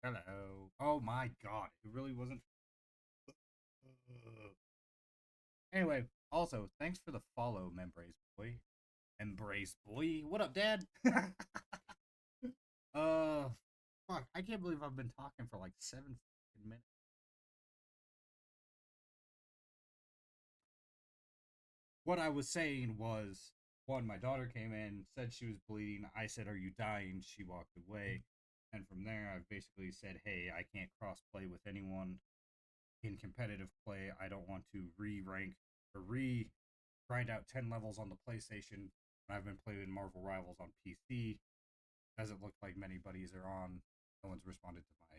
Hello. Oh my god. It really wasn't. Anyway, also, thanks for the follow, Membrace Boy. Embrace Boy. What up, Dad? uh, fuck. I can't believe I've been talking for like 7 minutes. What I was saying was one, my daughter came in, said she was bleeding. I said, "Are you dying?" She walked away. And from there, I've basically said, "Hey, I can't cross play with anyone in competitive play. I don't want to re rank or re grind out 10 levels on the PlayStation. I've been playing Marvel Rivals on PC. Doesn't look like many buddies are on. No one's responded to my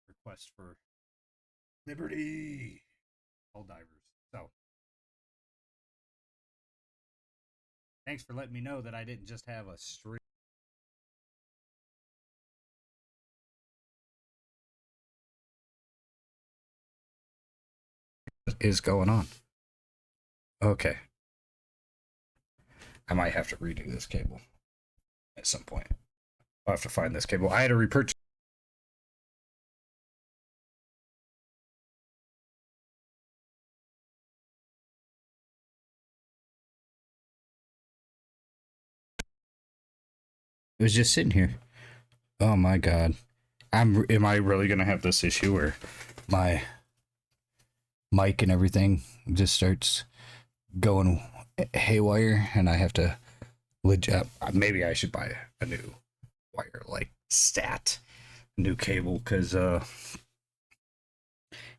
request for Liberty. All divers. So, thanks for letting me know that I didn't just have a stream. What is going on? Okay. I might have to redo this cable at some point. I'll have to find this cable. I had to repurchase. It was just sitting here. Oh my god. Am I really gonna have this issue where my mic and everything just starts going haywire and I have to legit maybe I should buy a new wire like stat new cable because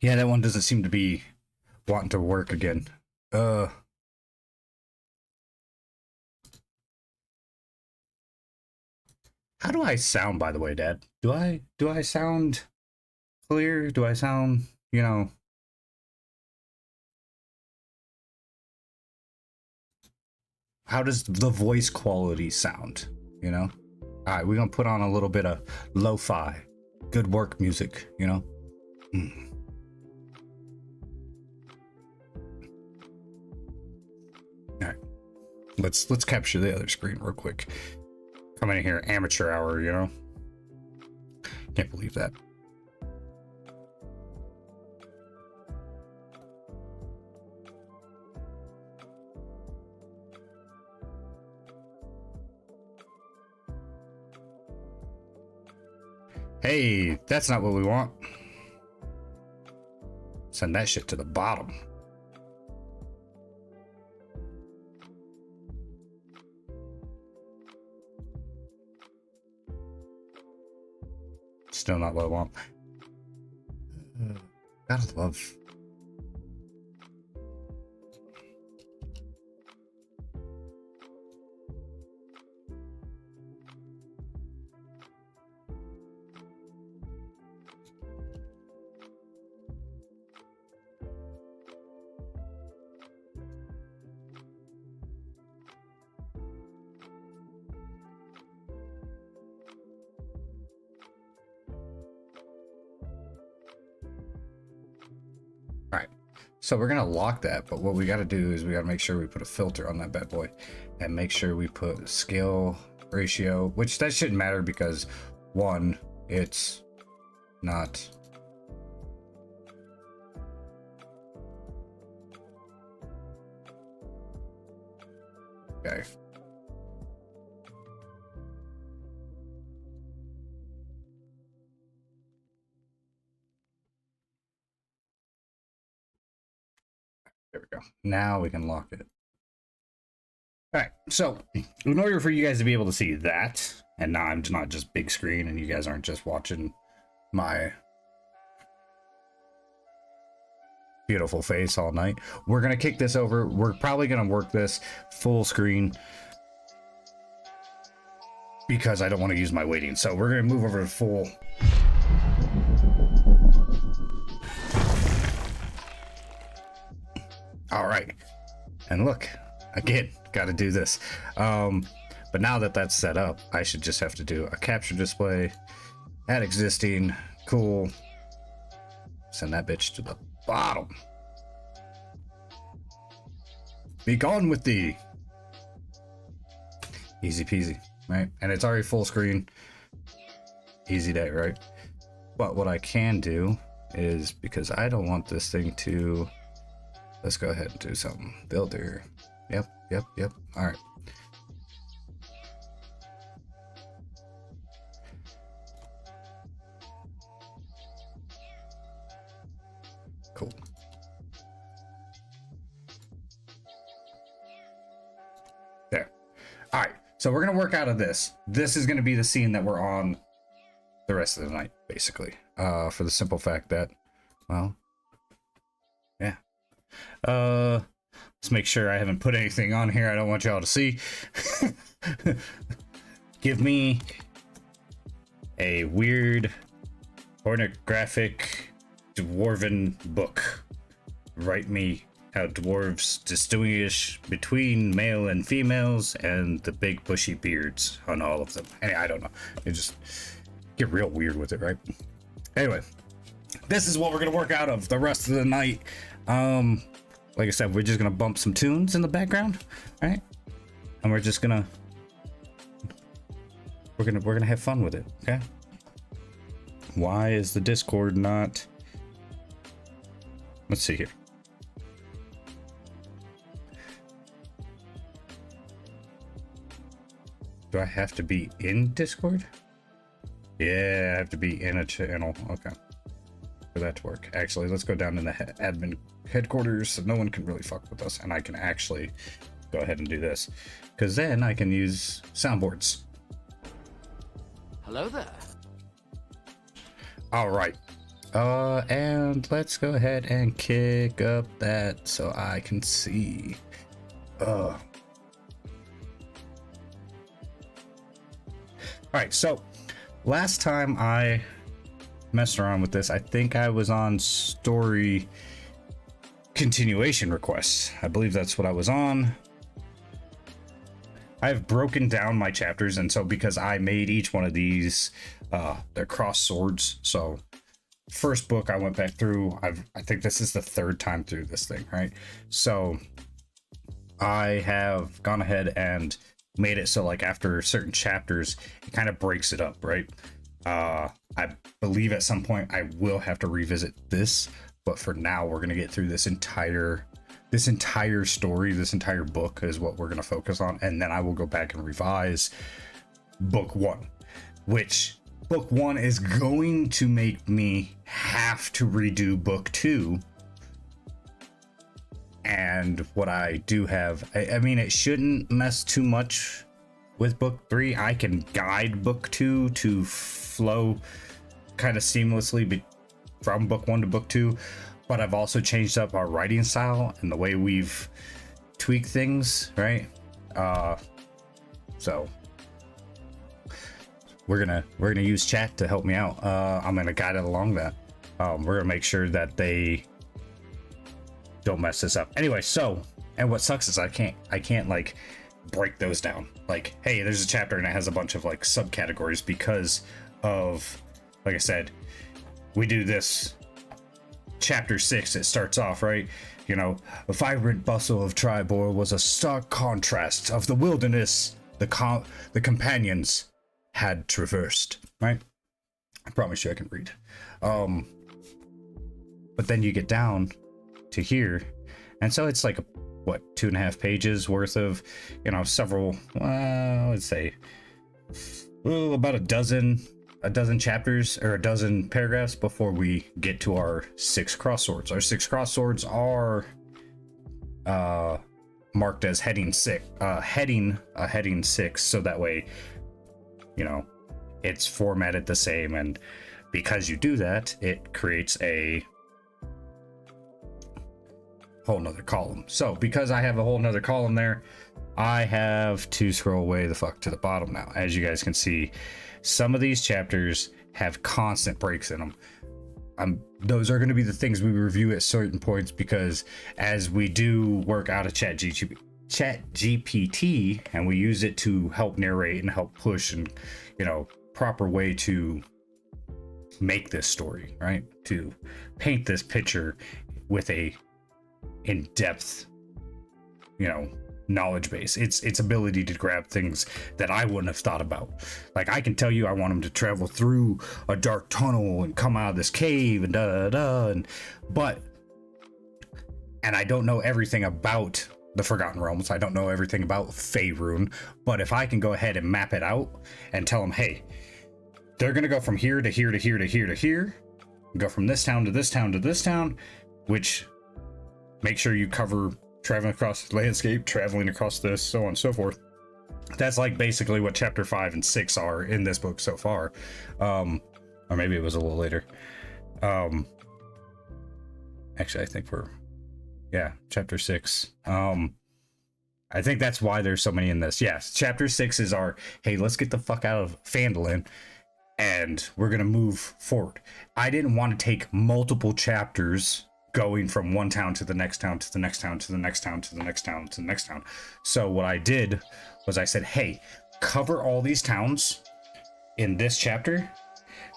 yeah, that one doesn't seem to be wanting to work again. How do I sound, by the way, Dad? Do I sound clear? Do I sound, how does the voice quality sound, all right, we're gonna put on a little bit of lo-fi good work music, mm. All right, let's capture the other screen real quick. Come in here, amateur hour, can't believe that. Hey, that's not what we want. Send that shit to the bottom. Still not what I want. Gotta love. All right, so we're gonna lock that, but what we gotta do is we gotta make sure we put a filter on that bad boy and make sure we put scale ratio, which that shouldn't matter because one, it's not. Okay. There we go. Now we can lock it. All right, so in order for you guys to be able to see that, and now I'm not just big screen and you guys aren't just watching my beautiful face all night, we're gonna kick this over. We're probably gonna work this full screen because I don't want to use my weighting. So we're gonna move over to full. All right, and look, again, got to do this. But now that that's set up, I should just have to do a capture display, add existing, cool, send that bitch to the bottom. Be gone with thee. Easy peasy, right? And it's already full screen. Easy day, right? But what I can do is, because I don't want this thing to, let's go ahead and do something. Builder. Yep. All right. Cool. There. All right. So we're going to work out of this. This is going to be the scene that we're on the rest of the night, basically. For the simple fact that, well, yeah. Let's make sure I haven't put anything on here I don't want y'all to see. Give me a weird pornographic dwarven book. Write me how dwarves distinguish between male and females and the big bushy beards on all of them. I don't know. You just get real weird with it, right? Anyway, this is what we're gonna work out of the rest of the night. Like I said, we're just gonna bump some tunes in the background, right? And we're just gonna we're gonna have fun with it, okay? Why is the Discord not? Let's see here. Do I have to be in Discord? Yeah, I have to be in a channel. Okay. For that to work. Actually, let's go down in the admin headquarters so no one can really fuck with us, and I can actually go ahead and do this, because then I can use soundboards. Hello there. All right. And let's go ahead and kick up that so I can see. All right, so last time I messed around with this, I think I was on story continuation requests. I believe that's what I was on. I've broken down my chapters, and so because I made each one of these, they're cross swords. So first book I went back through, I think this is the third time through this thing, right? So I have gone ahead and made it so like after certain chapters it kind of breaks it up, right? I believe at some point I will have to revisit this, but for now we're gonna get through this entire story, this entire book is what we're gonna focus on, and then I will go back and revise book one, which book one is going to make me have to redo book two. And what I do have, I mean, it shouldn't mess too much with book three. I can guide book two to flow kind of seamlessly from book one to book two, but I've also changed up our writing style and the way we've tweaked things, right? So we're gonna use chat to help me out. I'm gonna guide it along that. We're gonna make sure that they don't mess this up. Anyway, so, and what sucks is I can't like break those down. Like, hey, there's a chapter and it has a bunch of like subcategories because of, like I said, we do this chapter 6. It starts off, right? You know, the vibrant bustle of Tribor was a stark contrast of the wilderness the companions had traversed, right? I promise you I can read. But then you get down to here, and so it's like what, 2.5 pages worth of, you know, several, let's say, about a dozen chapters or a dozen paragraphs before we get to our 6 cross swords. Our 6 cross swords are marked as heading 6, so that way, you know, it's formatted the same, and because you do that, it creates a whole nother column. So because I have a whole nother column there, I have to scroll way the fuck to the bottom now. As you guys can see, some of these chapters have constant breaks in them. Those are going to be the things we review at certain points, because as we do work out of ChatGPT and we use it to help narrate and help push and, you know, proper way to make this story, right? To paint this picture with a in-depth, you know, knowledge base. Its ability to grab things that I wouldn't have thought about. Like, I can tell you I want him to travel through a dark tunnel and come out of this cave and da da da, and I don't know everything about the Forgotten Realms. I don't know everything about Faerun, but if I can go ahead and map it out and tell them, hey, they're gonna go from here to here to here to here to here, go from this town to this town to this town, which make sure you cover traveling across the landscape, traveling across this, so on and so forth. That's like basically what chapter 5 and 6 are in this book so far. Or maybe it was a little later. Actually, I think chapter 6. I think that's why there's so many in this. Yes, chapter 6 is our, hey, let's get the fuck out of Phandalin and we're gonna move forward. I didn't want to take multiple chapters going from one town to the next town to the next town to the next town to the next town to the next town. So what I did was I said, hey, cover all these towns in this chapter.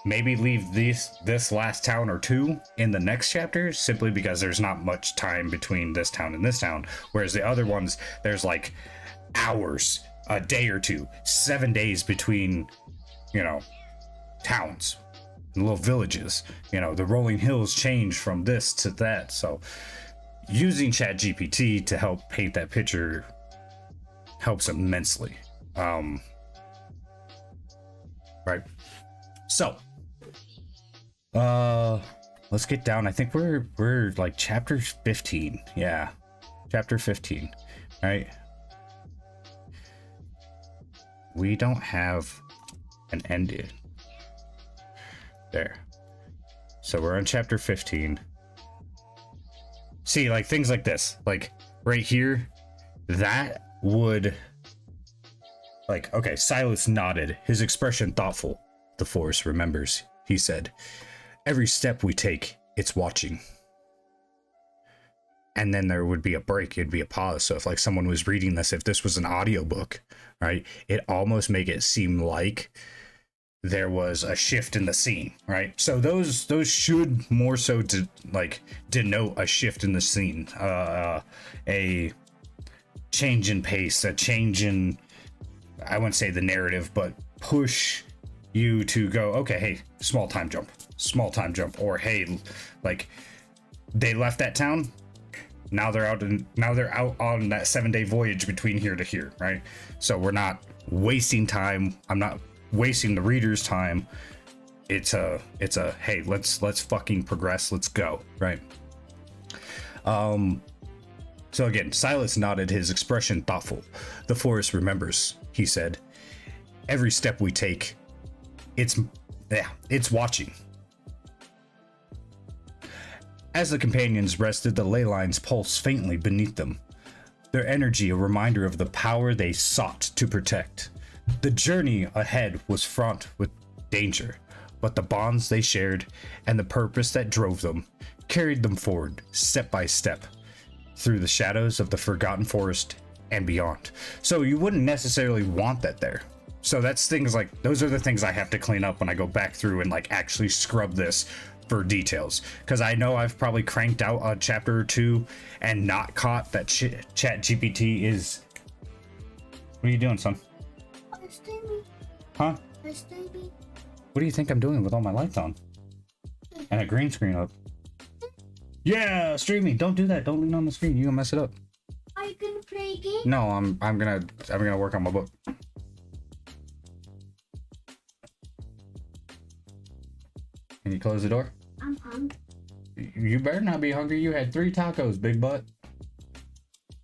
Maybe leave this last town or two in the next chapter, simply because there's not much time between this town and this town. Whereas the other ones, there's like hours, a day or two, 7 days between, towns and little villages. The rolling hills change from this to that. So using ChatGPT to help paint that picture helps immensely. Right. So let's get down. I think we're like chapter 15. Yeah, chapter 15. All right, we don't have an ending there, so we're on chapter 15. See, like things like this, like right here, that would, like, okay, Silas nodded, his expression thoughtful. The forest remembers, he said. Every step we take, it's watching. And then there would be a break, it'd be a pause. So if like someone was reading this, if this was an audiobook, right, it almost make it seem like there was a shift in the scene, right? So those should more so denote a shift in the scene, a change in pace, a change in, I wouldn't say the narrative, but push you to go, okay, hey, small time jump, or hey, like they left that town, now they're out on that 7-day voyage between here to here, right? So we're not wasting time. I'm not wasting the reader's time. It's a hey, let's fucking progress, let's go, right? So again, Silas nodded, his expression thoughtful. The forest remembers, he said. Every step we take, it's watching. As the companions rested, the ley lines pulsed faintly beneath them, their energy a reminder of the power they sought to protect. The journey ahead was fraught with danger, but the bonds they shared and the purpose that drove them carried them forward, step by step, through the shadows of the Forgotten Forest and beyond. So you wouldn't necessarily want that there. So that's things like, those are the things I have to clean up when I go back through and like actually scrub this for details, because I know I've probably cranked out a chapter or two and not caught that ChatGPT is. What are you doing, son? Huh? What do you think I'm doing with all my lights on and a green screen up? Yeah, streaming. Don't do that. Don't lean on the screen. You gonna mess it up. Are you gonna play a game? No, I'm gonna work on my book. Can you close the door? I'm hungry. You better not be hungry. You had 3 tacos, big butt.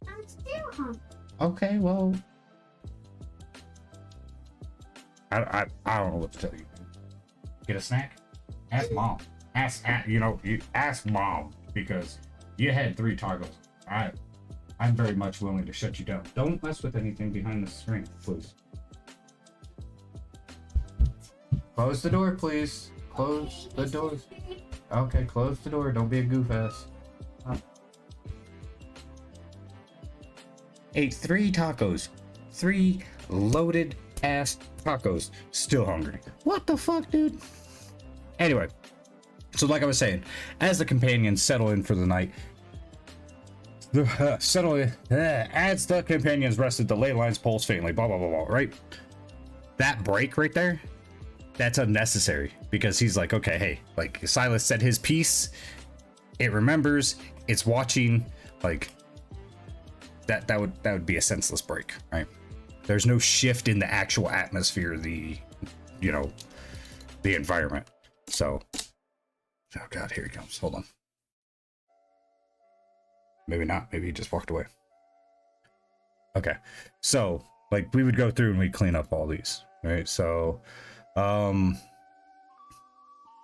I'm still hungry. Okay, well, I don't know what to tell you. Get a snack? Ask mom. Ask mom, because you had 3 tacos. I'm very much willing to shut you down. Don't mess with anything behind the screen, please. Close the door, please. Close the door. Okay, close the door. Don't be a goof ass. Ate 3 tacos. 3 loaded ass tacos. Still hungry. What the fuck, dude? Anyway, so like I was saying, as the companions settle in for the night, Suddenly, as the companions rested, the ley lines pulsed faintly. Blah blah blah blah. Right, that break right there, that's unnecessary because he's like, okay, hey, like Silas said his piece, it remembers, it's watching, like that would be a senseless break, right? There's no shift in the actual atmosphere, the the environment. So, oh god, here he comes. Hold on. Maybe not. Maybe he just walked away. Okay. So, like, we would go through and we'd clean up all these, right? So,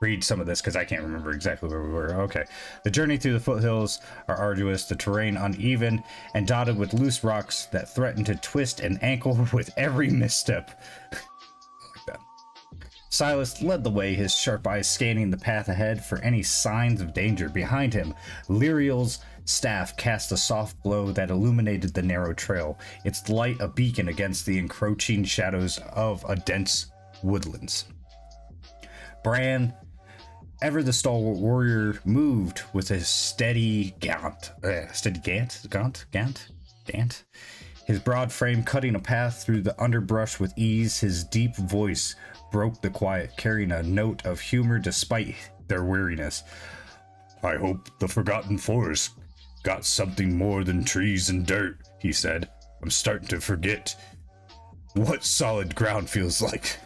read some of this because I can't remember exactly where we were. Okay. The journey through the foothills are arduous, the terrain uneven, and dotted with loose rocks that threaten to twist and ankle with every misstep. Like that. Silas led the way, his sharp eyes scanning the path ahead for any signs of danger. Behind him, Lyriel's staff cast a soft glow that illuminated the narrow trail, its light a beacon against the encroaching shadows of a dense woodlands. Bran, ever the stalwart warrior, moved with a steady gant. His broad frame cutting a path through the underbrush with ease, his deep voice broke the quiet, carrying a note of humor despite their weariness. I hope the Forgotten Forest got something more than trees and dirt, he said. I'm starting to forget what solid ground feels like.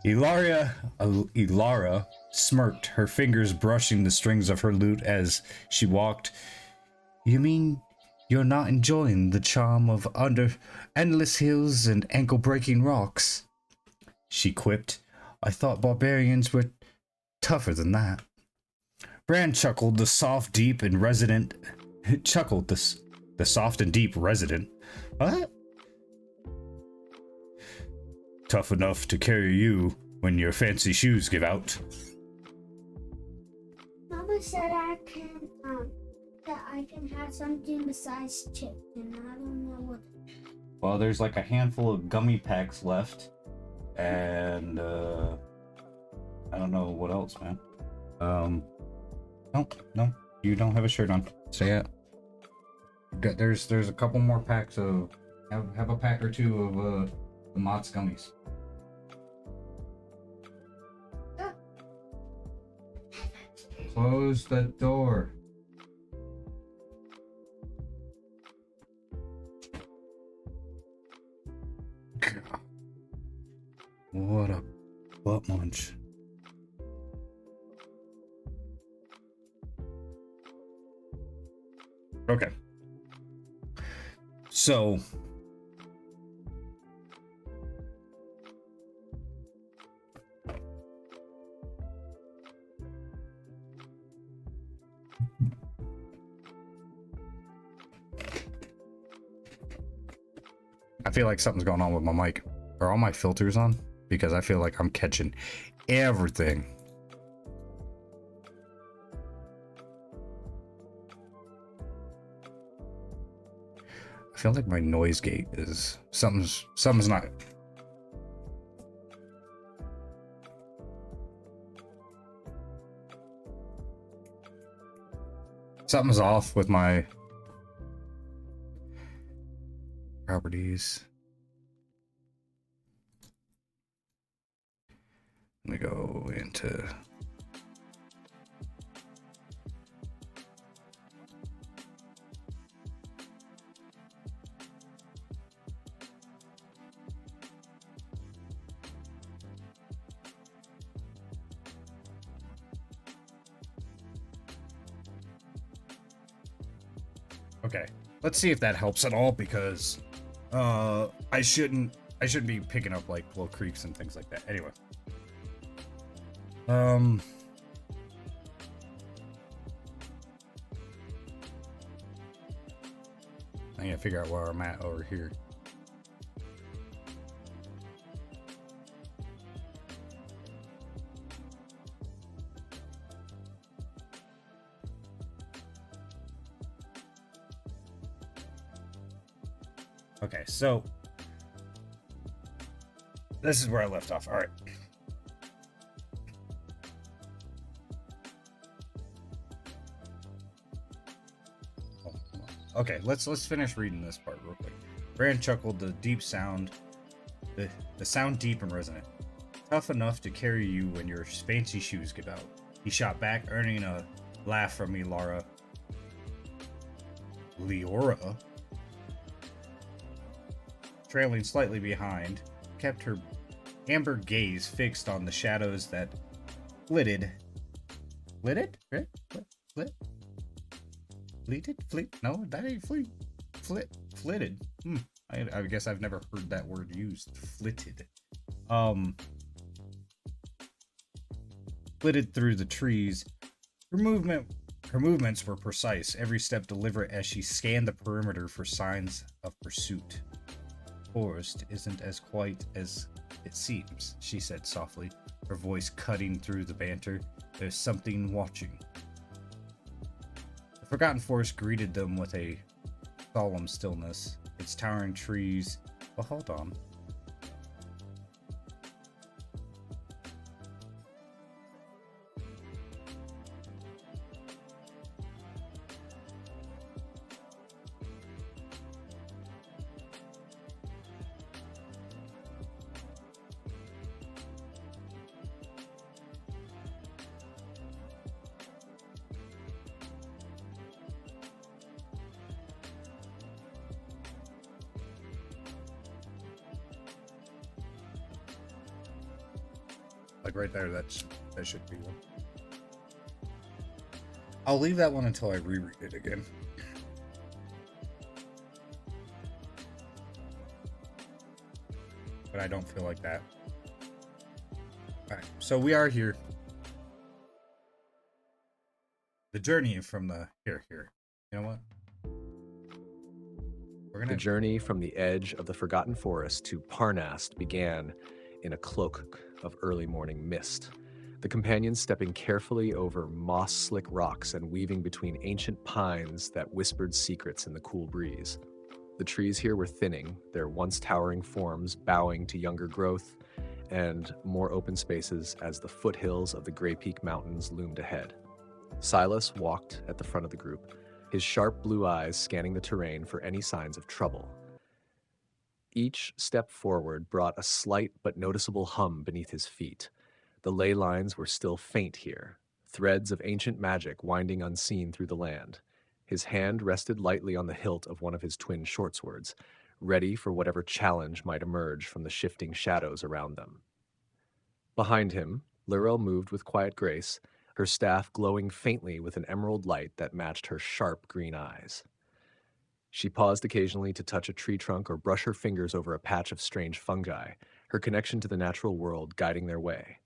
Ilara smirked, her fingers brushing the strings of her lute as she walked. You mean you're not enjoying the charm of under endless hills and ankle-breaking rocks? She quipped. I thought barbarians were tougher than that. Bran chuckled, the soft, deep, and resident. The soft and deep resident. What? Tough enough to carry you when your fancy shoes give out. Mama said that I can have something besides chips, and I don't know what. Well, there's like a handful of gummy packs left, and I don't know what else, man. No, you don't have a shirt on. Stay out. There's a couple more packs of. Have a pack or two of the Mott's gummies. Close the door. God. What a butt munch. Okay. So I feel like something's going on with my mic. Are all my filters on? Because I feel like I'm catching everything. I feel like my noise gate is something's not. Something's off with my properties. Let me go into. Okay, let's see if that helps at all, because I shouldn't be picking up like little creaks and things like that. Anyway. I need to figure out where I'm at over here. Okay, so this is where I left off. All right. Okay, let's finish reading this part real quick. Bran chuckled, the sound deep and resonant. Tough enough to carry you when your fancy shoes give out. He shot back, earning a laugh from me, Lara. Leora, trailing slightly behind, kept her amber gaze fixed on the shadows that flitted. Flitted? Flit? Flit? Fleeted? Fleet? No, that ain't fleet. Flitted. I guess I've never heard that word used. Flitted. Um, flitted through the trees. Her movement Her movements were precise, every step deliberate as she scanned the perimeter for signs of pursuit. Forest isn't as quiet as it seems, she said softly, her voice cutting through the banter. There's something watching. The Forgotten Forest greeted them with a solemn stillness, its towering trees. Well, hold on. Like right there, that should be one. I'll leave that one until I reread it again. But I don't feel like that. Alright, so we are here. The journey from the here. You know what? The journey from the edge of the Forgotten Forest to Parnast began in a cloak of early morning mist. The companions stepping carefully over moss-slick rocks and weaving between ancient pines that whispered secrets in the cool breeze. The trees here were thinning, their once towering forms bowing to younger growth and more open spaces as the foothills of the Grey Peak Mountains loomed ahead. Silas walked at the front of the group, his sharp blue eyes scanning the terrain for any signs of trouble. Each step forward brought a slight but noticeable hum beneath his feet. The ley lines were still faint here, threads of ancient magic winding unseen through the land. His hand rested lightly on the hilt of one of his twin shortswords, ready for whatever challenge might emerge from the shifting shadows around them. Behind him, Lirel moved with quiet grace, her staff glowing faintly with an emerald light that matched her sharp green eyes. She paused occasionally to touch a tree trunk or brush her fingers over a patch of strange fungi, her connection to the natural world guiding their way.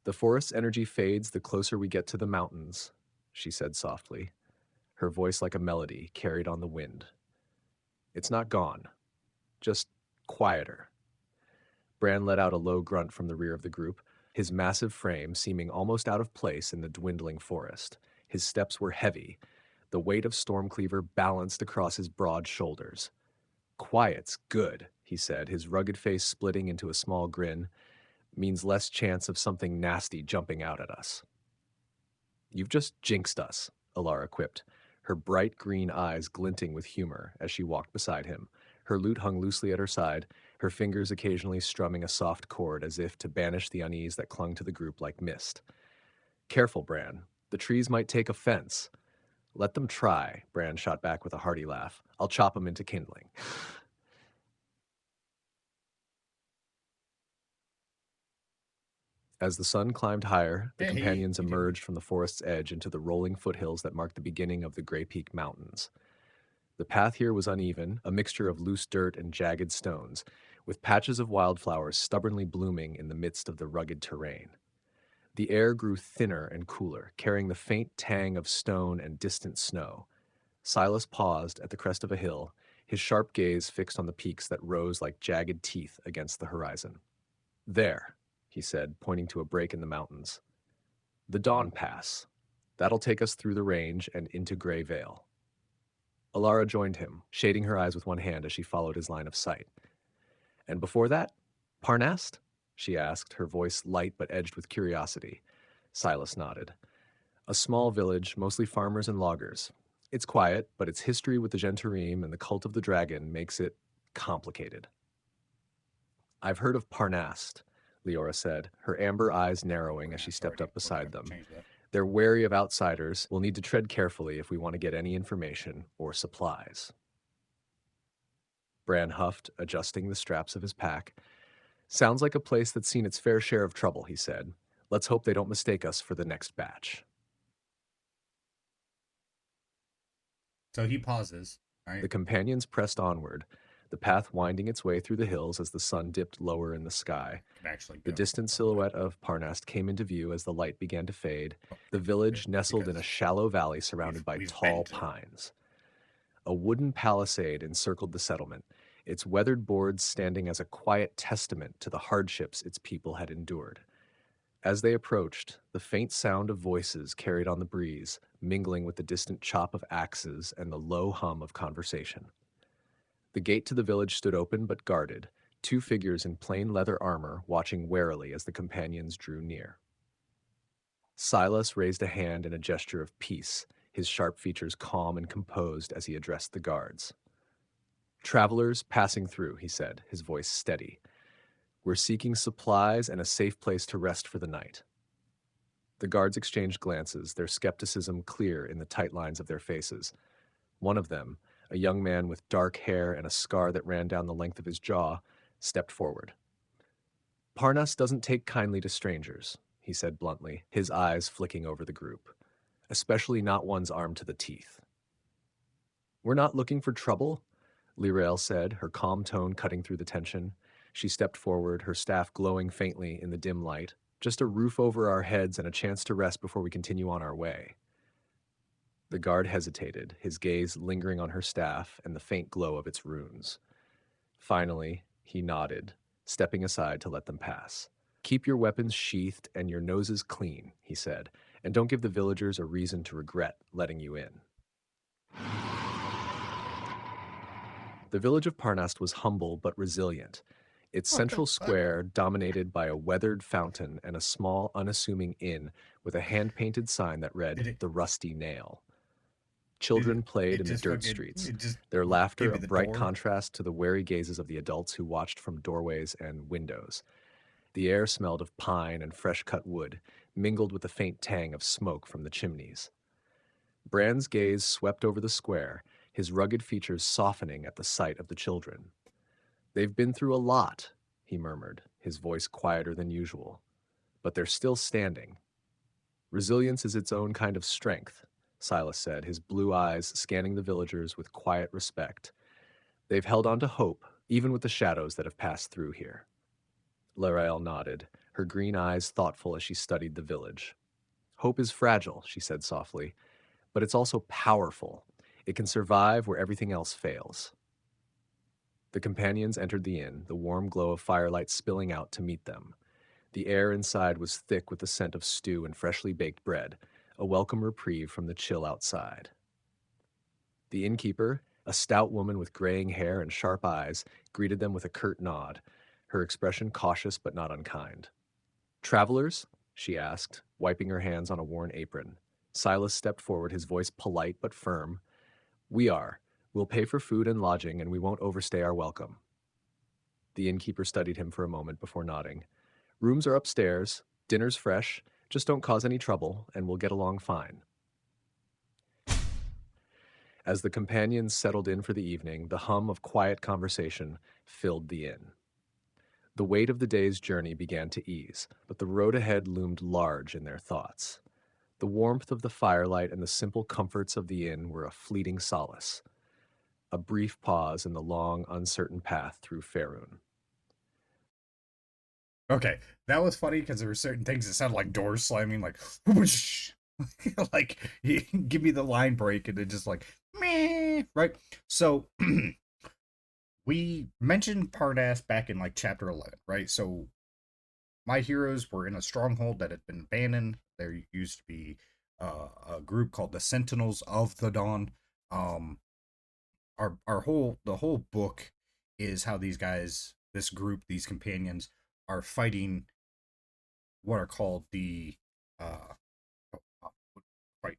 The forest's energy fades the closer we get to the mountains, she said softly, her voice like a melody carried on the wind. It's not gone, just quieter. Bran let out a low grunt from the rear of the group, his massive frame seeming almost out of place in the dwindling forest. His steps were heavy, the weight of Stormcleaver balanced across his broad shoulders. Quiet's good, he said, his rugged face splitting into a small grin. Means less chance of something nasty jumping out at us. You've just jinxed us, Alara quipped, her bright green eyes glinting with humor as she walked beside him. Her lute hung loosely at her side, her fingers occasionally strumming a soft chord as if to banish the unease that clung to the group like mist. Careful, Bran. The trees might take offense. Let them try, Bran shot back with a hearty laugh. I'll chop them into kindling. As the sun climbed higher, the companions emerged from the forest's edge into the rolling foothills that marked the beginning of the Grey Peak Mountains. The path here was uneven, a mixture of loose dirt and jagged stones, with patches of wildflowers stubbornly blooming in the midst of the rugged terrain. The air grew thinner and cooler, carrying the faint tang of stone and distant snow. Silas paused at the crest of a hill, his sharp gaze fixed on the peaks that rose like jagged teeth against the horizon. There, he said, pointing to a break in the mountains. The Dawn Pass. That'll take us through the range and into Grey Vale. Alara joined him, shading her eyes with one hand as she followed his line of sight. And before that, Parnast? She asked, her voice light but edged with curiosity. Silas nodded. A small village, mostly farmers and loggers. It's quiet, but its history with the Gentarim and the cult of the dragon makes it complicated. I've heard of Parnast, Leora said, her amber eyes narrowing as she stepped up We're gonna beside have to them. change that. They're wary of outsiders. We'll need to tread carefully if we want to get any information or supplies. Bran huffed, adjusting the straps of his pack. Sounds like a place that's seen its fair share of trouble, he said. Let's hope they don't mistake us for the next batch. So he pauses, right? The companions pressed onward, the path winding its way through the hills as the sun dipped lower in the sky. Can actually The go. distant silhouette of Parnast came into view as the light began to fade. The Good, village nestled in a because shallow valley surrounded by we've tall been through. pines. A wooden palisade encircled the settlement, its weathered boards standing as a quiet testament to the hardships its people had endured. As they approached, the faint sound of voices carried on the breeze, mingling with the distant chop of axes and the low hum of conversation. The gate to the village stood open but guarded, two figures in plain leather armor watching warily as the companions drew near. Silas raised a hand in a gesture of peace, his sharp features calm and composed as he addressed the guards. "Travelers passing through," he said, his voice steady. "We're seeking supplies and a safe place to rest for the night." The guards exchanged glances, their skepticism clear in the tight lines of their faces. One of them, a young man with dark hair and a scar that ran down the length of his jaw, stepped forward. "Parnas doesn't take kindly to strangers," he said bluntly, his eyes flicking over the group, "especially not ones armed to the teeth." "We're not looking for trouble," Lirael said, her calm tone cutting through the tension. She stepped forward, her staff glowing faintly in the dim light. "Just a roof over our heads and a chance to rest before we continue on our way." The guard hesitated, his gaze lingering on her staff and the faint glow of its runes. Finally, he nodded, stepping aside to let them pass. "Keep your weapons sheathed and your noses clean," he said, "and don't give the villagers a reason to regret letting you in." The village of Parnast was humble but resilient. Its What the central fuck? square dominated by a weathered fountain and a small, unassuming inn with a hand-painted sign that Did read, it? "The Rusty Nail." Did Children played it in the just dirt fucking? streets, It just their laughter give a me the bright door. contrast to the wary gazes of the adults who watched from doorways and windows. The air smelled of pine and fresh-cut wood, mingled with the faint tang of smoke from the chimneys. Bran's gaze swept over the square, his rugged features softening at the sight of the children. "They've been through a lot," he murmured, his voice quieter than usual. "But they're still standing." "Resilience is its own kind of strength," Silas said, his blue eyes scanning the villagers with quiet respect. "They've held on to hope, even with the shadows that have passed through here." Larael nodded, her green eyes thoughtful as she studied the village. "Hope is fragile," she said softly, "but it's also powerful. It can survive where everything else fails." The companions entered the inn, the warm glow of firelight spilling out to meet them. The air inside was thick with the scent of stew and freshly baked bread, a welcome reprieve from the chill outside. The innkeeper, a stout woman with graying hair and sharp eyes, greeted them with a curt nod, her expression cautious but not unkind. "Travelers?" she asked, wiping her hands on a worn apron. Silas stepped forward, his voice polite but firm. "We are. We'll pay for food and lodging, and we won't overstay our welcome." The innkeeper studied him for a moment before nodding. "Rooms are upstairs. Dinner's fresh. Just don't cause any trouble, and we'll get along fine." As the companions settled in for the evening, the hum of quiet conversation filled the inn. The weight of the day's journey began to ease, but the road ahead loomed large in their thoughts. The warmth of the firelight and the simple comforts of the inn were a fleeting solace. A brief pause in the long, uncertain path through Faerun. Okay, that was funny because there were certain things that sounded like doors slamming, like whoosh. Like give me the line break, and then just like meh, right. So we mentioned Parnas back in like chapter 11, right? So my heroes were in a stronghold that had been abandoned. There used to be a group called the Sentinels of the Dawn. Um, our whole the whole book is how these guys, this group, these companions, are fighting what are called the uh oh, fight.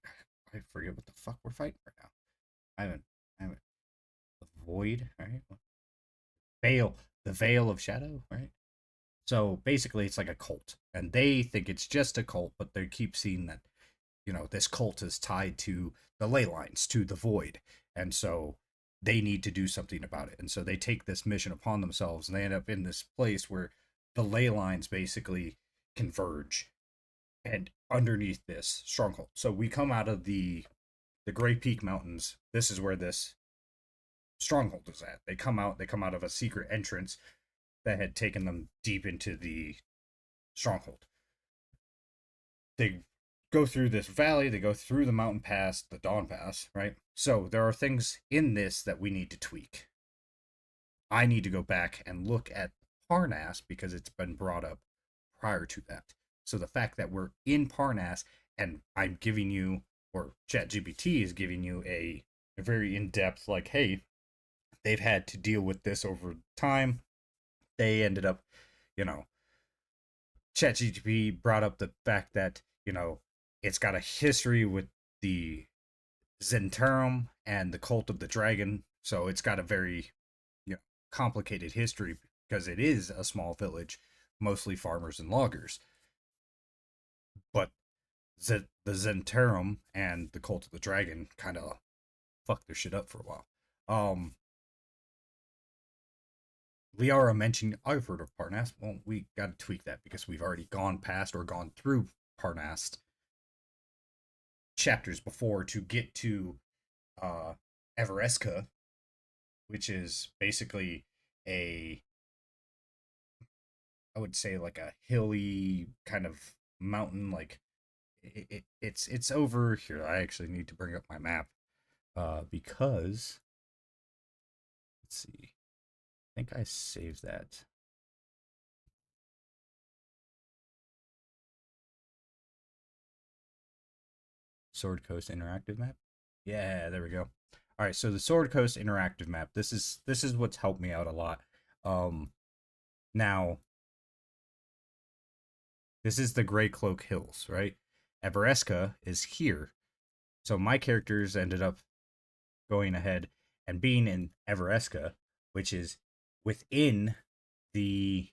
I forget what the fuck we're fighting right now. I haven't. The void, right? Veil, the veil of shadow, right? So basically, it's like a cult, and they think it's just a cult, but they keep seeing that this cult is tied to the ley lines, to the void, and so they need to do something about it. And so they take this mission upon themselves, and they end up in this place where the ley lines basically converge, and underneath this stronghold. So we come out of the Gray Peak Mountains. This is where this stronghold is at. They come out of a secret entrance that had taken them deep into the stronghold. They go through this valley, they go through the mountain pass, the Dawn Pass, right? So there are things in this that we need to tweak. I need to go back and look at Parnas because it's been brought up prior to that. So the fact that we're in Parnas and I'm giving you, or ChatGPT is giving you a very in depth, like, hey, they've had to deal with this over time. They ended up, you know, ChatGPT brought up the fact that, it's got a history with the Zentarum and the Cult of the Dragon. So it's got a very, complicated history because it is a small village, mostly farmers and loggers. But the Zentarum and the Cult of the Dragon kind of fucked their shit up for a while. Liara mentioned, I've heard of Parnas. Well, we got to tweak that because we've already gone past or gone through Parnas chapters before to get to Everesca, which is basically a, I would say, like a hilly kind of mountain. Like it's over here. I actually need to bring up my map because let's see. I think I saved that. Sword Coast interactive map. Yeah, there we go. All right, so the Sword Coast interactive map. This is what's helped me out a lot. Now this is the Gray Cloak Hills, right? Everesca is here. So my characters ended up going ahead and being in Everesca, which is within the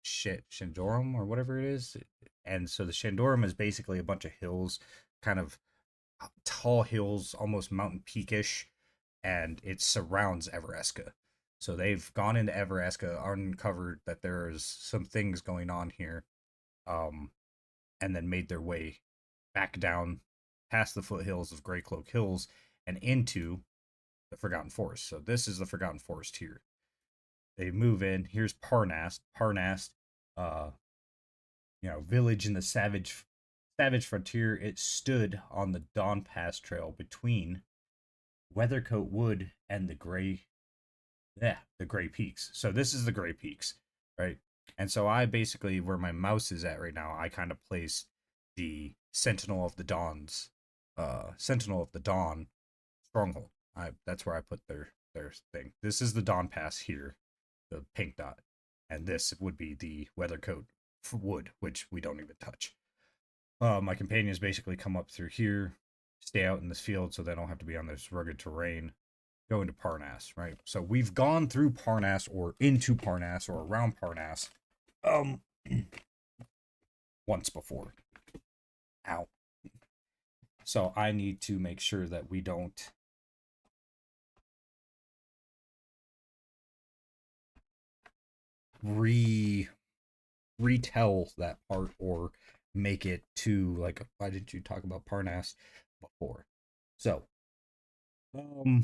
Shandorum or whatever it is. And so the Shandorum is basically a bunch of hills, kind of tall hills, almost mountain peakish, and it surrounds Everesca. So they've gone into Everesca, uncovered that there's some things going on here, and then made their way back down past the foothills of Grey Cloak Hills and into the Forgotten Forest. So this is the Forgotten Forest here. They move in. Here's Parnas. Parnas, uh, village in the savage frontier. It stood on the Dawn Pass trail between Weathercoat Wood and the Gray Peaks. So this is the Gray Peaks, right? And so I basically, where my mouse is at right now, I kind of place the Sentinel of the Dawn stronghold. That's where I put their thing. This is the Dawn Pass here, the pink dot, and this would be the Weathercoat Wood, which we don't even touch. My companions basically come up through here, stay out in this field so they don't have to be on this rugged terrain, go into Parnas, right? So we've gone through Parnas or into Parnas or around Parnas um once before. Ow. So I need to make sure that we don't retell that part or make it too like, why did you talk about Parnas before? So we're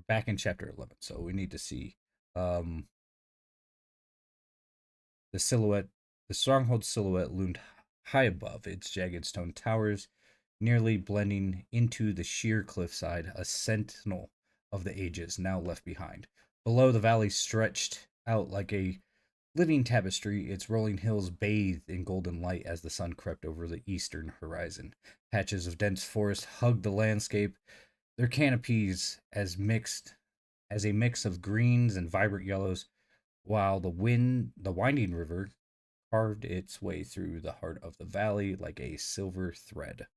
back in chapter 11, so we need to see um the stronghold silhouette loomed high above its jagged stone towers, nearly blending into the sheer cliffside, a sentinel of the ages now left behind. Below, the valley stretched out like a living tapestry, its rolling hills bathed in golden light as the sun crept over the eastern horizon. Patches of dense forest hugged the landscape, their canopies as a mix of greens and vibrant yellows, while the winding river carved its way through the heart of the valley like a silver thread.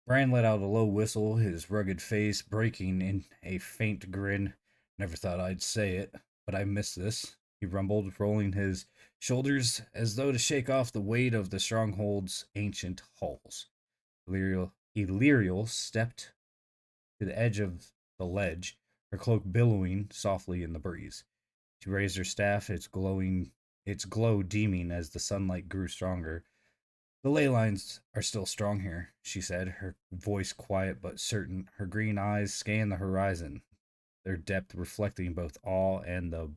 Bran let out a low whistle, his rugged face breaking in a faint grin. Never thought I'd say it, but I miss this, he rumbled, rolling his shoulders as though to shake off the weight of the stronghold's ancient halls. Illyriel stepped to the edge of the ledge, her cloak billowing softly in the breeze. She raised her staff, its glow deeming as the sunlight grew stronger. The ley lines are still strong here, she said, her voice quiet but certain. Her green eyes scanned the horizon, their depth reflecting both awe and the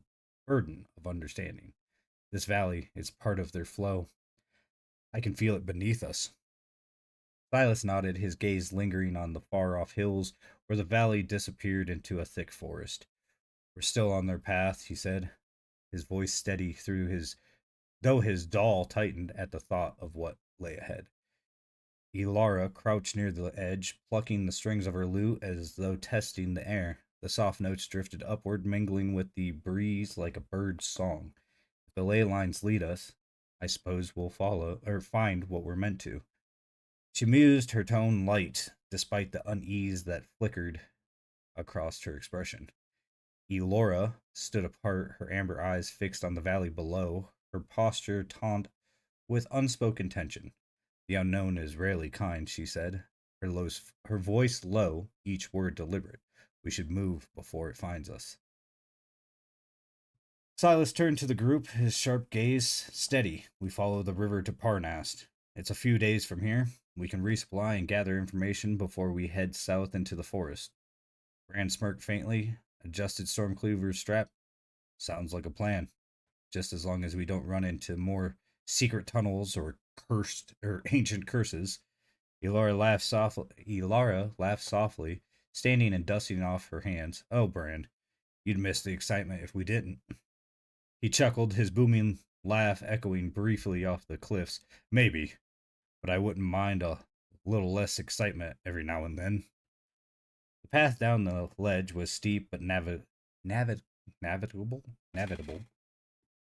burden of understanding. This valley is part of their flow. I can feel it beneath us. Silas nodded, his gaze lingering on the far off hills where the valley disappeared into a thick forest. We're still on their path, he said, his voice steady through his though his jaw tightened at the thought of what lay ahead. Elara crouched near the edge, plucking the strings of her lute as though testing the air. The soft notes drifted upward, mingling with the breeze like a bird's song. If the ley lines lead us, I suppose we'll follow or find what we're meant to. She mused, her tone light, despite the unease that flickered across her expression. Elora stood apart, her amber eyes fixed on the valley below, her posture taut with unspoken tension. The unknown is rarely kind, she said, her voice low, each word deliberate. We should move before it finds us. Silas turned to the group, his sharp gaze steady. We follow the river to Parnast. It's a few days from here. We can resupply and gather information before we head south into the forest. Bran smirked faintly, adjusted Stormcleaver's strap. Sounds like a plan. Just as long as we don't run into more secret tunnels or cursed or ancient curses. Elara laughed softly, standing and dusting off her hands. Oh, Bran, you'd miss the excitement if we didn't. He chuckled, his booming laugh echoing briefly off the cliffs. Maybe, but I wouldn't mind a little less excitement every now and then. The path down the ledge was steep but navigable,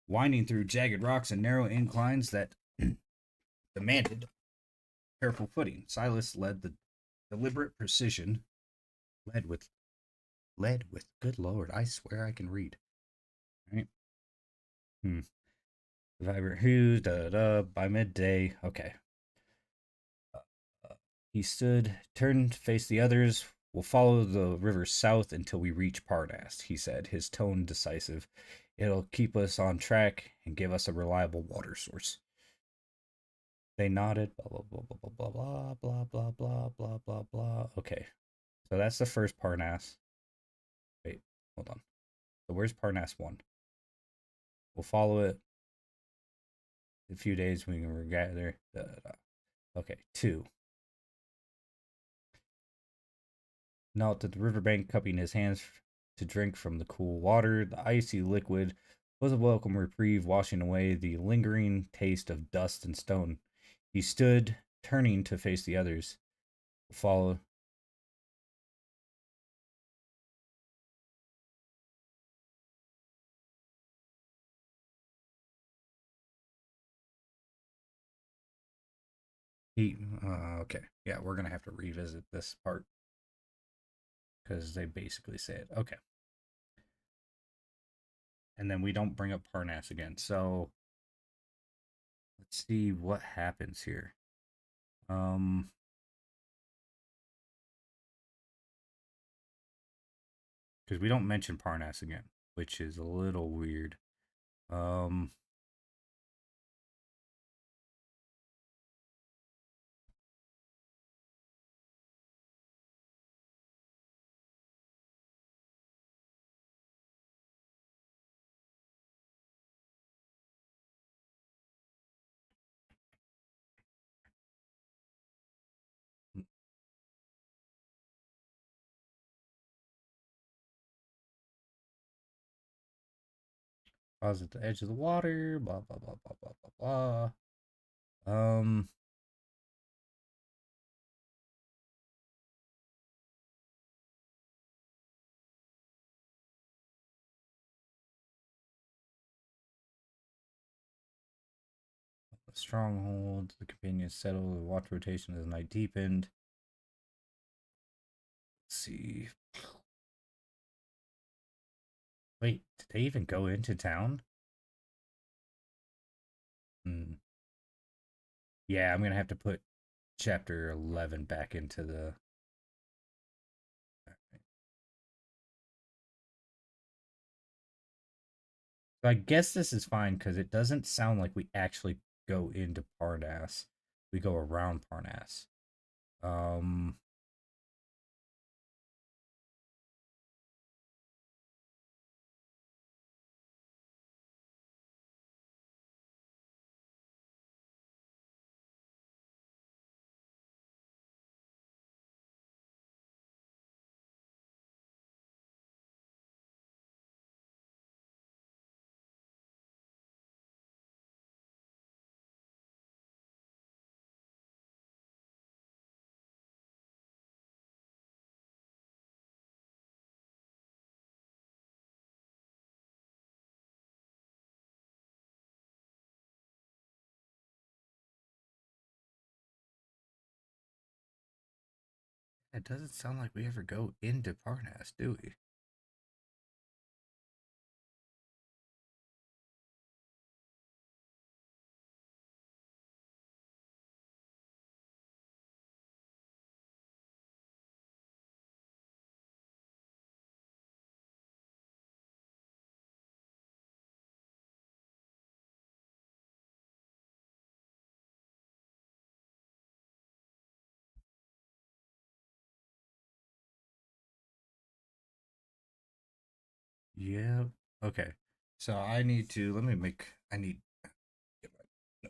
winding through jagged rocks and narrow inclines that demanded careful footing. Silas led the deliberate precision, led with good lord, I swear I can read. Right? Vibrant hues, by midday. Okay. He stood, turned, faced the others. We'll follow the river south until we reach Parnast, he said, his tone decisive. It'll keep us on track and give us a reliable water source. They nodded. Blah, blah, blah, blah, blah, blah, blah, blah, blah, blah, blah. Okay. So that's the first Parnas. Wait, hold on. So where's Parnas 1? We'll follow it. In a few days we can gather. Okay, 2. Knelt at the riverbank, cupping his hands to drink from the cool water. The icy liquid was a welcome reprieve, washing away the lingering taste of dust and stone. He stood, turning to face the others. Follow. Okay. Yeah, we're going to have to revisit this part because they basically say it. Okay. And then we don't bring up Parnas again. So let's see what happens here. Because we don't mention Parnas again, which is a little weird. I was at the edge of the water, blah blah blah blah blah blah blah. stronghold. The companions settle. The watch rotation as the night deepened. Let's see. Wait, did they even go into town? Hmm. Yeah, I'm gonna have to put chapter 11 back into the. So I guess this is fine because it doesn't sound like we actually go into Parnas. We go around Parnas. Um, it doesn't sound like we ever go into Parnas, do we? Yeah. Okay. So I need to let me make. I need. Get my,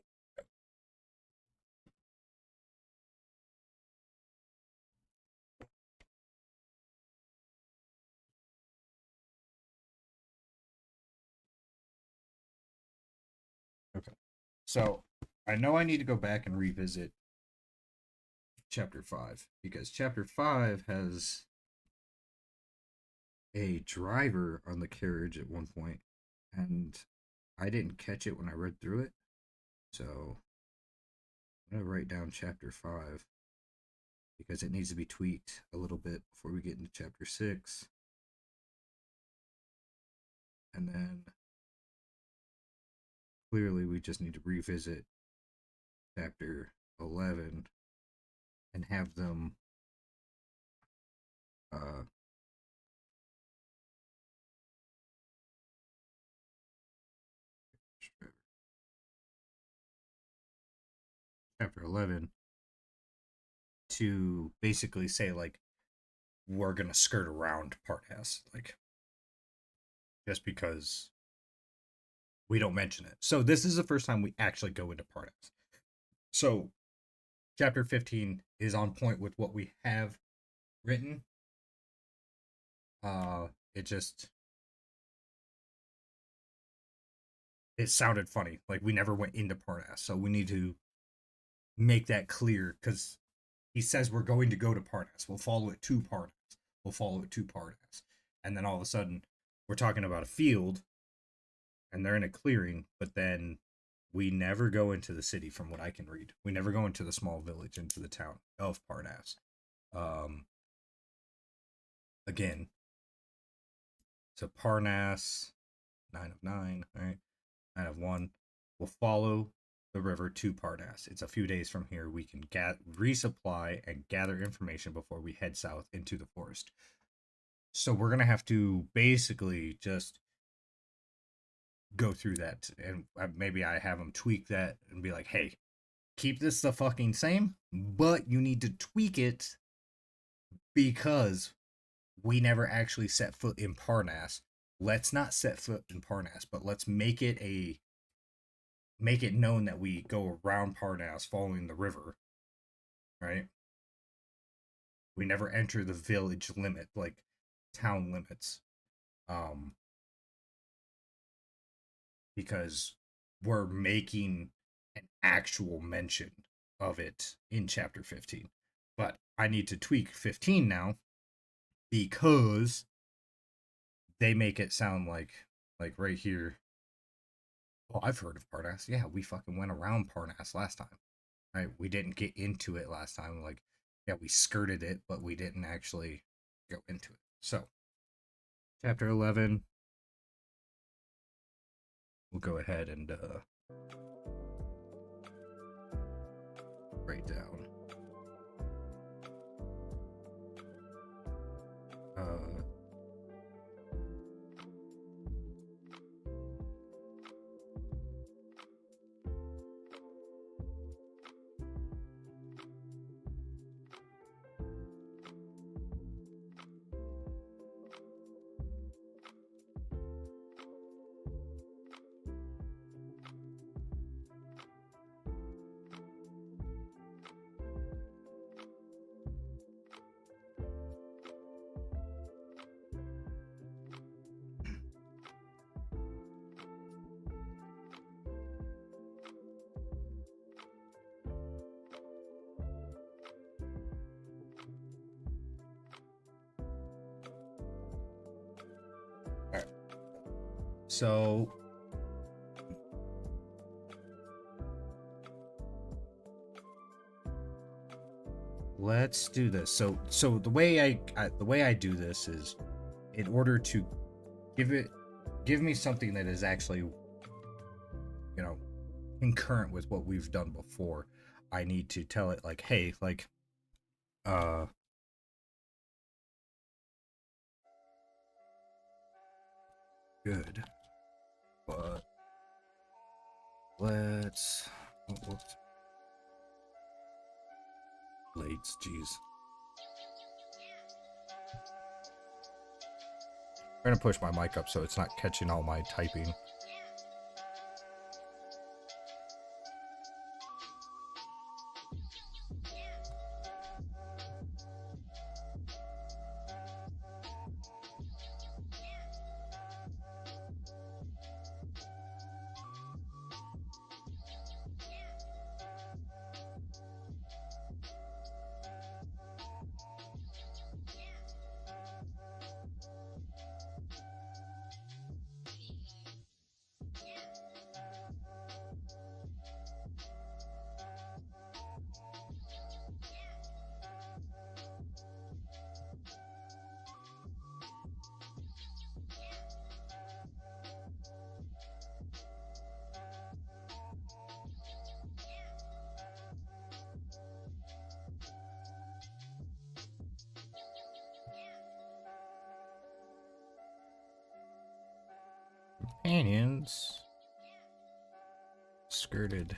okay. So I know I need to go back and revisit chapter 5 because chapter 5 has a driver on the carriage at one point, and I didn't catch it when I read through it. So I'm gonna write down chapter 5 because it needs to be tweaked a little bit before we get into chapter 6, and then clearly we just need to revisit chapter 11 and have them uh chapter 11 to basically say like we're gonna skirt around part S, like just because we don't mention it. So this is the first time we actually go into part S. So chapter 15 is on point with what we have written. It just it sounded funny. Like we never went into part S, so we need to make that clear because he says we're going to go to Parnas. We'll follow it to Parnas. We'll follow it to Parnas. And then all of a sudden, we're talking about a field and they're in a clearing, but then we never go into the city from what I can read. We never go into the small village, into the town of Parnas. Um, again, so Parnas, 9 of 9, all right? 9 of 1. We'll follow the river to Parnas. It's a few days from here. We can resupply and gather information before we head south into the forest. So we're gonna have to basically just go through that, and maybe I have them tweak that and be like, "Hey, keep this the fucking same, but you need to tweak it because we never actually set foot in Parnas. Let's not set foot in Parnas, but let's make it known that we go around Parnas following the river, right? We never enter the village limit, like town limits, um, because we're making an actual mention of it in chapter 15. But I need to tweak 15 now because they make it sound like right here Oh, I've heard of Parnas. Yeah, we fucking went around Parnas last time. Right? We didn't get into it last time. Like, yeah, we skirted it, but we didn't actually go into it. So, chapter 11. We'll go ahead and write down. Uh, all right. So, let's do this. So the way I do this is, in order to give me something that is actually, concurrent with what we've done before. I need to tell it like, hey, like, uh, good, but let's, whoops, late, jeez. I'm gonna push my mic up so it's not catching all my typing. Companions skirted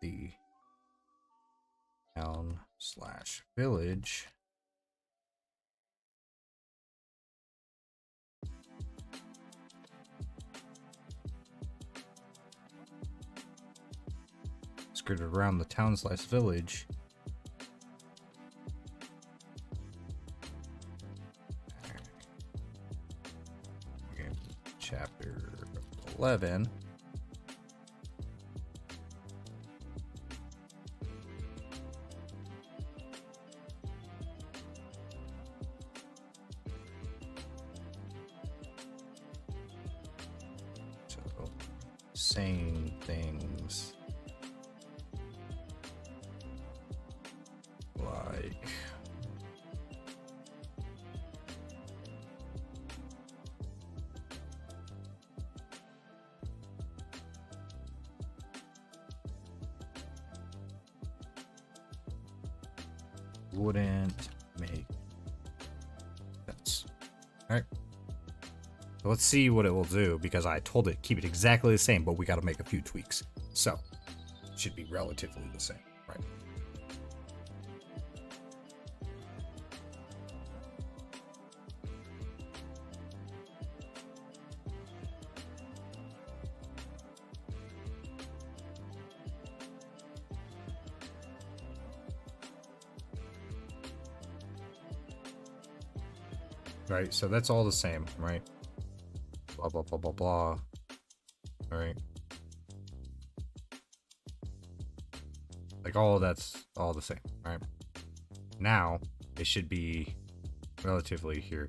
the town/village skirted around the town/village chapter 11. So, saying things like, wouldn't make sense. All right. So let's see what it will do, because I told it keep it exactly the same, but we got to make a few tweaks. So it should be relatively the same, right? Right, so that's all the same, right? Blah, blah, blah, blah, blah. All right. Like, all of that's all the same, right? Now, it should be relatively here.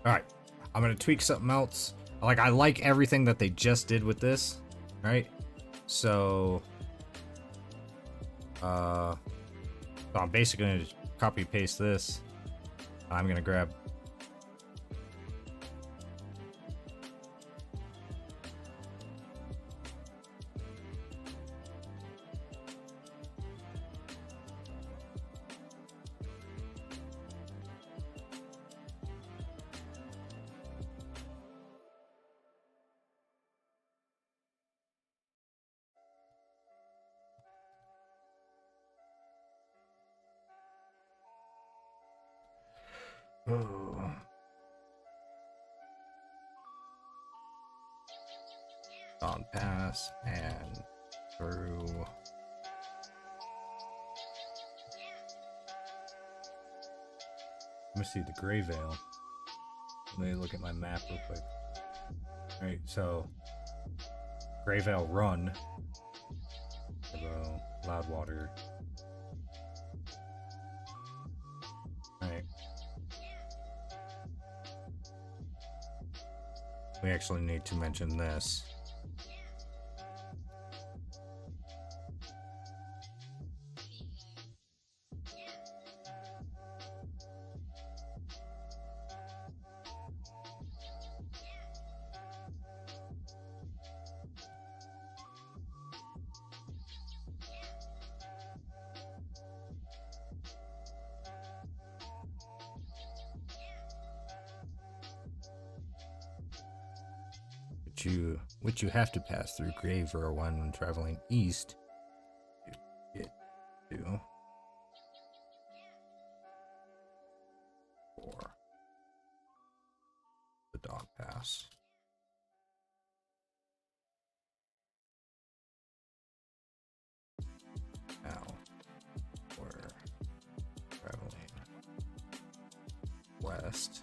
All right, I'm gonna tweak something else. I like everything that they just did with this, right? So, so I'm basically gonna just copy paste this. I'm gonna grab. Oh. On pass and through. Let me see the Gray Veil. Let me look at my map real quick. All right, so Gray Veil Run, Loudwater. All right. We actually need to mention this. Which you have to pass through Grave or when traveling east to get to for the Dog Pass. Now we're traveling west.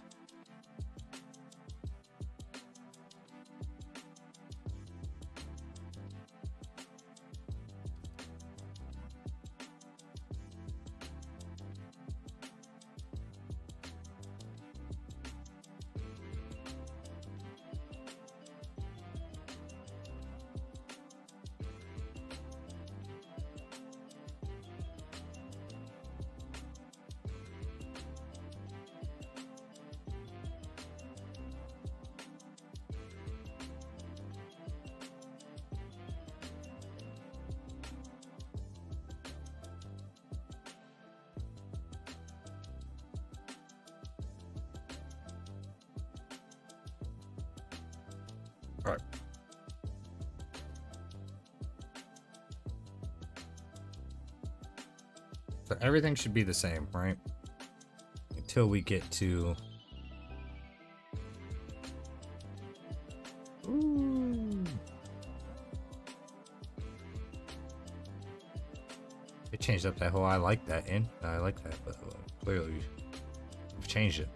All right. So everything should be the same, right? Until we get to... Ooh. It changed up that whole I like that, and I like that, but clearly we've changed it.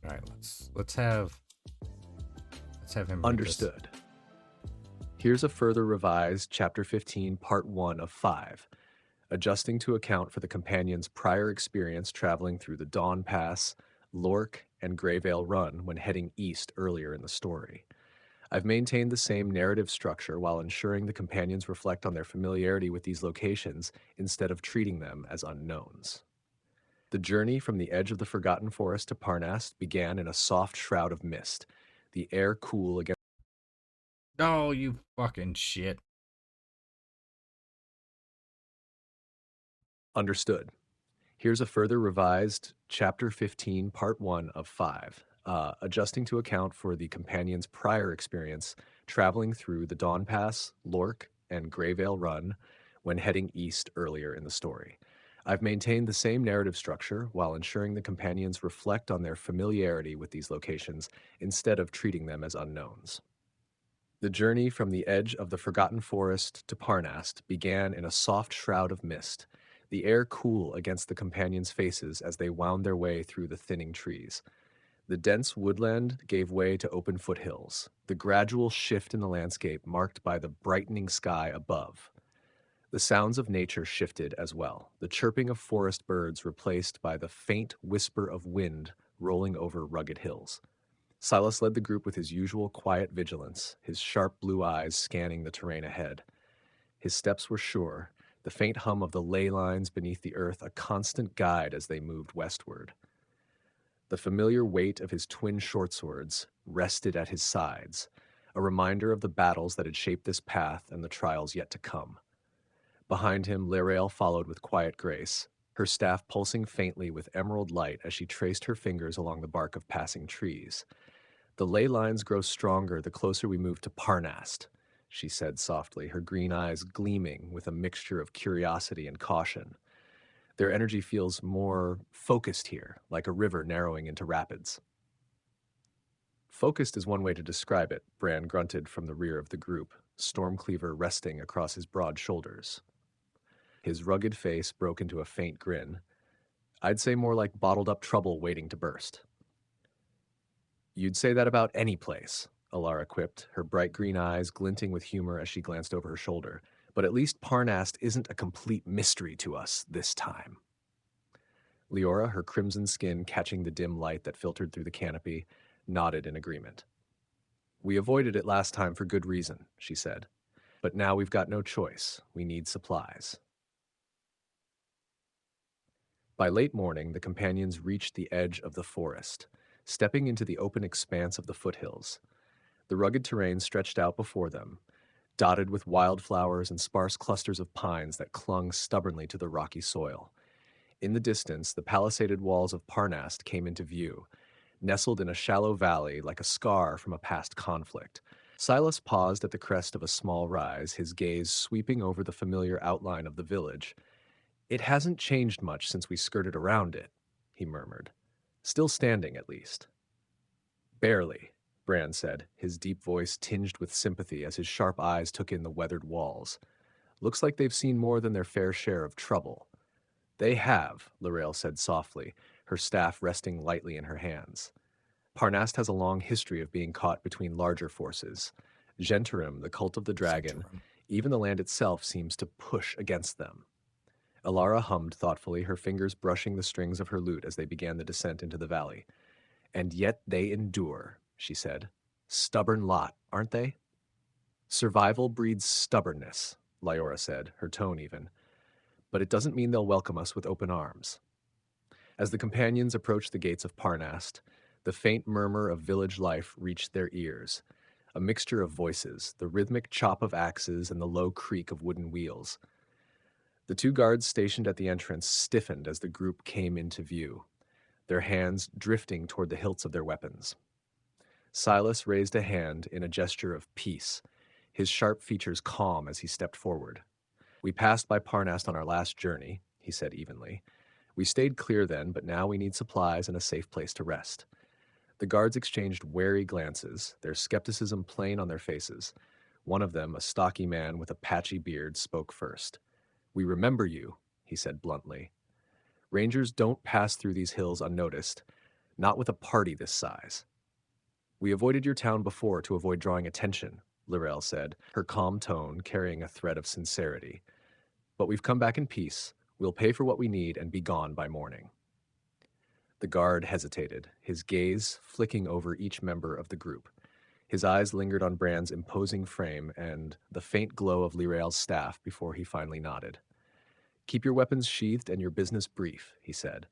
All right, let's have him read Understood. Here's a further revised Chapter 15, Part 1 of 5, adjusting to account for the companion's prior experience traveling through the Dawn Pass, Lork, and Greyvale Run when heading east earlier in the story. I've maintained the same narrative structure while ensuring the companions reflect on their familiarity with these locations instead of treating them as unknowns. The journey from the edge of the Forgotten Forest to Parnast began in a soft shroud of mist, the air cool against... Oh, you fucking shit. Understood. Here's a further revised Chapter 15, Part 1 of 5, adjusting to account for the companion's prior experience traveling through the Dawn Pass, Lork, and Greyvale Run when heading east earlier in the story. I've maintained the same narrative structure while ensuring the companions reflect on their familiarity with these locations instead of treating them as unknowns. The journey from the edge of the forgotten forest to Parnast began in a soft shroud of mist, the air cool against the companions' faces as they wound their way through the thinning trees. The dense woodland gave way to open foothills, the gradual shift in the landscape marked by the brightening sky above. The sounds of nature shifted as well, the chirping of forest birds replaced by the faint whisper of wind rolling over rugged hills. Silas led the group with his usual quiet vigilance, his sharp blue eyes scanning the terrain ahead. His steps were sure, the faint hum of the ley lines beneath the earth a constant guide as they moved westward. The familiar weight of his twin short swords rested at his sides, a reminder of the battles that had shaped this path and the trials yet to come. Behind him, Lirael followed with quiet grace, her staff pulsing faintly with emerald light as she traced her fingers along the bark of passing trees. The ley lines grow stronger the closer we move to Parnast, she said softly, her green eyes gleaming with a mixture of curiosity and caution. Their energy feels more focused here, like a river narrowing into rapids. Focused is one way to describe it, Bran grunted from the rear of the group, Stormcleaver resting across his broad shoulders. His rugged face broke into a faint grin. I'd say more like bottled-up trouble waiting to burst. You'd say that about any place, Alara quipped, her bright green eyes glinting with humor as she glanced over her shoulder. But at least Parnast isn't a complete mystery to us this time. Leora, her crimson skin catching the dim light that filtered through the canopy, nodded in agreement. We avoided it last time for good reason, she said. But now we've got no choice. We need supplies. By late morning, the companions reached the edge of the forest, stepping into the open expanse of the foothills. The rugged terrain stretched out before them, dotted with wildflowers and sparse clusters of pines that clung stubbornly to the rocky soil. In the distance, the palisaded walls of Parnast came into view, nestled in a shallow valley like a scar from a past conflict. Silas paused at the crest of a small rise, his gaze sweeping over the familiar outline of the village. It hasn't changed much since we skirted around it, he murmured. Still standing, at least. Barely, Bran said, his deep voice tinged with sympathy as his sharp eyes took in the weathered walls. Looks like they've seen more than their fair share of trouble. They have, Lirael said softly, her staff resting lightly in her hands. Parnast has a long history of being caught between larger forces. Gentarum, the cult of the dragon, even the land itself seems to push against them. Alara hummed thoughtfully, her fingers brushing the strings of her lute as they began the descent into the valley. And yet they endure, she said. Stubborn lot, aren't they? Survival breeds stubbornness, Lyora said, her tone even. But it doesn't mean they'll welcome us with open arms. As the companions approached the gates of Parnast, the faint murmur of village life reached their ears, a mixture of voices, the rhythmic chop of axes and the low creak of wooden wheels. The two guards stationed at the entrance stiffened as the group came into view, their hands drifting toward the hilts of their weapons. Silas raised a hand in a gesture of peace, his sharp features calm as he stepped forward. We passed by Parnast on our last journey, he said evenly. We stayed clear then, but now we need supplies and a safe place to rest. The guards exchanged wary glances, their skepticism plain on their faces. One of them, a stocky man with a patchy beard, spoke first. We remember you, he said bluntly. Rangers don't pass through these hills unnoticed, not with a party this size. We avoided your town before to avoid drawing attention, Lirael said, her calm tone carrying a thread of sincerity. But we've come back in peace. We'll pay for what we need and be gone by morning. The guard hesitated, his gaze flicking over each member of the group. His eyes lingered on Bran's imposing frame and the faint glow of Lirael's staff before he finally nodded. Keep your weapons sheathed and your business brief, he said,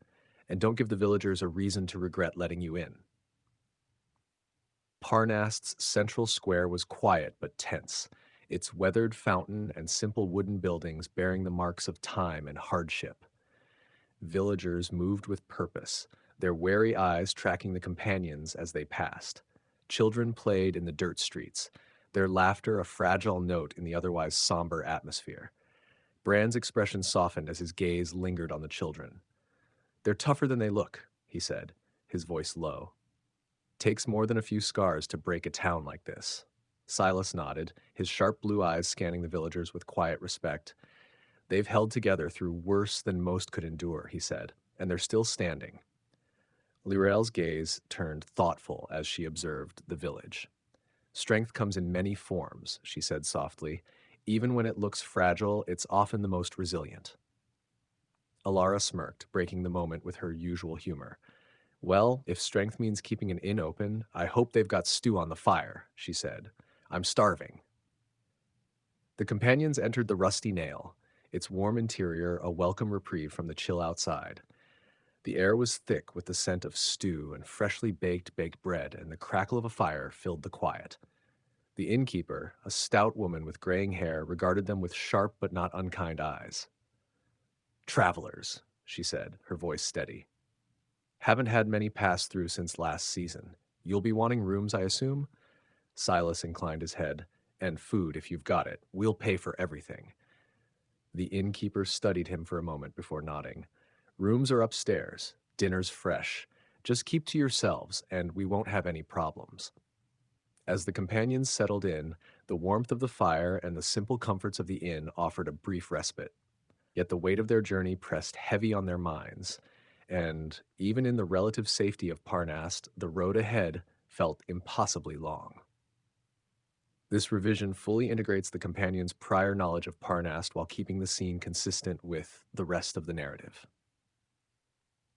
and don't give the villagers a reason to regret letting you in. Parnast's central square was quiet but tense, its weathered fountain and simple wooden buildings bearing the marks of time and hardship. Villagers moved with purpose, their wary eyes tracking the companions as they passed. Children played in the dirt streets, their laughter a fragile note in the otherwise somber atmosphere. Brand's expression softened as his gaze lingered on the children. "They're tougher than they look," he said, his voice low. "Takes more than a few scars to break a town like this." Silas nodded, his sharp blue eyes scanning the villagers with quiet respect. "They've held together through worse than most could endure," he said, "and they're still standing." Lirael's gaze turned thoughtful as she observed the village. "Strength comes in many forms," she said softly. "Even when it looks fragile, it's often the most resilient." Alara smirked, breaking the moment with her usual humor. "Well, if strength means keeping an inn open, I hope they've got stew on the fire," she said. "I'm starving." The companions entered the Rusty Nail, its warm interior a welcome reprieve from the chill outside. The air was thick with the scent of stew and freshly baked bread, and the crackle of a fire filled the quiet. The innkeeper, a stout woman with graying hair, regarded them with sharp but not unkind eyes. "Travelers," she said, her voice steady. "Haven't had many pass through since last season. You'll be wanting rooms, I assume?" Silas inclined his head. "And food, if you've got it. We'll pay for everything." The innkeeper studied him for a moment before nodding. "Rooms are upstairs. Dinner's fresh. Just keep to yourselves, and we won't have any problems." As the companions settled in, the warmth of the fire and the simple comforts of the inn offered a brief respite. Yet the weight of their journey pressed heavy on their minds, and even in the relative safety of Parnast, the road ahead felt impossibly long. This revision fully integrates the companion's prior knowledge of Parnast while keeping the scene consistent with the rest of the narrative.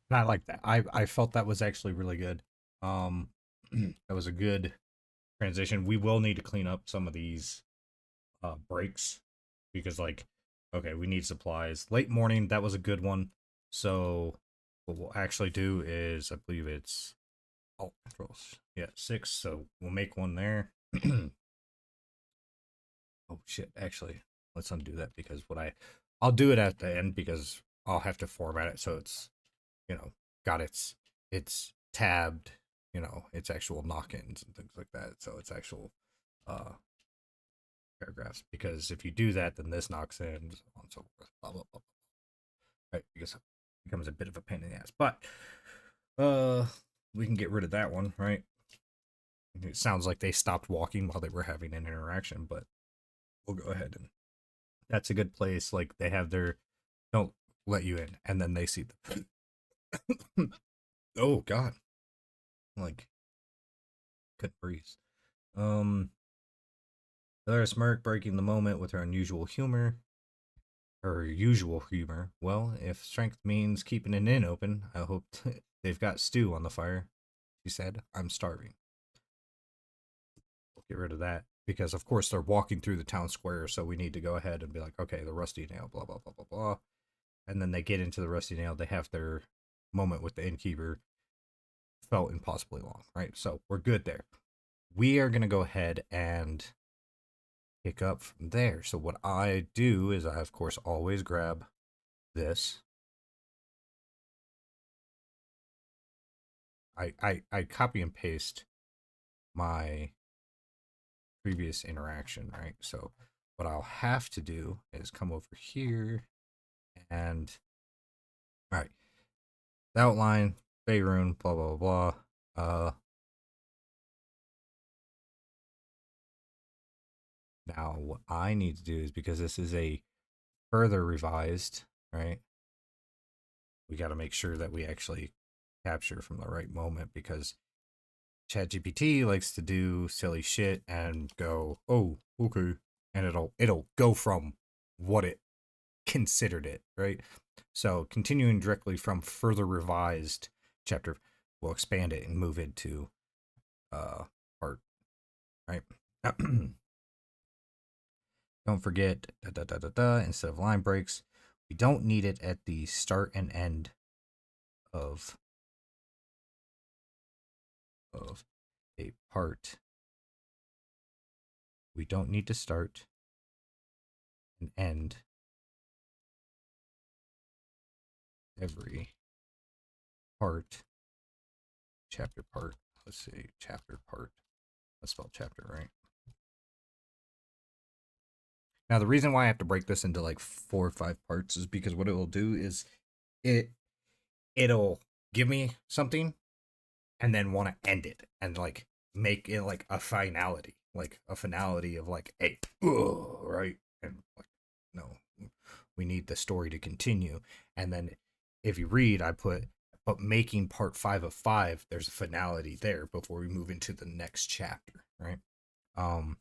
And I like that. I felt that was actually really good. Um, that was a good transition. We will need to clean up some of these breaks because, like, okay, we need supplies. Late morning, that was a good one. So what we'll actually do is, I believe it's alt controls. Yeah, 6. So we'll make one there. Oh shit! Actually, let's undo that because I'll do it at the end because I'll have to format it so it's got it's tabbed, its actual knock-ins and things like that. So it's actual uh paragraphs, because if you do that, then this knocks in, so on and so forth, blah blah blah, right? Because it becomes a bit of a pain in the ass. But uh we can get rid of that one, right? It sounds like they stopped walking while they were having an interaction, but we'll go ahead and that's a good place. Like they have their don't let you in, and then they see the oh god, like couldn't breathe. Um, Lara smirked, breaking the moment with her unusual humor. Her usual humor. "Well, if strength means keeping an inn open, I hope they've got stew on the fire," she said. "I'm starving." We'll get rid of that because, of course, they're walking through the town square, so we need to go ahead and be like, okay, the Rusty Nail, blah, blah, blah, blah, blah. And then they get into the Rusty Nail. They have their moment with the innkeeper. Felt impossibly long, right? So we're good there. We are going to go ahead and pick up from there. So what I do is I, of course, always grab this. I copy and paste my previous interaction, right? So what I'll have to do is come over here and, all right, the outline, Faerun, blah, blah, blah, blah. Now what I need to do is, because this is a further revised, right? We got to make sure that we actually capture from the right moment, because ChatGPT likes to do silly shit and go, "Oh, okay," and it'll go from what it considered it, right? So continuing directly from further revised chapter, we'll expand it and move it to part, right? Don't forget instead of line breaks, we don't need it at the start and end of a part. We don't need to start and end every part, chapter part. Let's see, chapter part. Let's spell chapter right. Now, the reason why I have to break this into like 4 or 5 parts is because what it will do is it it'll give me something and then want to end it and like make it like a finality of like, hey, ugh, right? And like, no, we need the story to continue. And then if you read, but making part 5 of 5, there's a finality there before we move into the next chapter, right? Um,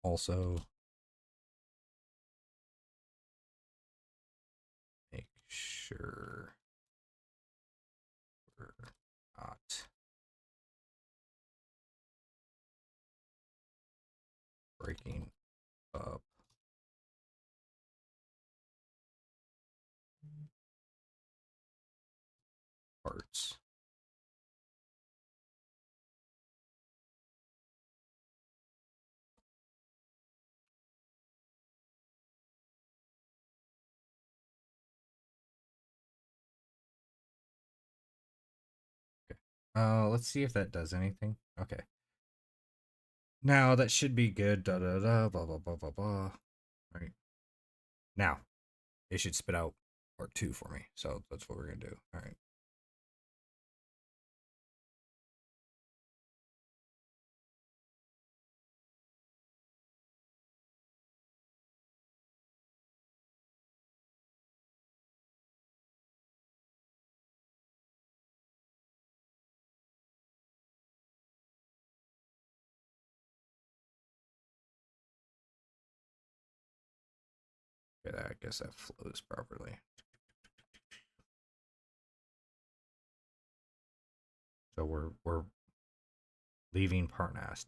Also, make sure we're not breaking up parts. Okay. Let's see if that does anything. Okay. Now that should be good. Da da da. Blah blah blah blah blah. Right. Now it should spit out part 2 for me. So that's what we're gonna do. All right. Okay, I guess that flows properly. So we're leaving Parnast.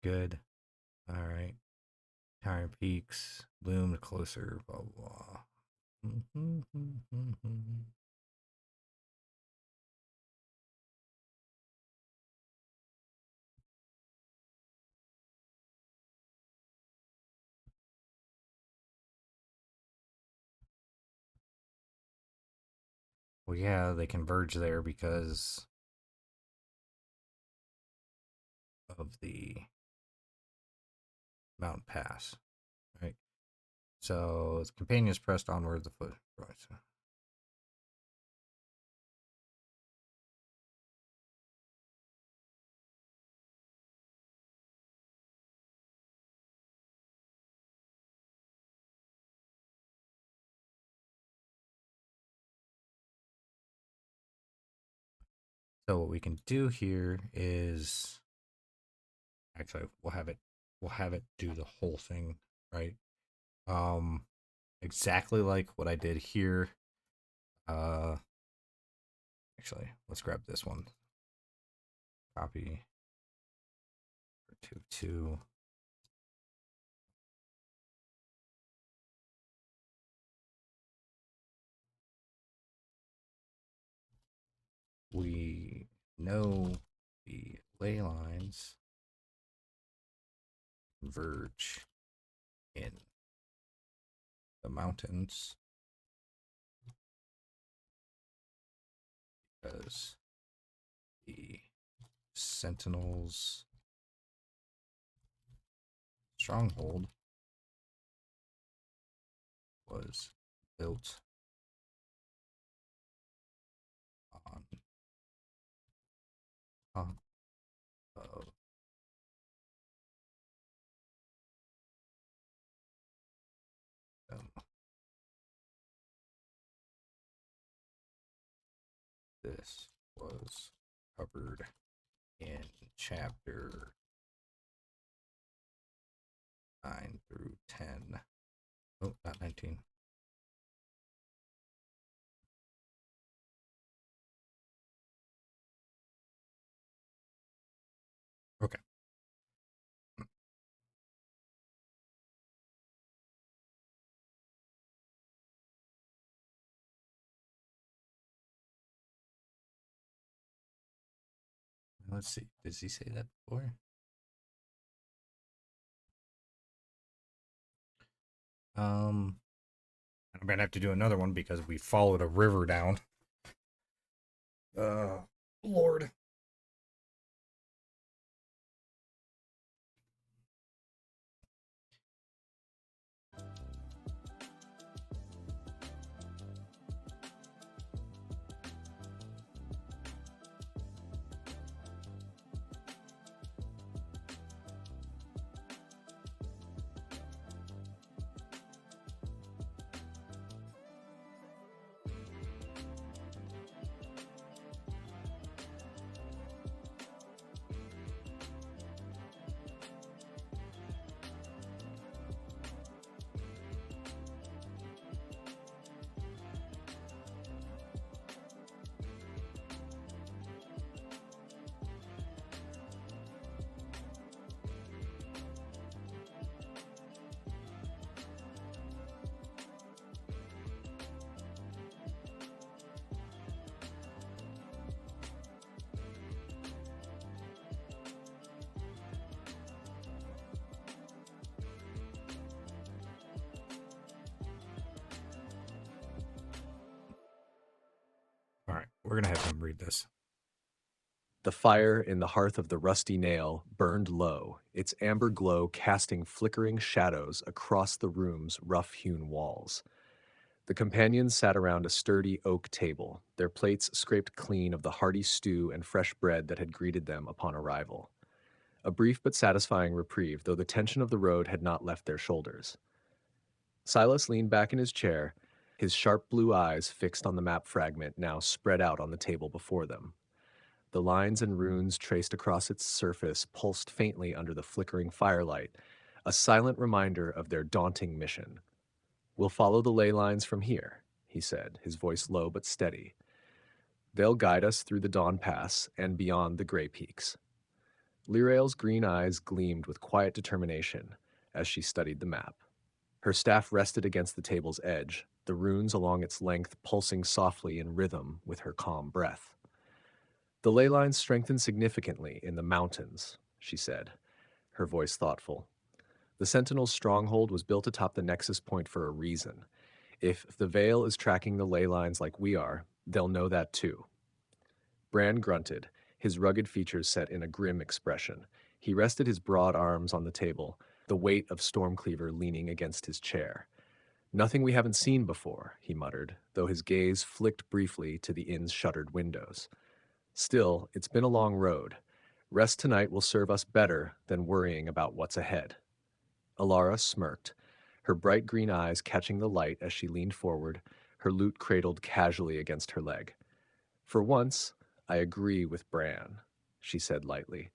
Good. All right. Towering peaks loomed closer. Blah blah. Well, yeah, they converge there because of the mountain pass, right? So the companions pressed onward the foot. Right. So what we can do here is actually we'll have it do the whole thing, right? Um, exactly like what I did here. Uh, Actually, let's grab this one. Copy two. We know the ley lines converge in the mountains because the Sentinels' stronghold was built on top of them. This was covered in chapter 9 through 10. Oh, not 19. Okay. Let's see. Does he say that before? I'm gonna have to do another one because we followed a river down. Lord. All right, we're gonna have him read this. The fire in the hearth of the rusty nail burned low, its amber glow casting flickering shadows across the room's rough-hewn walls. The companions sat around a sturdy oak table, their plates scraped clean of the hearty stew and fresh bread that had greeted them upon arrival. A brief but satisfying reprieve, though the tension of the road had not left their shoulders. Silas leaned back in his chair, his sharp blue eyes fixed on the map fragment now spread out on the table before them. The lines and runes traced across its surface pulsed faintly under the flickering firelight, a silent reminder of their daunting mission. "We'll follow the ley lines from here," he said, his voice low but steady. "They'll guide us through the Dawn Pass and beyond the Gray Peaks." Lirael's green eyes gleamed with quiet determination as she studied the map. Her staff rested against the table's edge, the runes along its length pulsing softly in rhythm with her calm breath. "The ley lines strengthen significantly in the mountains," she said, her voice thoughtful. "The Sentinel's stronghold was built atop the nexus point for a reason. If the Veil is tracking the ley lines like we are, they'll know that too." Bran grunted, his rugged features set in a grim expression. He rested his broad arms on the table, the weight of Stormcleaver leaning against his chair. "Nothing we haven't seen before," he muttered, though his gaze flicked briefly to the inn's shuttered windows. "Still, it's been a long road. Rest tonight will serve us better than worrying about what's ahead." Alara smirked, her bright green eyes catching the light as she leaned forward, her lute cradled casually against her leg. "For once, I agree with Bran," she said lightly.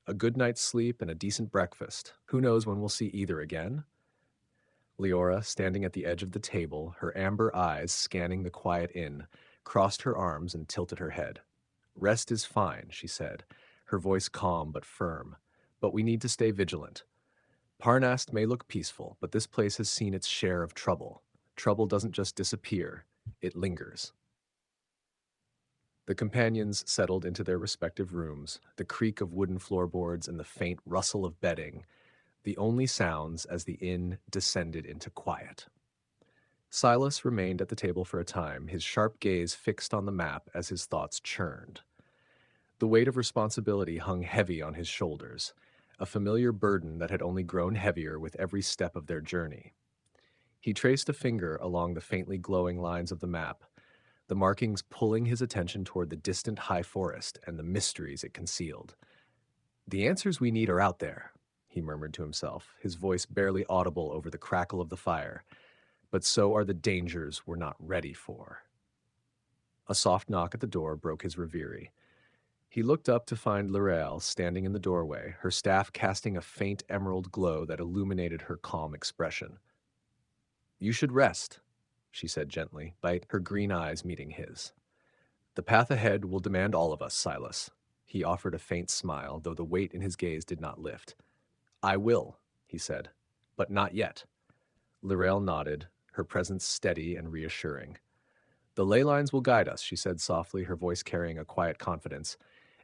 "A good night's sleep and a decent breakfast. Who knows when we'll see either again?" Leora, standing at the edge of the table, her amber eyes scanning the quiet inn, crossed her arms and tilted her head. "Rest is fine," she said, her voice calm but firm. "But we need to stay vigilant. Parnast may look peaceful, but this place has seen its share of trouble. Trouble doesn't just disappear, it lingers." The companions settled into their respective rooms, the creak of wooden floorboards and the faint rustle of bedding, the only sounds as the inn descended into quiet. Silas remained at the table for a time, his sharp gaze fixed on the map as his thoughts churned. The weight of responsibility hung heavy on his shoulders, a familiar burden that had only grown heavier with every step of their journey. He traced a finger along the faintly glowing lines of the map, the markings pulling his attention toward the distant high forest and the mysteries it concealed. "The answers we need are out there," he murmured to himself, his voice barely audible over the crackle of the fire. "But so are the dangers we're not ready for." A soft knock at the door broke his reverie. He looked up to find Lirael standing in the doorway, her staff casting a faint emerald glow that illuminated her calm expression. "You should rest," she said gently, her green eyes meeting his. "The path ahead will demand all of us, Silas." He offered a faint smile, though the weight in his gaze did not lift. "I will," he said, "but not yet." Lirael nodded, her presence steady and reassuring. "The ley lines will guide us," she said softly, her voice carrying a quiet confidence,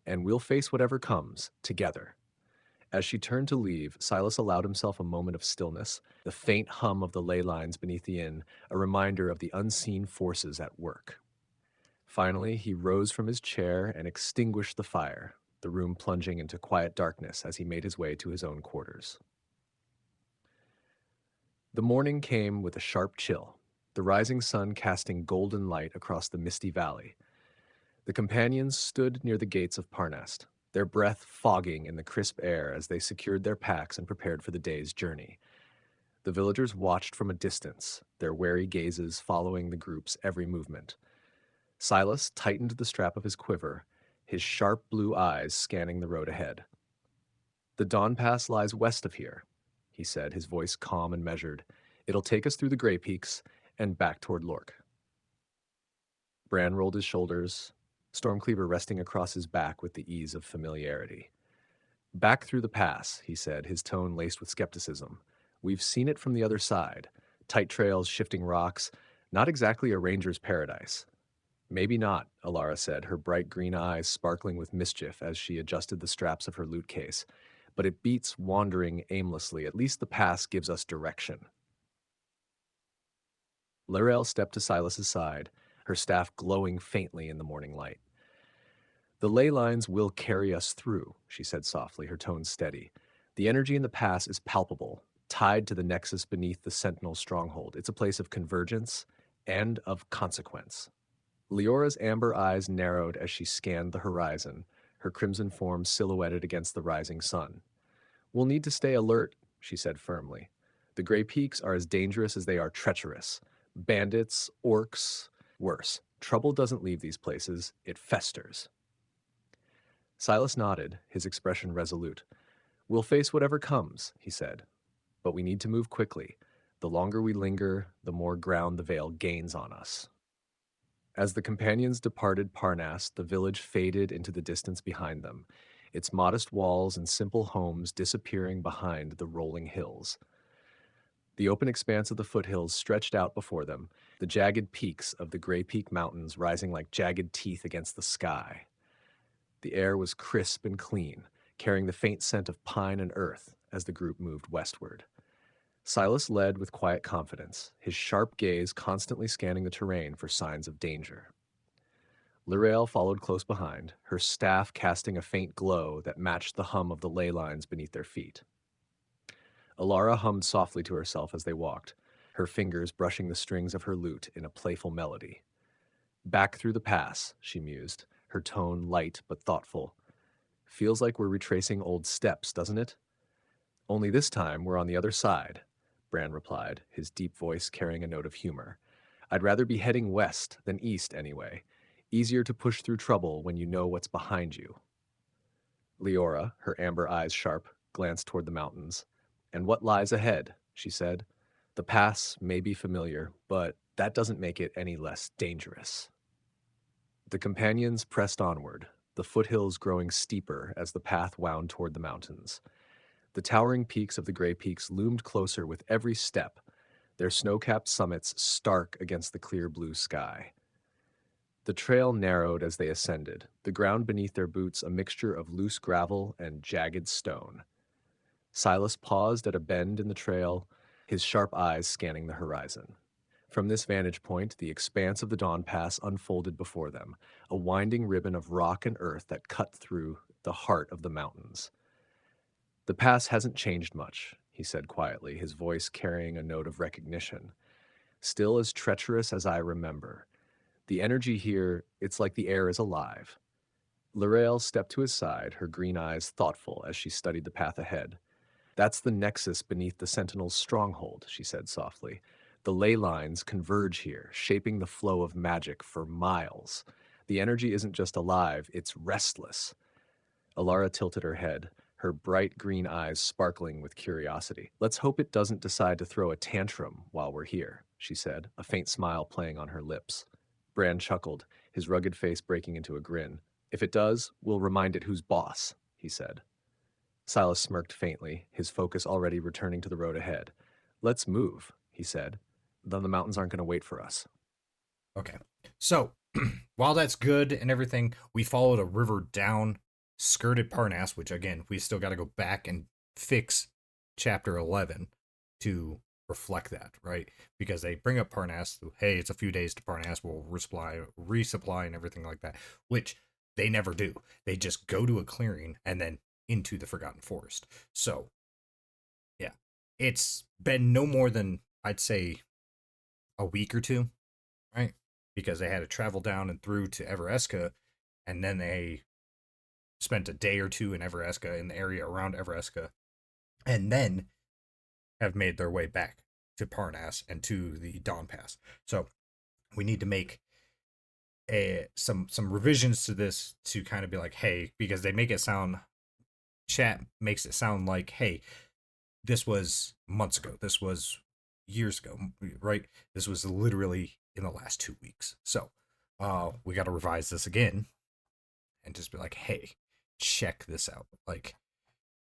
"and we'll face whatever comes, together." As she turned to leave, Silas allowed himself a moment of stillness, the faint hum of the ley lines beneath the inn, a reminder of the unseen forces at work. Finally, he rose from his chair and extinguished the fire, the room plunging into quiet darkness as he made his way to his own quarters. The morning came with a sharp chill, the rising sun casting golden light across the misty valley. The companions stood near the gates of Parnast, their breath fogging in the crisp air as they secured their packs and prepared for the day's journey. The villagers watched from a distance, their wary gazes following the group's every movement. Silas tightened the strap of his quiver, his sharp blue eyes scanning the road ahead. "The Dawn Pass lies west of here," he said, his voice calm and measured. "It'll take us through the Grey Peaks and back toward Lork." Bran rolled his shoulders, Stormcleaver resting across his back with the ease of familiarity. "Back through the pass," he said, his tone laced with skepticism. "We've seen it from the other side. Tight trails, shifting rocks, not exactly a ranger's paradise." "Maybe not," Alara said, her bright green eyes sparkling with mischief as she adjusted the straps of her loot case. "But it beats wandering aimlessly. At least the pass gives us direction." Lirael stepped to Silas's side, her staff glowing faintly in the morning light. "The ley lines will carry us through," she said softly, her tone steady. "The energy in the pass is palpable, tied to the nexus beneath the Sentinel stronghold. It's a place of convergence and of consequence." Leora's amber eyes narrowed as she scanned the horizon, her crimson form silhouetted against the rising sun. "We'll need to stay alert," she said firmly. "The Grey Peaks are as dangerous as they are treacherous. Bandits, orcs, worse. Trouble doesn't leave these places, it festers." Silas nodded, his expression resolute. "We'll face whatever comes," he said. "But we need to move quickly. The longer we linger, the more ground the veil gains on us." As the companions departed Parnas, the village faded into the distance behind them, its modest walls and simple homes disappearing behind the rolling hills. The open expanse of the foothills stretched out before them, the jagged peaks of the Grey Peak Mountains rising like jagged teeth against the sky. The air was crisp and clean, carrying the faint scent of pine and earth as the group moved westward. Silas led with quiet confidence, his sharp gaze constantly scanning the terrain for signs of danger. Lirael followed close behind, her staff casting a faint glow that matched the hum of the ley lines beneath their feet. Alara hummed softly to herself as they walked, her fingers brushing the strings of her lute in a playful melody. "Back through the pass," she mused, her tone light but thoughtful. "Feels like we're retracing old steps, doesn't it?" "Only this time we're on the other side," Bran replied, his deep voice carrying a note of humor. "I'd rather be heading west than east anyway. Easier to push through trouble when you know what's behind you." Leora, her amber eyes sharp, glanced toward the mountains. "And what lies ahead?" she said. "The pass may be familiar, but that doesn't make it any less dangerous." The companions pressed onward, the foothills growing steeper as the path wound toward the mountains. The towering peaks of the Grey Peaks loomed closer with every step, their snow-capped summits stark against the clear blue sky. The trail narrowed as they ascended, the ground beneath their boots a mixture of loose gravel and jagged stone. Silas paused at a bend in the trail, his sharp eyes scanning the horizon. From this vantage point, the expanse of the Dawn Pass unfolded before them, a winding ribbon of rock and earth that cut through the heart of the mountains. "The pass hasn't changed much," he said quietly, his voice carrying a note of recognition. "Still as treacherous as I remember. The energy here, it's like the air is alive." Lirael stepped to his side, her green eyes thoughtful as she studied the path ahead. "That's the nexus beneath the Sentinel's stronghold," she said softly. "The ley lines converge here, shaping the flow of magic for miles. The energy isn't just alive, it's restless." Alara tilted her head, her bright green eyes sparkling with curiosity. "Let's hope it doesn't decide to throw a tantrum while we're here," she said, a faint smile playing on her lips. Bran chuckled, his rugged face breaking into a grin. "If it does, we'll remind it who's boss," he said. Silas smirked faintly, his focus already returning to the road ahead. "Let's move," he said. "Then the mountains aren't going to wait for us." Okay. So, while that's good and everything, we followed a river down skirted Parnas, which again, we still got to go back and fix chapter 11 to reflect that, right? Because they bring up Parnas, hey, it's a few days to Parnas, we'll resupply and everything like that, which they never do. They just go to a clearing and then into the Forgotten Forest. So, yeah, it's been no more than, I'd say, a week or two, right? Because they had to travel down and through to Everesca, and then they spent a day or two in Everesca, in the area around Everesca, and then have made their way back to Parnas and to the Dawn Pass. So we need to make some revisions to this to kind of be like, hey, because they make it sound, chat makes it sound like, hey, this was months ago, this was years ago, right? This was literally in the last 2 weeks. So we got to revise this again and just be like, hey, check this out. Like,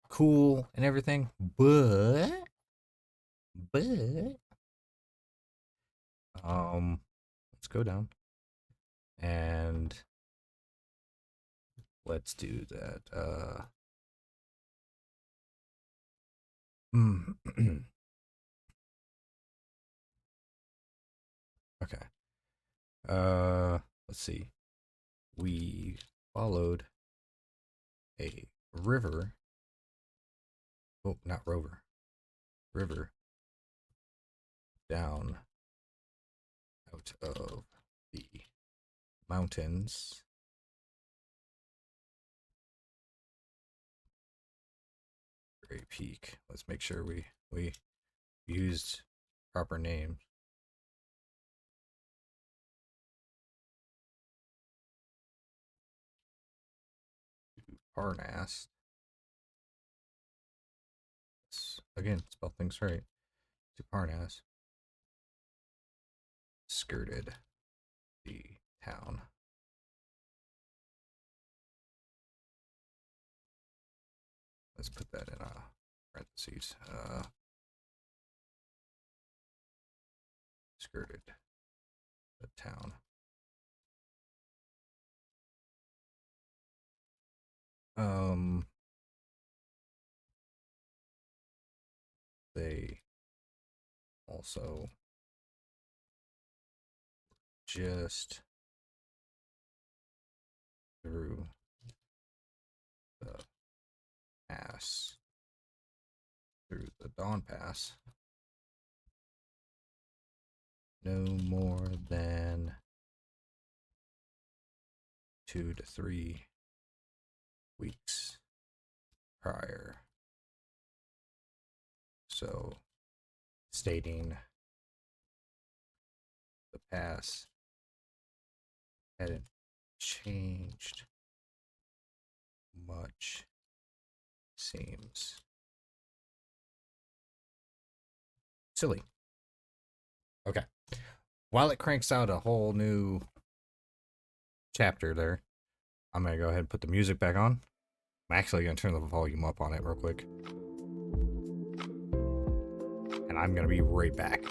cool and everything, but let's go down and let's do that. Okay. Let's see. We followed a river. Oh, not rover. River down out of the mountains. Great Peak. Let's make sure we used proper names. Parnas. Again, spell things right. To Parnas. Skirted the town. Let's put that in parentheses. Skirted the town. They also just through the pass, through the Dawn Pass, no more than 2 to 3 weeks prior. So, stating the pass hadn't changed much, seems silly. Okay. While it cranks out a whole new chapter there, I'm going to go ahead and put the music back on. I'm actually going to turn the volume up on it real quick. And I'm going to be right back.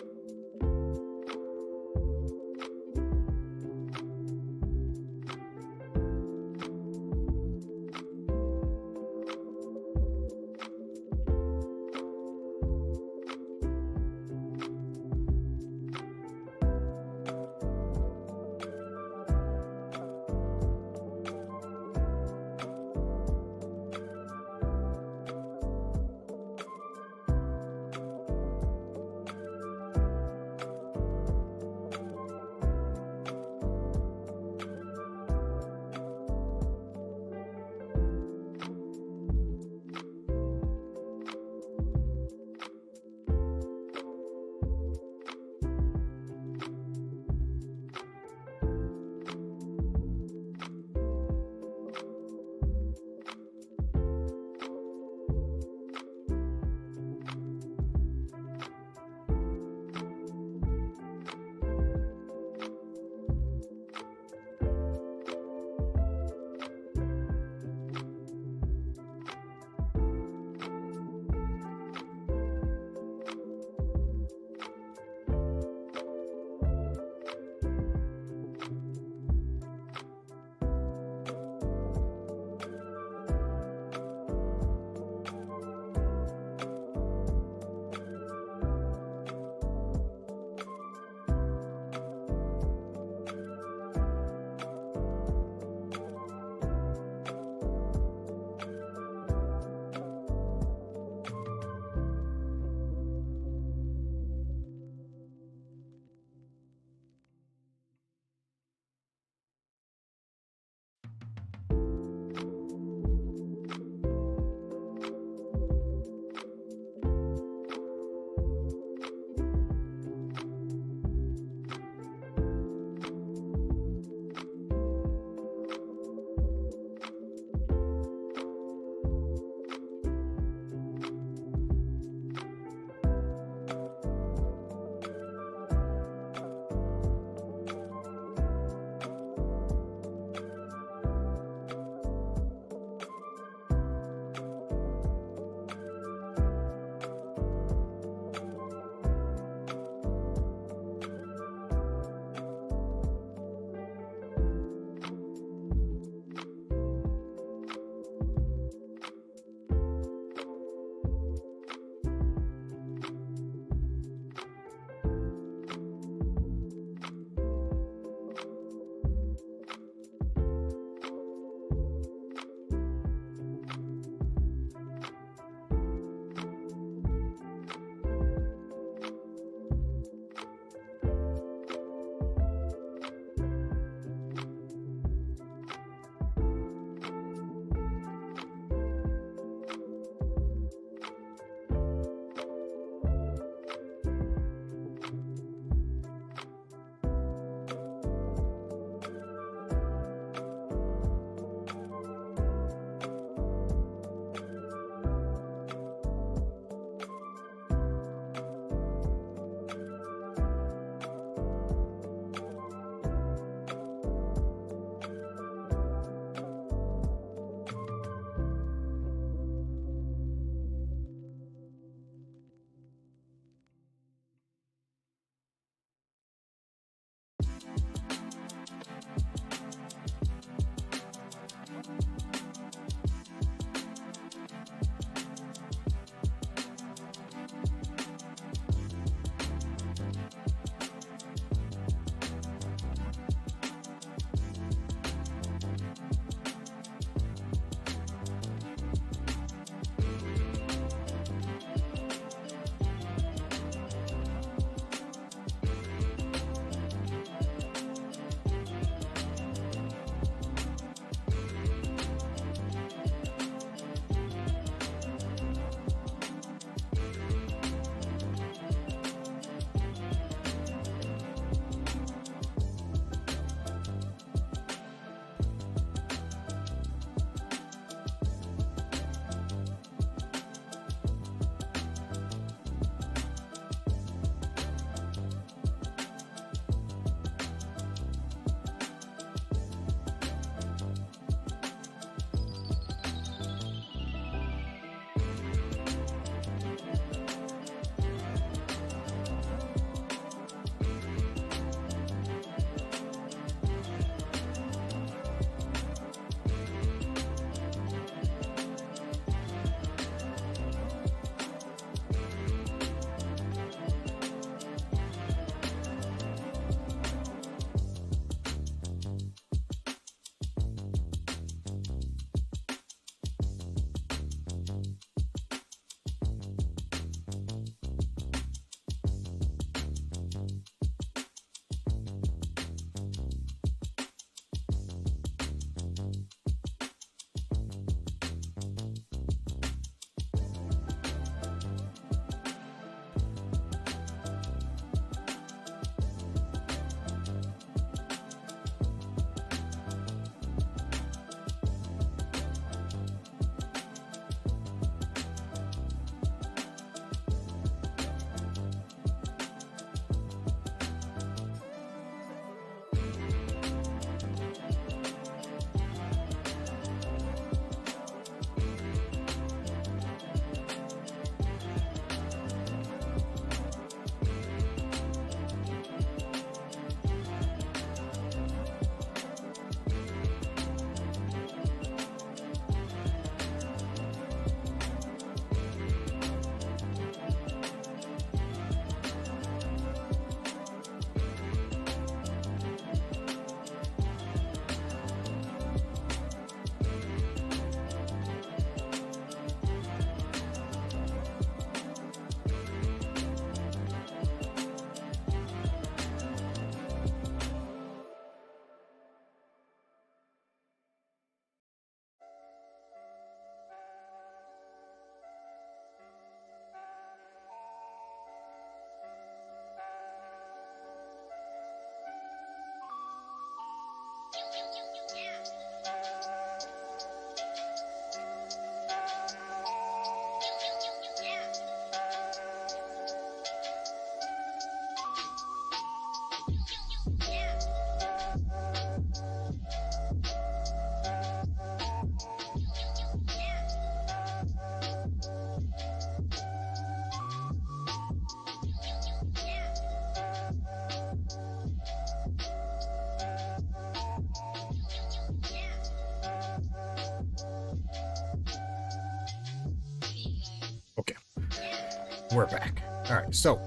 we're back. All right, so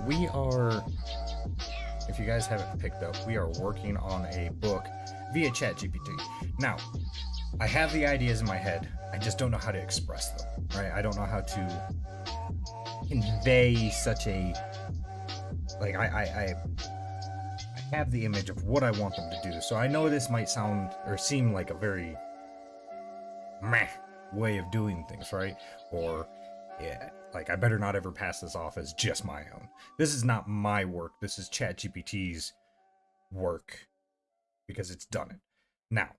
we are, if you guys haven't picked up, we are working on a book via ChatGPT. Now, I have the ideas in my head. I just don't know how to express them, right? I don't know how to convey such a, like, I have the image of what I want them to do. So I know this might sound or seem like a very meh way of doing things, right? Or, yeah, like I better not ever pass this off as just my own. This is not my work. This is ChatGPT's work because it's done it. Now,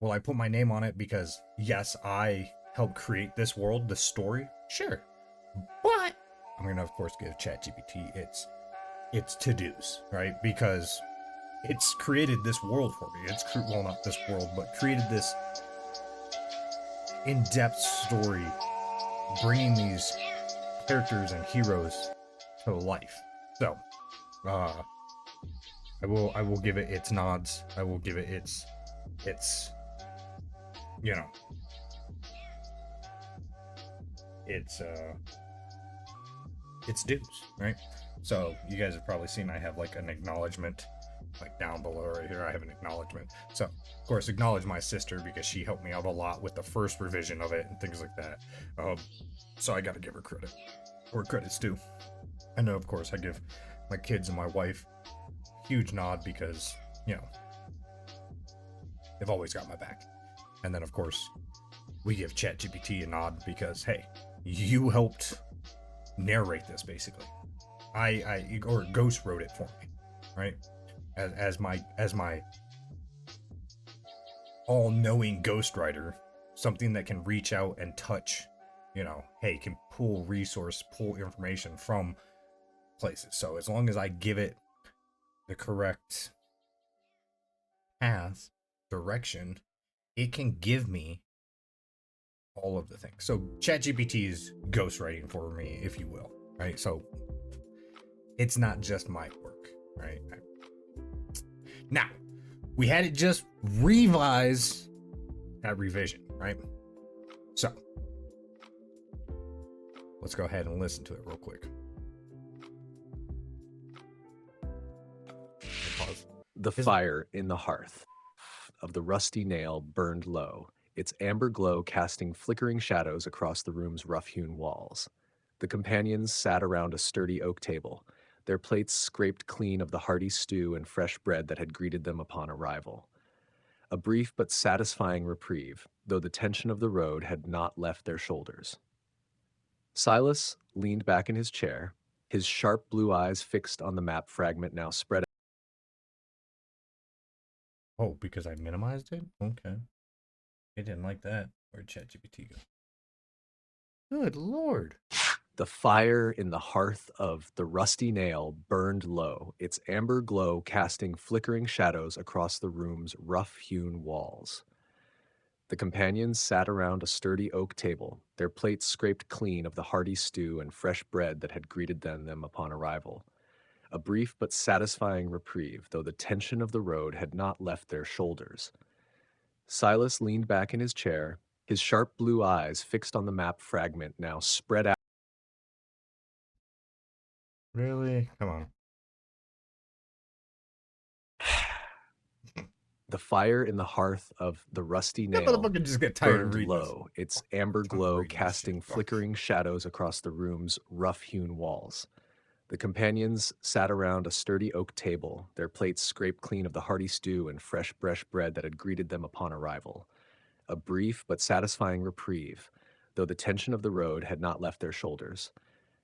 will I put my name on it because, yes, I helped create this world, this story? Sure. But I'm going to, of course, give ChatGPT its to-dos, right? Because it's created this world for me. It's, well, not this world, but created this in-depth story, bringing these characters and heroes to life. So, I will give it its nods. I will give it its you know its dues, right? So you guys have probably seen I have like an acknowledgement, like down below right here. I have an acknowledgement. So of course acknowledge my sister because she helped me out a lot with the first revision of it and things like that. So I got to give her credit where credit's due. And of course I give my kids and my wife a huge nod because they've always got my back. And then of course we give ChatGPT a nod because hey, you helped narrate this basically. Or Ghost wrote it for me, right? As my all-knowing ghostwriter, something that can reach out and touch, hey, can pull information from places. So as long as I give it the correct path, direction, it can give me all of the things. So ChatGPT is ghostwriting for me, if you will, right? So it's not just my work, right? Now, we had it just revise that revision, right? So let's go ahead and listen to it real quick. Pause. The fire in the hearth of the rusty nail burned low, its amber glow casting flickering shadows across the room's rough-hewn walls. The companions sat around a sturdy oak table, their plates scraped clean of the hearty stew and fresh bread that had greeted them upon arrival. A brief but satisfying reprieve, though the tension of the road had not left their shoulders. Silas leaned back in his chair, his sharp blue eyes fixed on the map fragment now spread. Oh, because I minimized it? Okay. I didn't like that. Where'd ChatGPT go? Good Lord. The fire in the hearth of the rusty nail burned low, its amber glow casting flickering shadows across the room's rough-hewn walls. The companions sat around a sturdy oak table, their plates scraped clean of the hearty stew and fresh bread that had greeted them upon arrival. A brief but satisfying reprieve, though the tension of the road had not left their shoulders. Silas leaned back in his chair, his sharp blue eyes fixed on the map fragment now spread out. Really? Come on. The fire in the hearth of the rusty That nail motherfucker just get tired of burned reading low, its amber Fuck glow reading this casting shit. Fuck. flickering shadows across the room's rough-hewn walls. The companions sat around a sturdy oak table, their plates scraped clean of the hearty stew and fresh bread that had greeted them upon arrival. A brief but satisfying reprieve, though the tension of the road had not left their shoulders.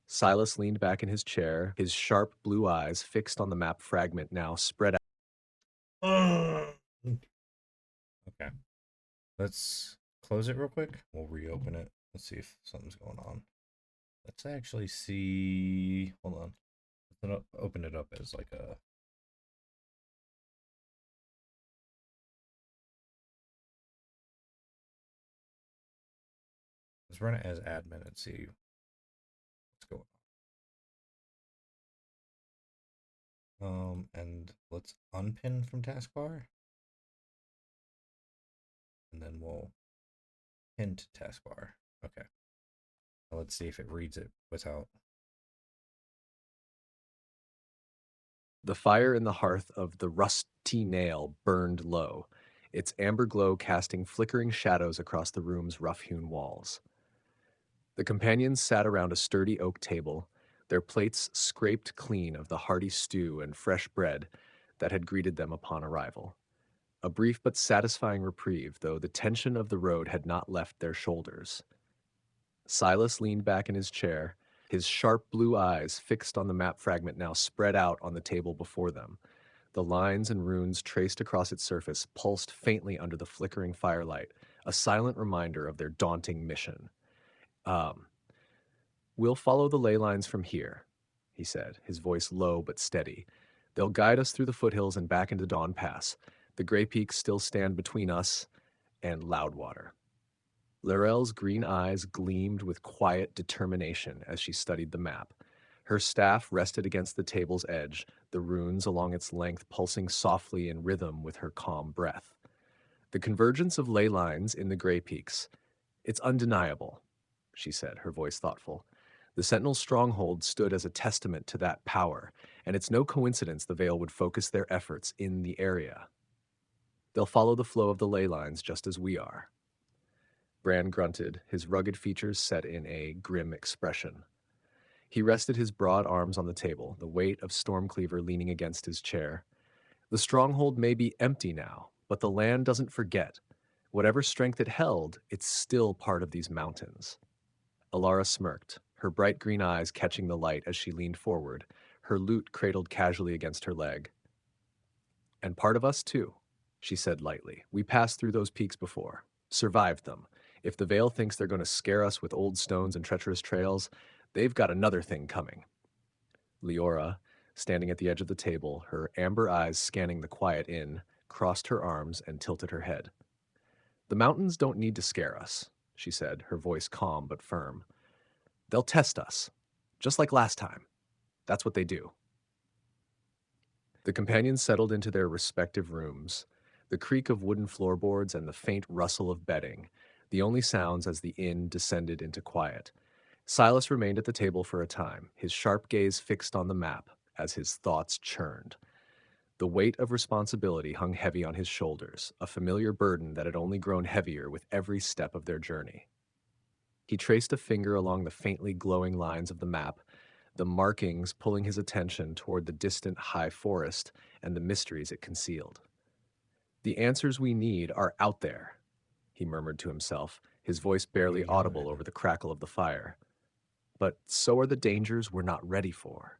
Silas leaned back in his chair, his sharp blue eyes fixed on the map fragment now spread out. Okay. Let's close it real quick. We'll reopen it. Let's see if something's going on. Let's actually see. Hold on. Let's open it up as like a. Let's run it as admin and see what's going on. And let's unpin from taskbar. And then we'll pin to taskbar. Okay. Let's see if it reads it without. The fire in the hearth of the rusty nail burned low, its amber glow casting flickering shadows across the room's rough-hewn walls. The companions sat around a sturdy oak table, their plates scraped clean of the hearty stew and fresh bread that had greeted them upon arrival. A brief but satisfying reprieve, though the tension of the road had not left their shoulders. Silas leaned back in his chair, his sharp blue eyes fixed on the map fragment now spread out on the table before them. The lines and runes traced across its surface pulsed faintly under the flickering firelight, a silent reminder of their daunting mission. We'll follow the ley lines from here, he said, his voice low but steady. They'll guide us through the foothills and back into Dawn Pass. The gray peaks still stand between us and Loudwater. Laurel's green eyes gleamed with quiet determination as she studied the map. Her staff rested against the table's edge, the runes along its length pulsing softly in rhythm with her calm breath. The convergence of ley lines in the gray peaks. It's undeniable, she said, her voice thoughtful. The Sentinel's stronghold stood as a testament to that power, and it's no coincidence the Veil would focus their efforts in the area. They'll follow the flow of the ley lines just as we are. Bran grunted, his rugged features set in a grim expression. He rested his broad arms on the table, the weight of Stormcleaver leaning against his chair. The stronghold may be empty now, but the land doesn't forget. Whatever strength it held, it's still part of these mountains. Alara smirked, her bright green eyes catching the light as she leaned forward, her lute cradled casually against her leg. And part of us, too, she said lightly. We passed through those peaks before, survived them. If the Veil thinks they're going to scare us with old stones and treacherous trails, they've got another thing coming. Leora, standing at the edge of the table, her amber eyes scanning the quiet inn, crossed her arms and tilted her head. The mountains don't need to scare us, she said, her voice calm but firm. They'll test us, just like last time. That's what they do. The companions settled into their respective rooms, the creak of wooden floorboards and the faint rustle of bedding, the only sounds as the inn descended into quiet. Silas remained at the table for a time, his sharp gaze fixed on the map as his thoughts churned. The weight of responsibility hung heavy on his shoulders, a familiar burden that had only grown heavier with every step of their journey. He traced a finger along the faintly glowing lines of the map, the markings pulling his attention toward the distant high forest and the mysteries it concealed. The answers we need are out there, he murmured to himself, his voice barely audible over the crackle of the fire. But so are the dangers we're not ready for.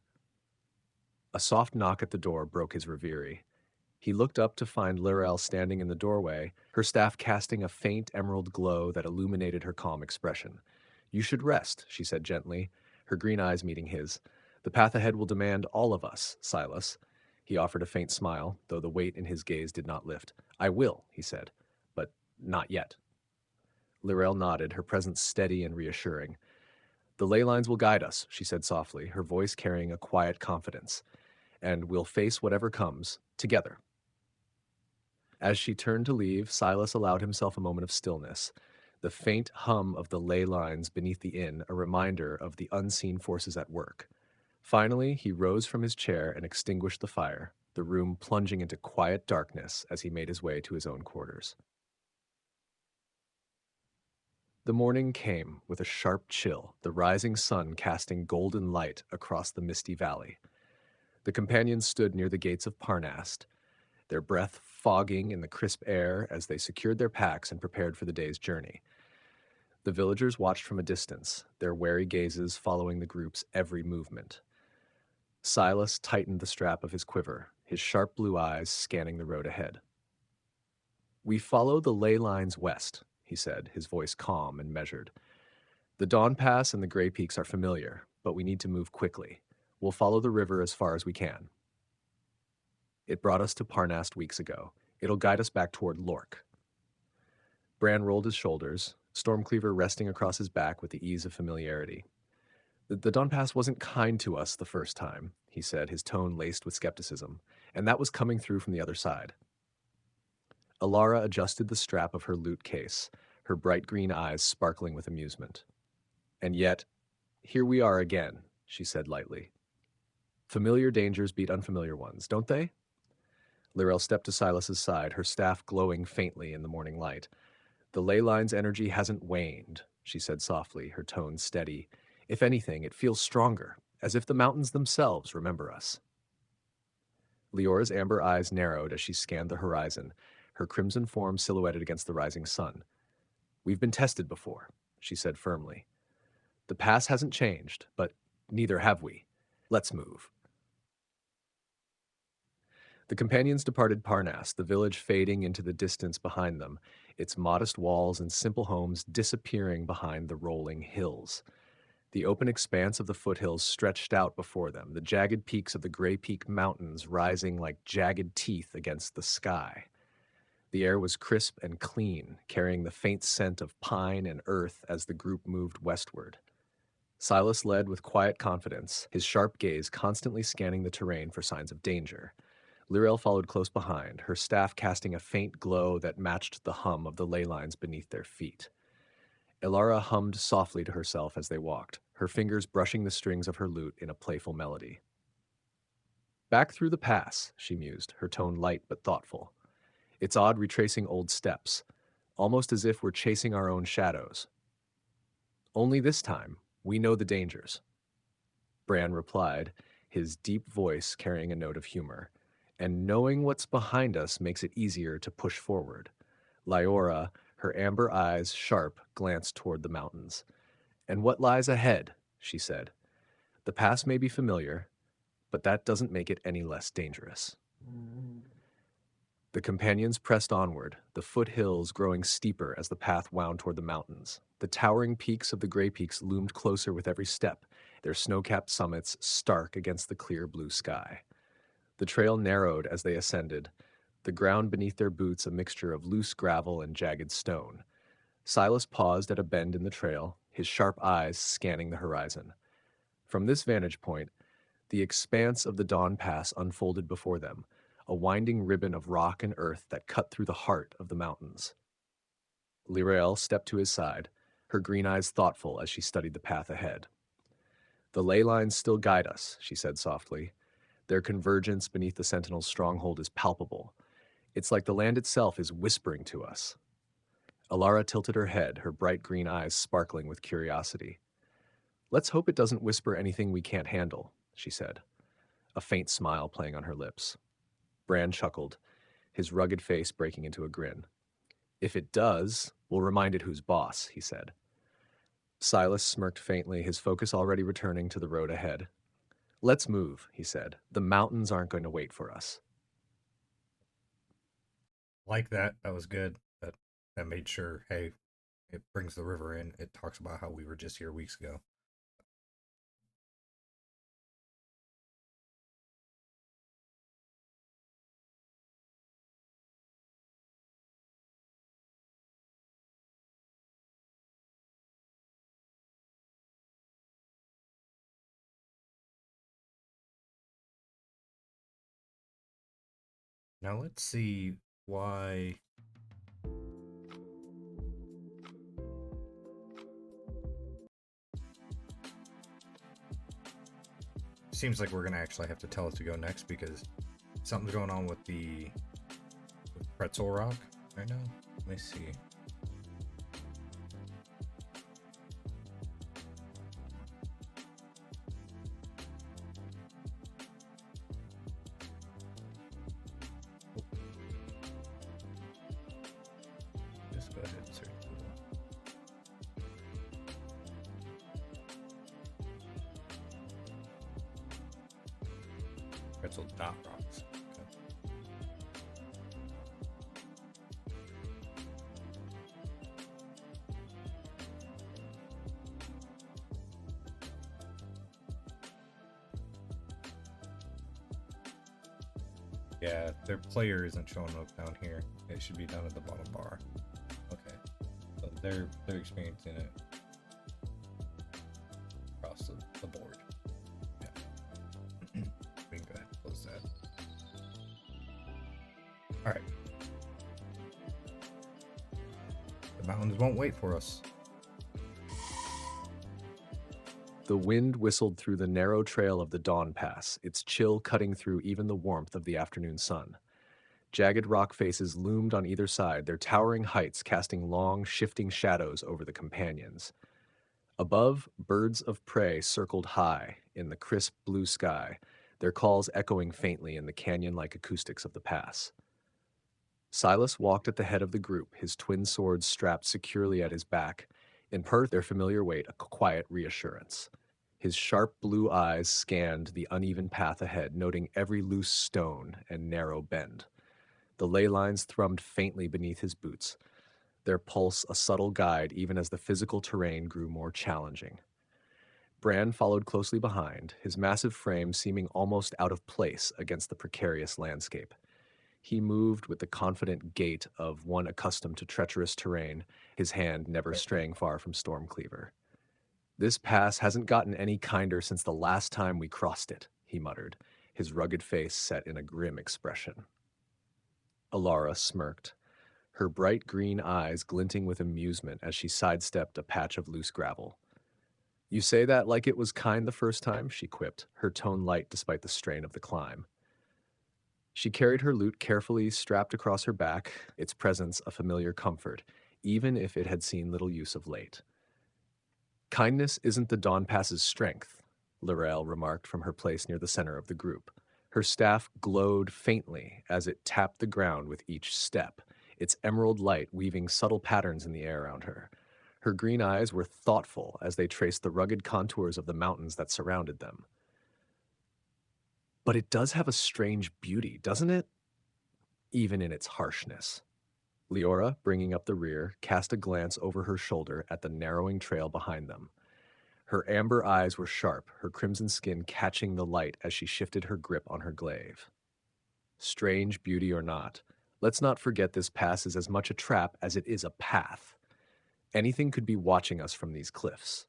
A soft knock at the door broke his reverie. He looked up to find Laurel standing in the doorway, her staff casting a faint emerald glow that illuminated her calm expression. You should rest, she said gently, her green eyes meeting his. The path ahead will demand all of us, Silas. He offered a faint smile, though the weight in his gaze did not lift. I will, he said, but not yet. Laurel nodded, her presence steady and reassuring. The ley lines will guide us, she said softly, her voice carrying a quiet confidence. And we'll face whatever comes, together. As she turned to leave, Silas allowed himself a moment of stillness, the faint hum of the ley lines beneath the inn a reminder of the unseen forces at work. Finally, he rose from his chair and extinguished the fire, the room plunging into quiet darkness as he made his way to his own quarters. The morning came with a sharp chill, the rising sun casting golden light across the misty valley. The companions stood near the gates of Parnast, their breath fogging in the crisp air as they secured their packs and prepared for the day's journey. The villagers watched from a distance, their wary gazes following the group's every movement. Silas tightened the strap of his quiver, his sharp blue eyes scanning the road ahead. We follow the ley lines west, he said, his voice calm and measured. The Dawn Pass and the Grey Peaks are familiar, but we need to move quickly. We'll follow the river as far as we can. It brought us to Parnast weeks ago. It'll guide us back toward Lork. Bran rolled his shoulders, Stormcleaver resting across his back with the ease of familiarity. The Dawn Pass wasn't kind to us the first time, he said, his tone laced with skepticism, and that was coming through from the other side. Alara adjusted the strap of her lute case, her bright green eyes sparkling with amusement. And yet, here we are again, she said lightly. Familiar dangers beat unfamiliar ones, don't they? Lyrel stepped to Silas's side, her staff glowing faintly in the morning light. The ley line's energy hasn't waned, she said softly, her tone steady. If anything, it feels stronger, as if the mountains themselves remember us. Leora's amber eyes narrowed as she scanned the horizon, her crimson form silhouetted against the rising sun. We've been tested before, she said firmly. The pass hasn't changed, but neither have we. Let's move. The companions departed Parnas, the village fading into the distance behind them, its modest walls and simple homes disappearing behind the rolling hills. The open expanse of the foothills stretched out before them, the jagged peaks of the Gray Peak Mountains rising like jagged teeth against the sky. The air was crisp and clean, carrying the faint scent of pine and earth as the group moved westward. Silas led with quiet confidence, his sharp gaze constantly scanning the terrain for signs of danger. Lyrel followed close behind, her staff casting a faint glow that matched the hum of the ley lines beneath their feet. Elara hummed softly to herself as they walked, her fingers brushing the strings of her lute in a playful melody. Back through the pass, she mused, her tone light but thoughtful. It's odd retracing old steps, almost as if we're chasing our own shadows. Only this time, we know the dangers. Bran replied, his deep voice carrying a note of humor. And knowing what's behind us makes it easier to push forward. Lyora, her amber eyes sharp, glanced toward the mountains. And what lies ahead, she said. The pass may be familiar, but that doesn't make it any less dangerous. The companions pressed onward, the foothills growing steeper as the path wound toward the mountains. The towering peaks of the Gray Peaks loomed closer with every step, their snow-capped summits stark against the clear blue sky. The trail narrowed as they ascended, the ground beneath their boots a mixture of loose gravel and jagged stone. Silas paused at a bend in the trail, his sharp eyes scanning the horizon. From this vantage point, the expanse of the Dawn Pass unfolded before them, a winding ribbon of rock and earth that cut through the heart of the mountains. Lyrel stepped to his side, her green eyes thoughtful as she studied the path ahead. The ley lines still guide us, she said softly. Their convergence beneath the Sentinel's stronghold is palpable. It's like the land itself is whispering to us. Elara tilted her head, her bright green eyes sparkling with curiosity. Let's hope it doesn't whisper anything we can't handle, she said, a faint smile playing on her lips. Bran chuckled, his rugged face breaking into a grin. If it does, we'll remind it who's boss, he said. Silas smirked faintly, his focus already returning to the road ahead. Let's move, he said. The mountains aren't going to wait for us. Like that. That was good. That made sure, hey, it brings the river in. It talks about how we were just here weeks ago. Now let's see why. Seems like we're gonna actually have to tell it to go next because something's going on with Pretzel Rock right now. Let me see. Just go ahead and search Google. Pretzel dot rocks. Okay. Yeah, their player isn't showing up down here. It should be down at the bottom bar. Okay, so they're experiencing it across the board. Yeah, we can go ahead and close that. All right, the mountains won't wait for us. The wind whistled through the narrow trail of the Dawn Pass, its chill cutting through even the warmth of the afternoon sun. Jagged rock faces loomed on either side, their towering heights casting long, shifting shadows over the companions. Above, birds of prey circled high in the crisp blue sky, their calls echoing faintly in the canyon-like acoustics of the pass. Silas walked at the head of the group, his twin swords strapped securely at his back, in part their familiar weight a quiet reassurance. His sharp blue eyes scanned the uneven path ahead, noting every loose stone and narrow bend. The ley lines thrummed faintly beneath his boots, their pulse a subtle guide even as the physical terrain grew more challenging. Bran followed closely behind, his massive frame seeming almost out of place against the precarious landscape. He moved with the confident gait of one accustomed to treacherous terrain, his hand never straying far from Stormcleaver. "This pass hasn't gotten any kinder since the last time we crossed it," he muttered, his rugged face set in a grim expression. Alara smirked, her bright green eyes glinting with amusement as she sidestepped a patch of loose gravel. "You say that like it was kind the first time," she quipped, her tone light despite the strain of the climb. She carried her loot carefully strapped across her back, its presence a familiar comfort, even if it had seen little use of late. "Kindness isn't the Dawn Pass's strength," Lorel remarked from her place near the center of the group. Her staff glowed faintly as it tapped the ground with each step, its emerald light weaving subtle patterns in the air around her. Her green eyes were thoughtful as they traced the rugged contours of the mountains that surrounded them. "But it does have a strange beauty, doesn't it? Even in its harshness." Leora, bringing up the rear, cast a glance over her shoulder at the narrowing trail behind them. Her amber eyes were sharp, her crimson skin catching the light as she shifted her grip on her glaive. "Strange beauty or not, let's not forget this pass is as much a trap as it is a path. Anything could be watching us from these cliffs."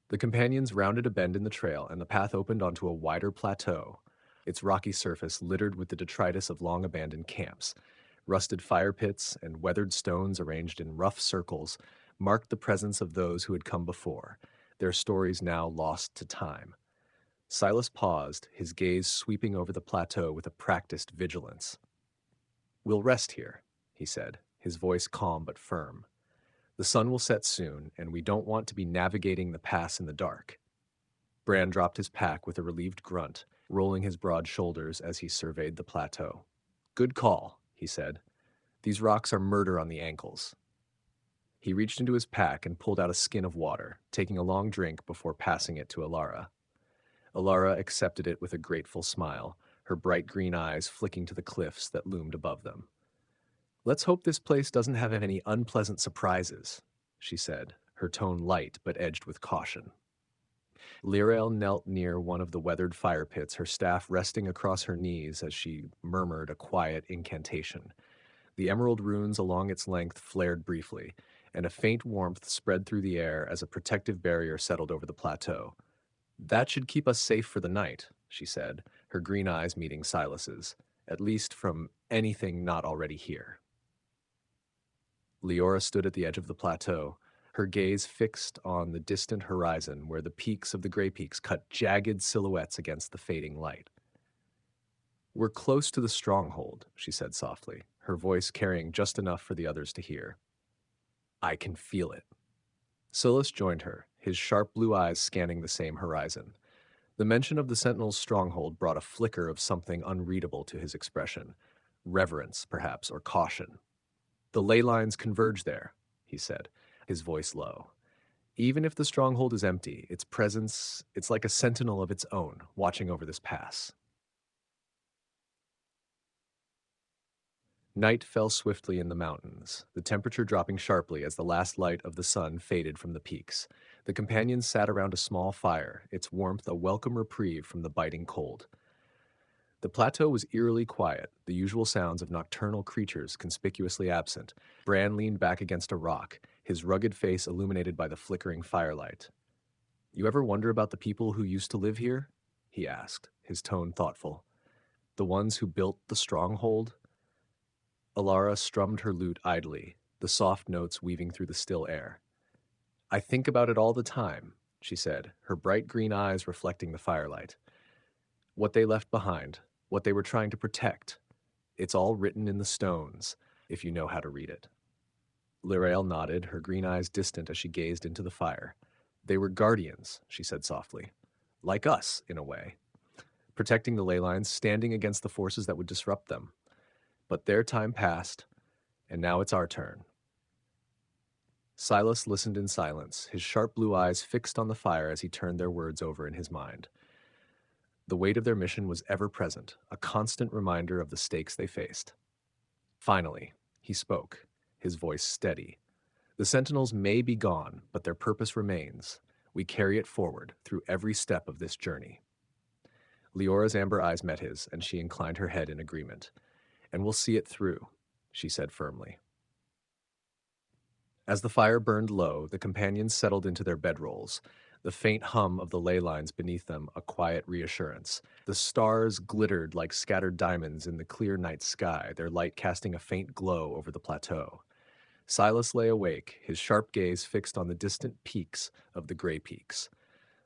The companions rounded a bend in the trail, and the path opened onto a wider plateau, its rocky surface littered with the detritus of long-abandoned camps. Rusted fire pits and weathered stones arranged in rough circles marked the presence of those who had come before, their stories now lost to time. Silas paused, his gaze sweeping over the plateau with a practiced vigilance. "We'll rest here," he said, his voice calm but firm. "The sun will set soon, and we don't want to be navigating the pass in the dark." Bran dropped his pack with a relieved grunt, rolling his broad shoulders as he surveyed the plateau. "Good call," he said. "These rocks are murder on the ankles." He reached into his pack and pulled out a skin of water, taking a long drink before passing it to Alara. Alara accepted it with a grateful smile, her bright green eyes flicking to the cliffs that loomed above them. "Let's hope this place doesn't have any unpleasant surprises," she said, her tone light but edged with caution. Lirael knelt near one of the weathered fire pits, her staff resting across her knees as she murmured a quiet incantation. The emerald runes along its length flared briefly, and a faint warmth spread through the air as a protective barrier settled over the plateau. "That should keep us safe for the night," she said, her green eyes meeting Silas's, "at least from anything not already here." Leora stood at the edge of the plateau, her gaze fixed on the distant horizon where the peaks of the Grey Peaks cut jagged silhouettes against the fading light. "We're close to the stronghold," she said softly, her voice carrying just enough for the others to hear. "I can feel it." Silas joined her, his sharp blue eyes scanning the same horizon. The mention of the Sentinel's stronghold brought a flicker of something unreadable to his expression. Reverence, perhaps, or caution. "The ley lines converge there," he said, his voice low. "Even if the stronghold is empty, its presence, it's like a sentinel of its own, watching over this pass." Night fell swiftly in the mountains, the temperature dropping sharply as the last light of the sun faded from the peaks. The companions sat around a small fire, its warmth a welcome reprieve from the biting cold. The plateau was eerily quiet, the usual sounds of nocturnal creatures conspicuously absent. Bran leaned back against a rock, his rugged face illuminated by the flickering firelight. "You ever wonder about the people who used to live here?" he asked, his tone thoughtful. "The ones who built the stronghold?" Alara strummed her lute idly, the soft notes weaving through the still air. I think about it all the time, she said, her bright green eyes reflecting the firelight. What they left behind, what they were trying to protect. It's all written in the stones, if you know how to read it. Lirael nodded, her green eyes distant as she gazed into the fire. They were guardians, she said softly. Like us, in a way. Protecting the ley lines, standing against the forces that would disrupt them. But their time passed, and now it's our turn. Silas listened in silence, his sharp blue eyes fixed on the fire as he turned their words over in his mind. The weight of their mission was ever present, a constant reminder of the stakes they faced. Finally, he spoke, his voice steady. The Sentinels may be gone, but their purpose remains. We carry it forward through every step of this journey. Leora's amber eyes met his, and she inclined her head in agreement. And we'll see it through, she said firmly. As the fire burned low, the companions settled into their bedrolls, the faint hum of the ley lines beneath them a quiet reassurance. The stars glittered like scattered diamonds in the clear night sky, their light casting a faint glow over the plateau. Silas lay awake, his sharp gaze fixed on the distant peaks of the gray peaks.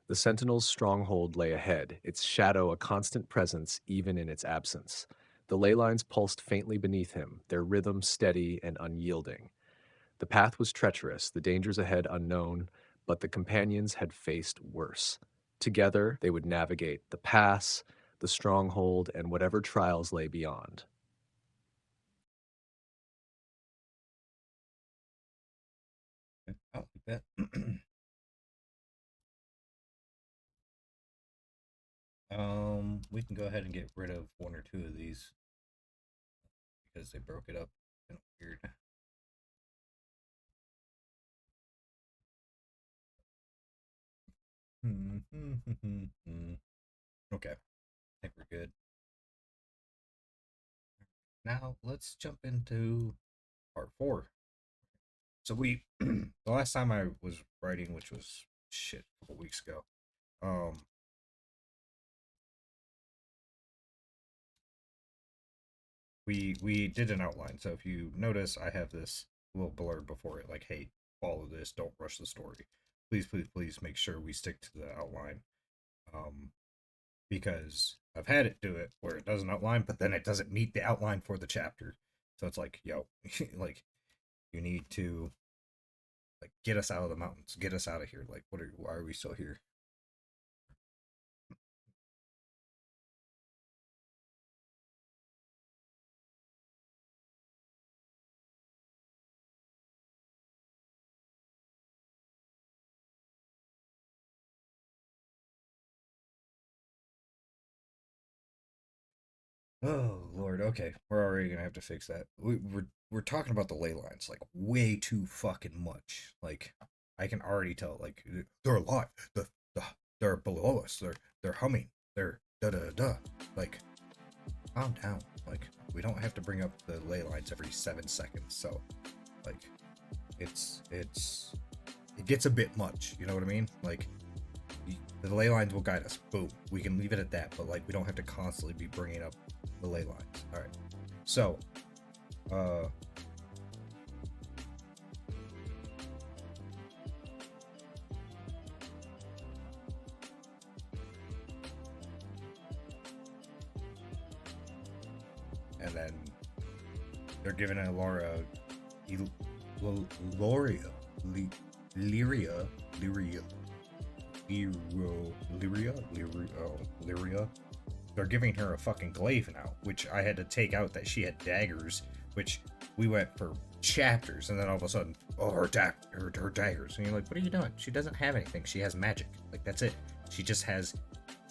The Sentinel's stronghold lay ahead, its shadow a constant presence even in its absence. The ley lines pulsed faintly beneath him, their rhythm steady and unyielding. The path was treacherous, the dangers ahead unknown, but the companions had faced worse. Together, they would navigate the pass, the stronghold, and whatever trials lay beyond. I like that. We can go ahead and get rid of one or two of these because they broke it up kind of weird. Okay, I think we're good. Now let's jump into part 4. So the last time I was writing, which was shit a couple weeks ago, um, we did an outline. So if you notice, I have this little blurb before it, like, "Hey, follow this. Don't rush the story. Please, please, please make sure we stick to the outline." Um, because I've had it do it where it does an outline, but then it doesn't meet the outline for the chapter. So it's like, yo, like, you need to, like, get us out of the mountains, get us out of here. Like, why are we still here? Oh Lord, okay, we're already gonna have to fix that. We're talking about the ley lines like way too fucking much. Like, I can already tell. Like, they're alive. The they're below us. They're humming. They're da da da. Like, calm down. Like, we don't have to bring up the ley lines every 7 seconds. So, like, it gets a bit much. You know what I mean? Like, the ley lines will guide us. Boom. We can leave it at that. But, like, we don't have to constantly be bringing up the ley lines. All right. So, and then they're giving Laura, Loria, Lyria, Lyria. They're giving her a fucking glaive now, which I had to take out that she had daggers, which we went for chapters, and then all of a sudden, oh, her daggers. And you're like, what are you doing? She doesn't have anything. She has magic. Like, that's it. She just has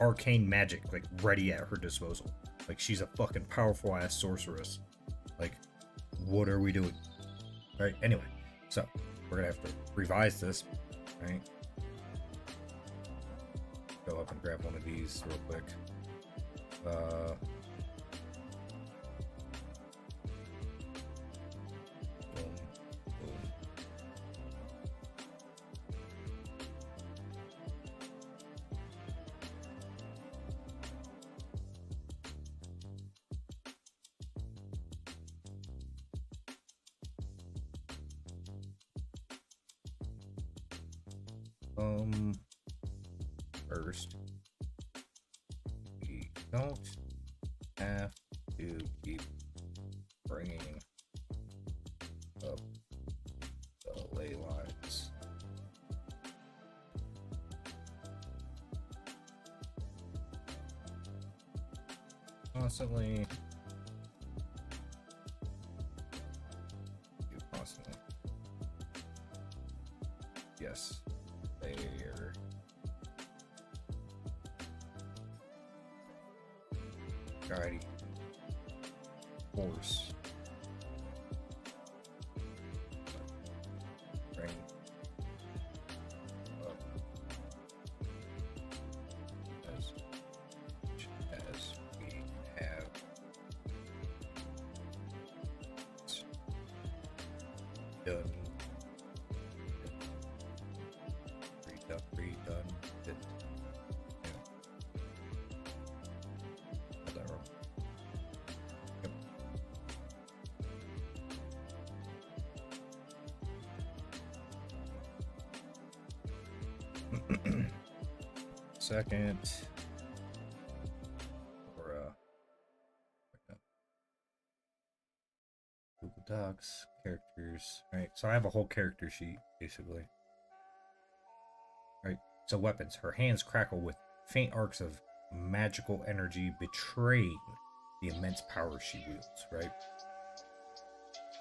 arcane magic, like, ready at her disposal. Like, she's a fucking powerful ass sorceress. Like, what are we doing? Right? Anyway, so we're gonna have to revise this, right? Go up and grab one of these real quick. Boom, boom. First, we don't have to keep bringing up the ley lines. Constantly. Constantly. Yes. There. Alrighty. Horse. Bring up as much as we have done. Redone. Did. Yeah. Got that wrong. Yep. Second. Or Google Docs, characters. Right. So I have a whole character sheet, basically. Right. So weapons. Her hands crackle with faint arcs of magical energy, betraying the immense power she wields. Right.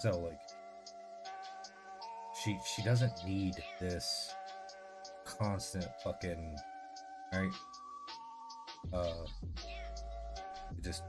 So like, she doesn't need this constant fucking, right. It just.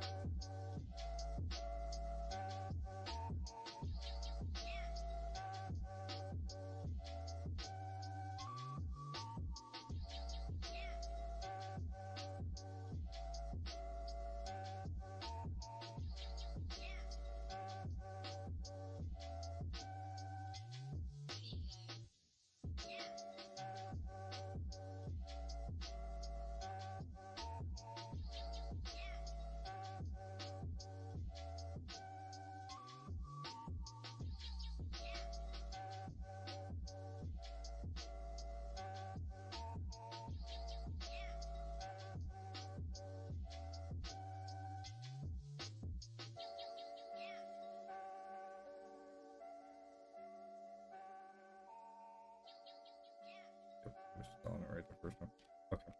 We're spelling it right the first time. Okay.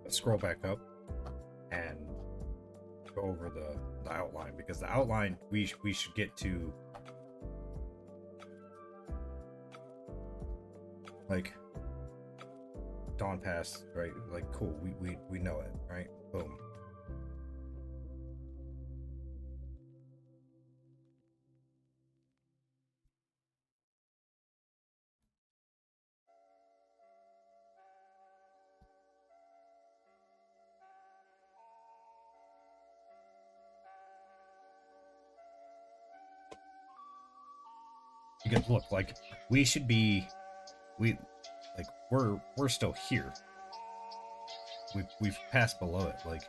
Let's scroll back up and go over the outline, because the outline we should get to, like, dawn passed, right? Like, cool, we know it, right? Boom. Because look, like we should be, we like we're still here. We've passed below it. Like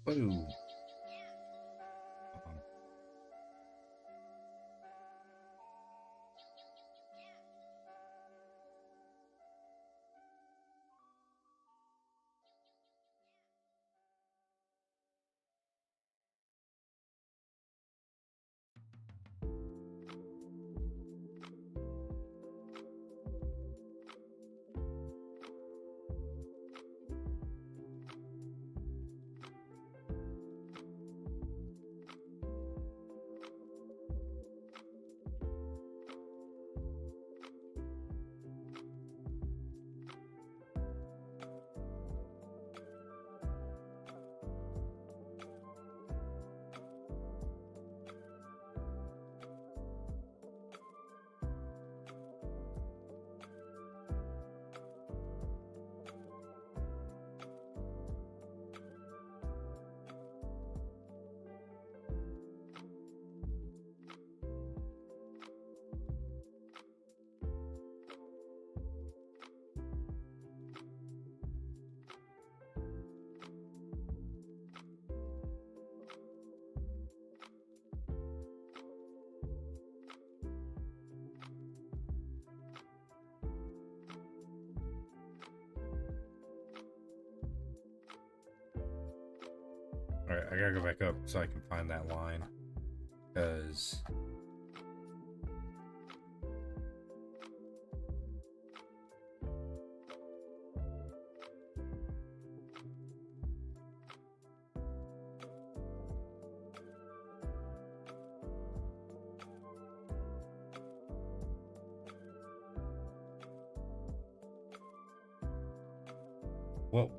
whoa. All right, I gotta go back up so I can find that line, because whoa.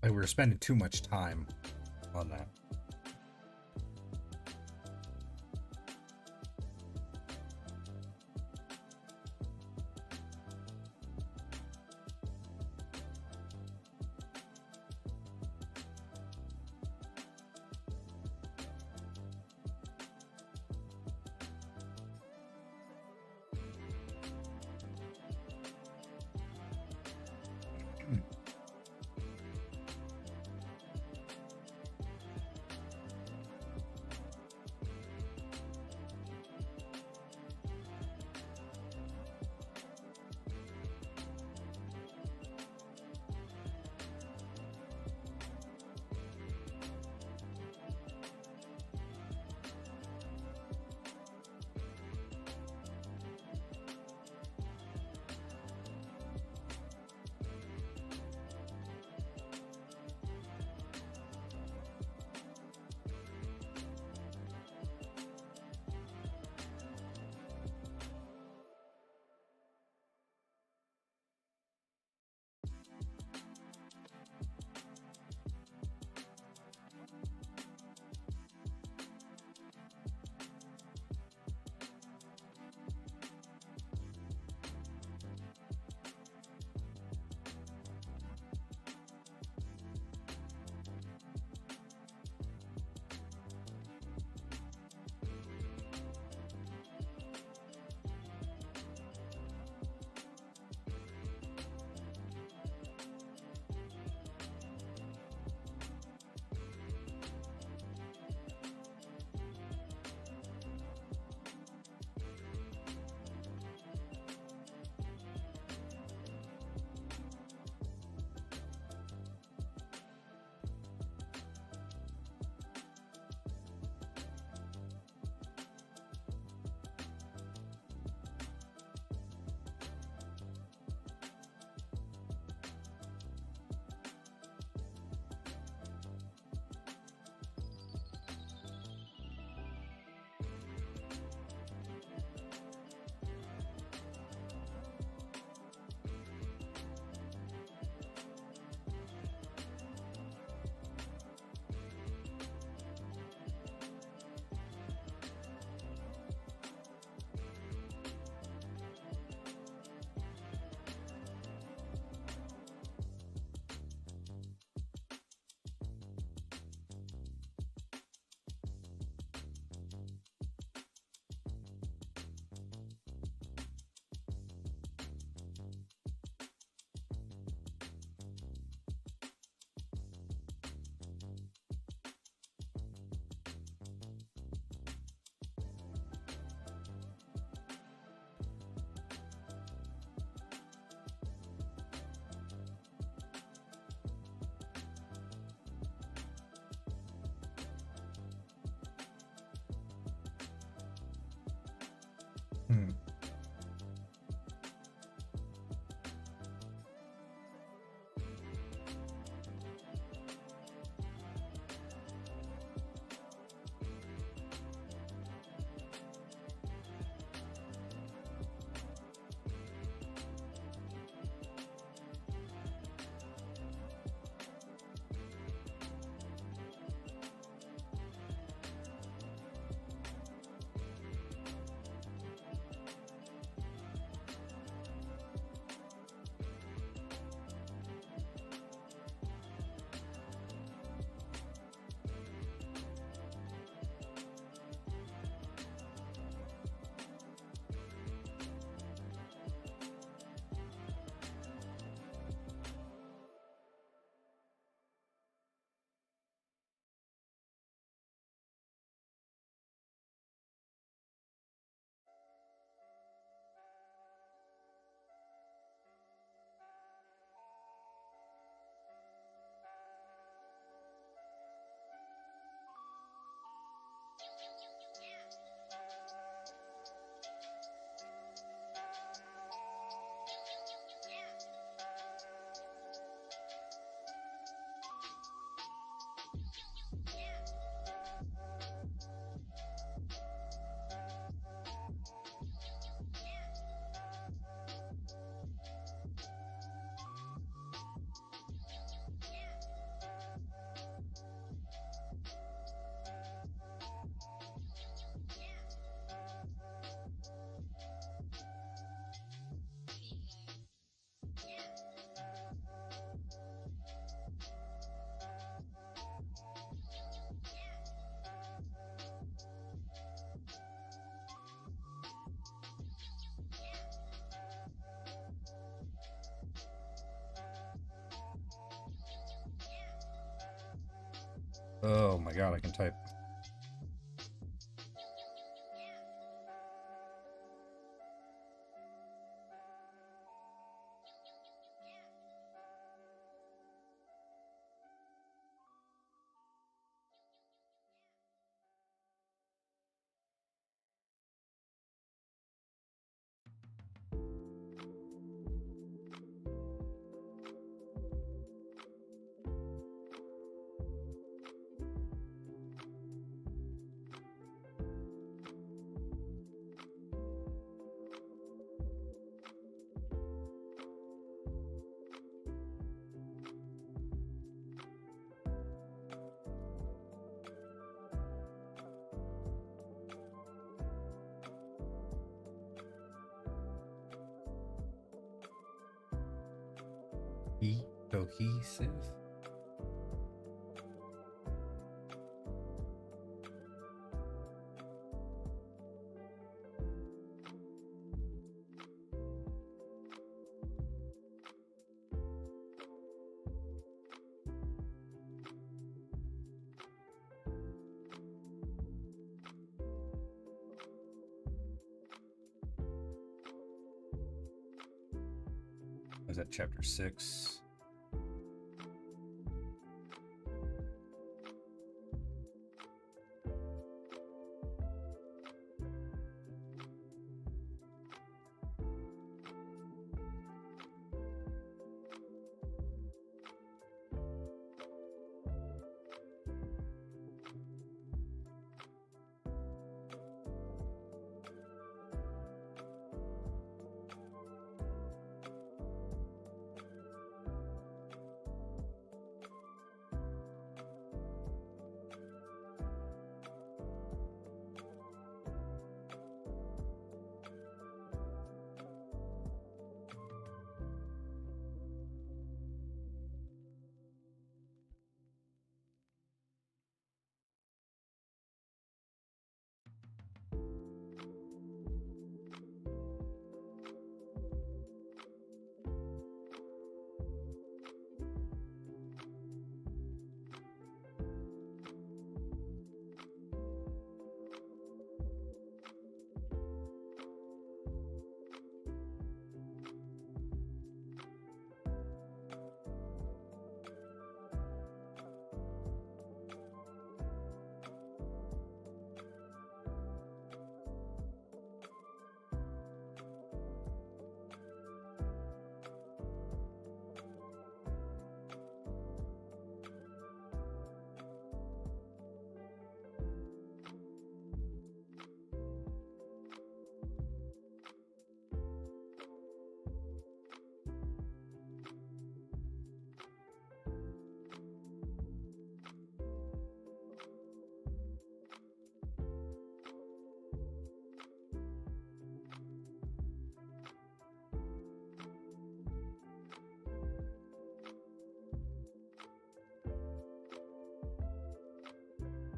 Like we were spending too much time on that. Oh my god, I can type. Cohesive. Was that chapter 6?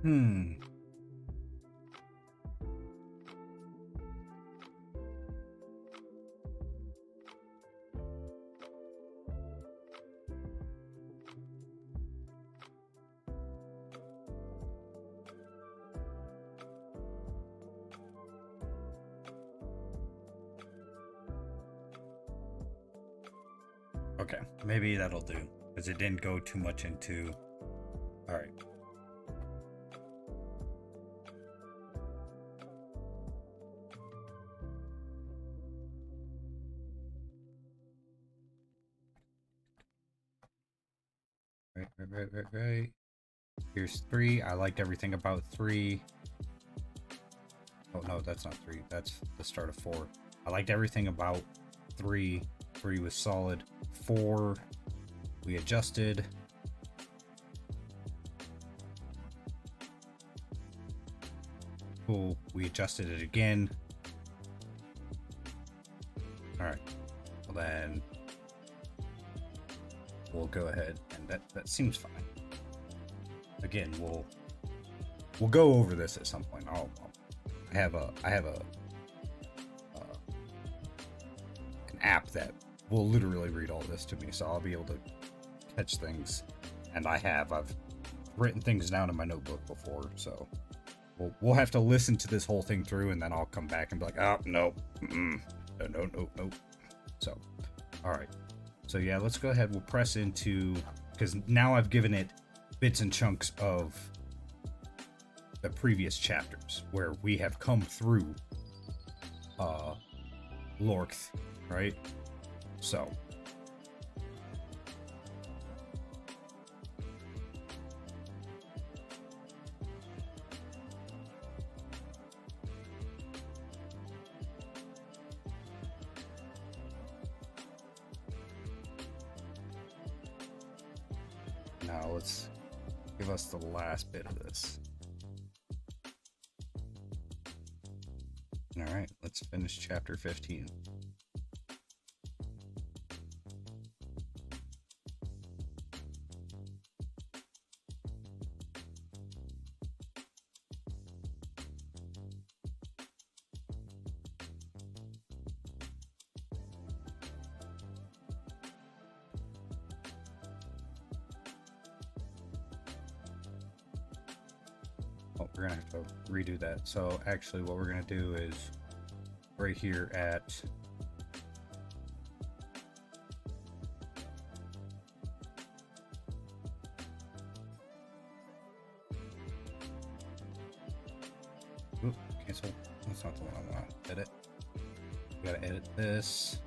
Hmm. Okay, maybe that'll do, because it didn't go too much into... Alright. Right. Here's 3. I liked everything about 3. Oh, no, that's not 3. That's the start of 4. I liked everything about 3. 3 was solid. 4, we adjusted. Cool, we adjusted it again. Alright, well then we'll go ahead, and that seems fine. Again, we'll go over this at some point. I have an app that will literally read all this to me, so I'll be able to catch things. And I've written things down in my notebook before, so we'll have to listen to this whole thing through, and then I'll come back and be like, oh, no, no. So, all right. So yeah, let's go ahead. We'll press into, because now I've given it bits and chunks of the previous chapters where we have come through Lorth, right? So now let's give us the last bit of this. All right, let's finish chapter 15. Oh, we're gonna have to redo that. So actually what we're gonna do is right here at cancel. That's not the one I want to edit. We gotta edit this.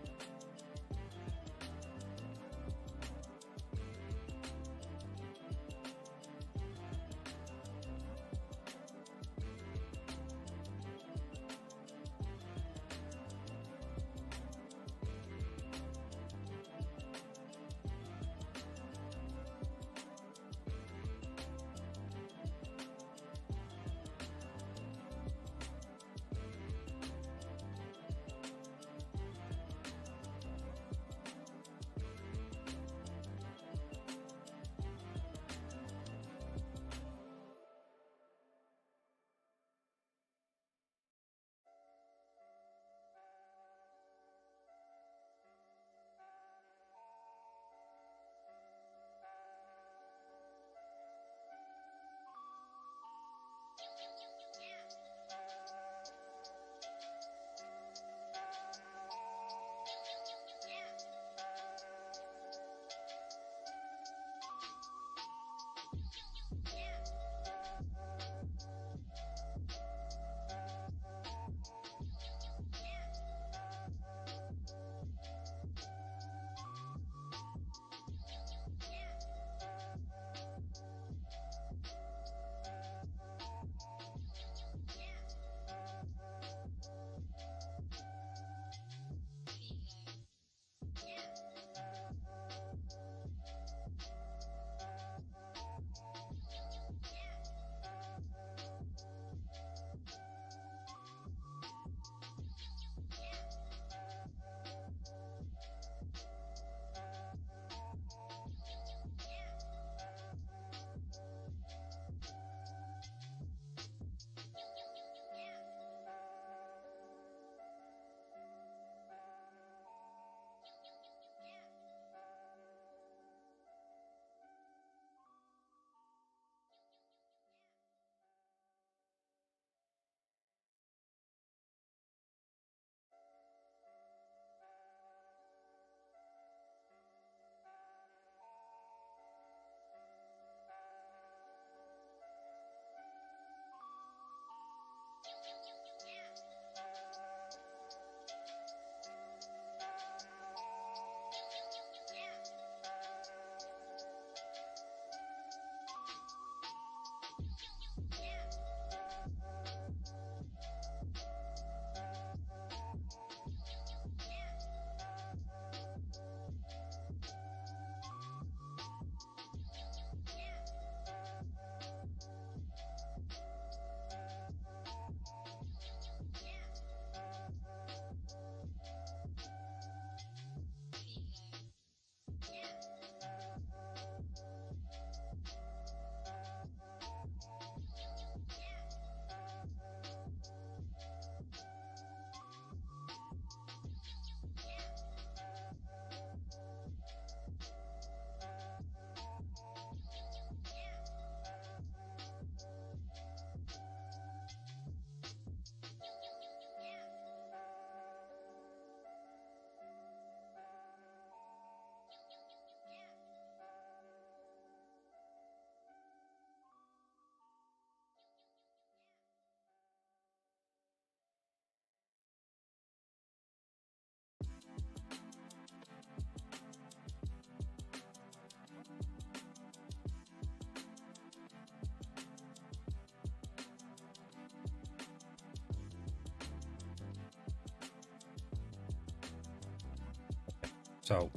So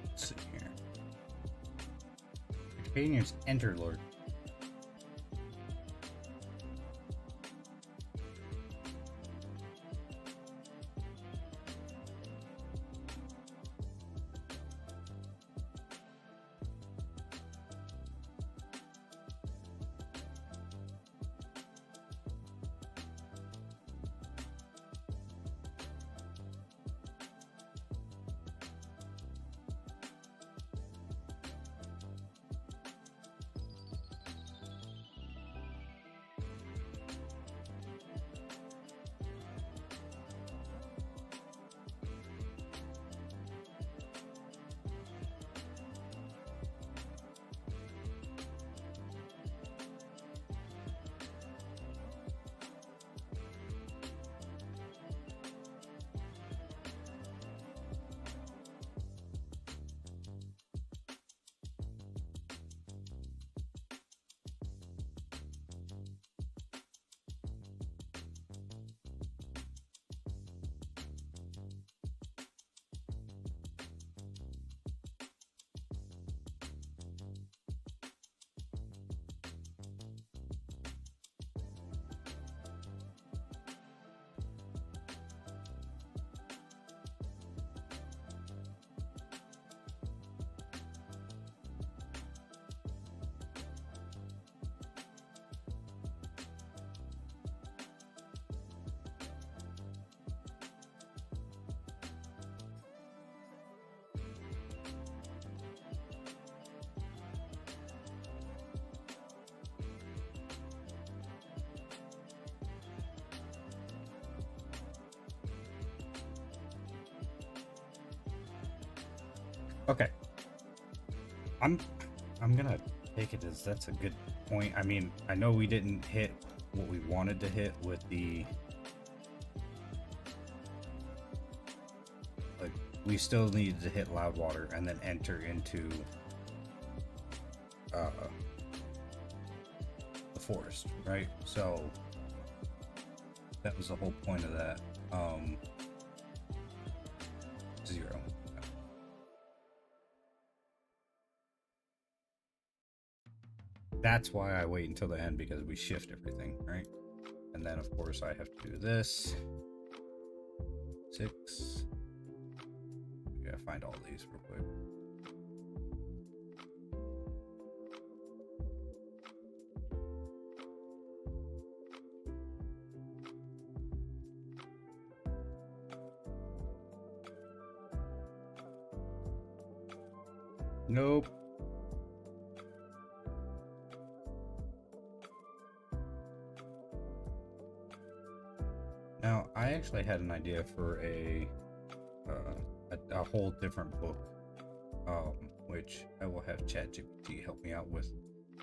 let's see here. The companions enter Lord. Okay. I'm gonna take it as that's a good point. I mean, I know we didn't hit what we wanted to hit with the like we still needed to hit Loudwater and then enter into the forest, right? So that was the whole point of that. 0. That's why I wait until the end, because we shift everything, right? And then of course I have to do this. 6. We gotta find all these real quick. Nope. Now, I actually had an idea for a whole different book, which I will have ChatGPT help me out with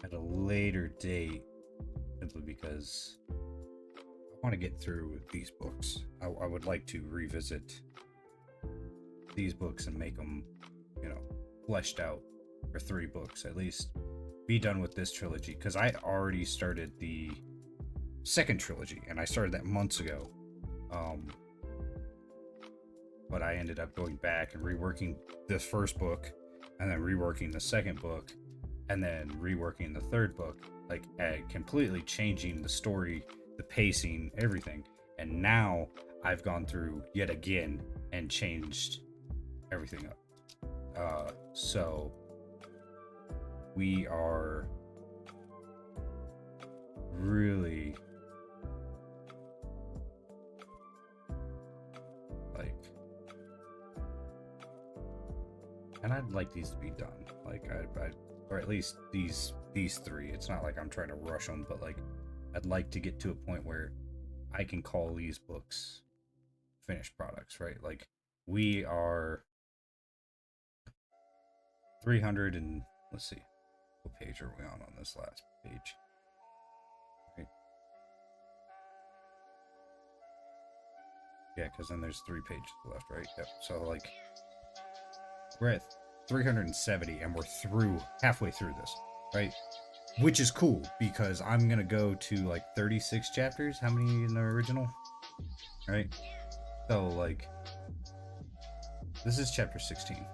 at a later date, simply because I want to get through these books. I would like to revisit these books and make them, fleshed out for 3 books at least. Be done with this trilogy, because I already started the second trilogy, and I started that months ago. But I ended up going back and reworking this first book, and then reworking the second book, and then reworking the third book, like completely changing the story, the pacing, everything. And now I've gone through yet again and changed everything up. So we are really like, and I'd like these to be done, like I or at least these 3. It's not like I'm trying to rush them, but like I'd like to get to a point where I can call these books finished products, right? Like we are 300 and let's see, what page are we on this last page? Right. Yeah, because then there's 3 pages left, right? Yep. So like we're at 370 and we're halfway through this, right? Which is cool because I'm gonna go to like 36 chapters. How many in the original? Right? So like this is chapter 16.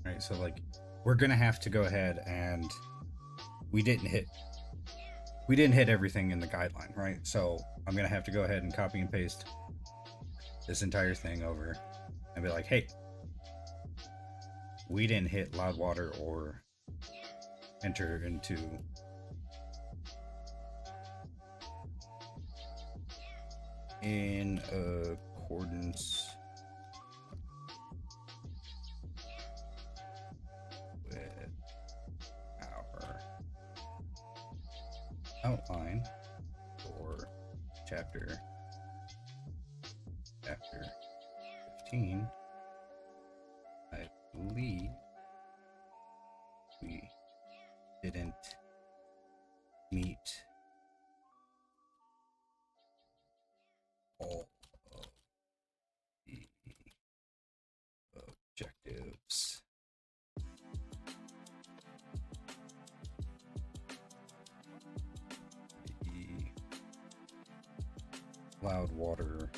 Right, so like we're gonna have to go ahead and we didn't hit everything in the guideline, right? So I'm gonna have to go ahead and copy and paste this entire thing over and be like, hey, we didn't hit Loudwater or enter into in accordance with our outline for chapter 15. I believe we didn't meet all of the objectives. The Loudwater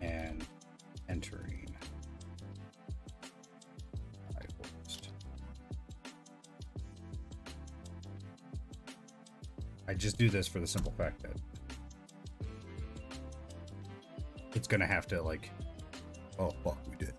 and entering High Forest. I just do this for the simple fact that it's gonna have to like, oh fuck, we did.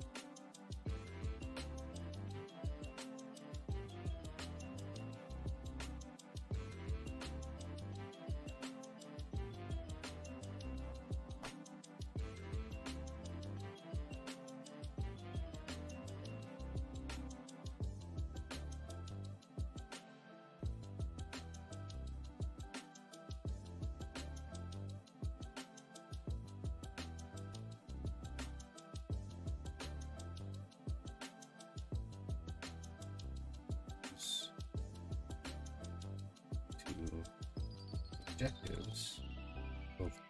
Two objectives both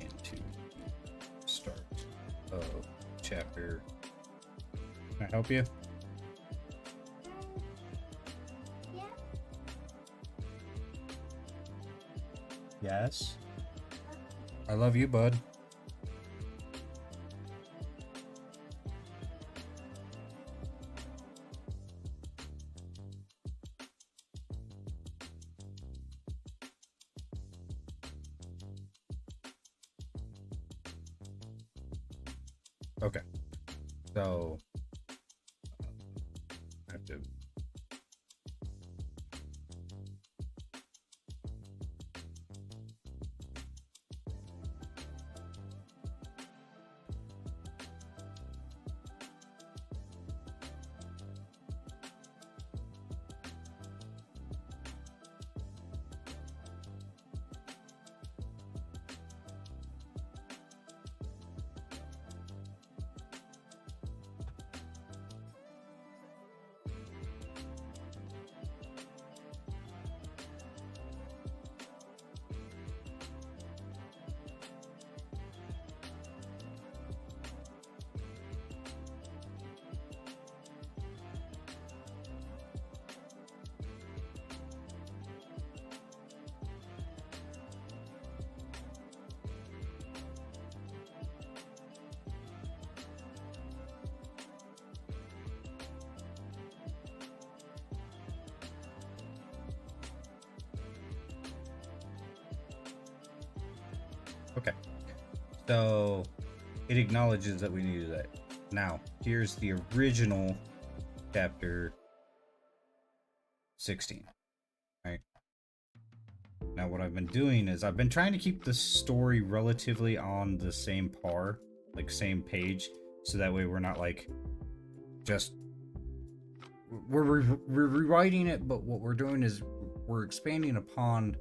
into the start of chapter. Can I help you? Yeah. Yes. I love you, bud. Okay. So I have to Okay. So it acknowledges that we needed that. Now, here's the original chapter 16. Right? Now what I've been doing is I've been trying to keep the story relatively on the same par, like same page, so that way we're not like just we're rewriting it, but what we're doing is we're expanding upon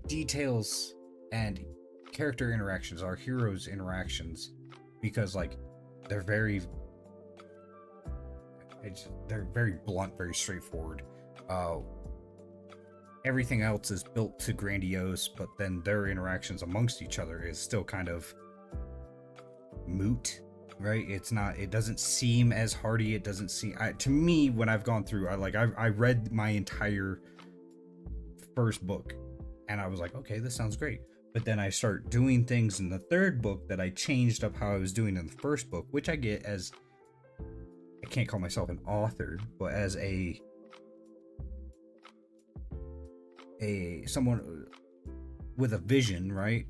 details and character interactions, our heroes' interactions, because like they're very blunt, very straightforward. Everything else is built to grandiose, but then their interactions amongst each other is still kind of moot, right? It's not, it doesn't seem as hardy. It doesn't seem, to me, when I've gone through, I read my entire first book and I was like, okay, this sounds great. But then I start doing things in the third book that I changed up how I was doing in the first book, which I get as, I can't call myself an author, but as a someone with a vision, right?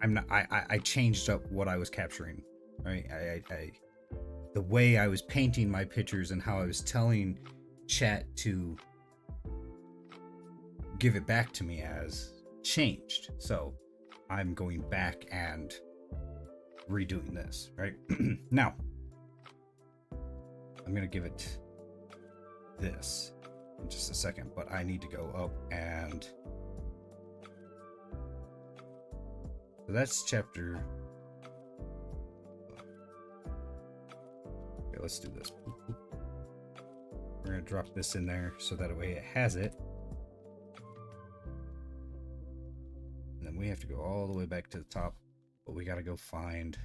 I'm not, I changed up what I was capturing, right? The way I was painting my pictures and how I was telling chat to give it back to me as changed. So I'm going back and redoing this, right? Now, I'm going to give it this in just a second, but I need to go up and... So that's chapter... Okay, let's do this. We're going to drop this in there so that way it has it. And then we have to go all the way back to the top, but we got to go find...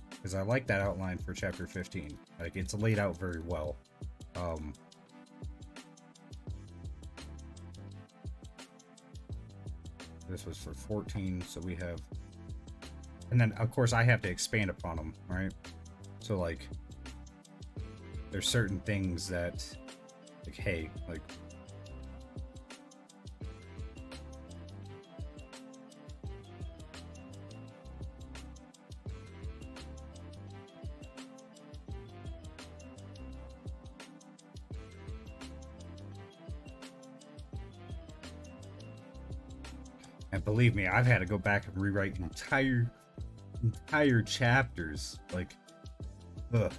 Because I like that outline for chapter 15. Like, it's laid out very well. This was for 14, so we have... And then, of course, I have to expand upon them, right? So, like, there's certain things that, like, hey, like... And believe me, I've had to go back and rewrite entire chapters. Like, ugh.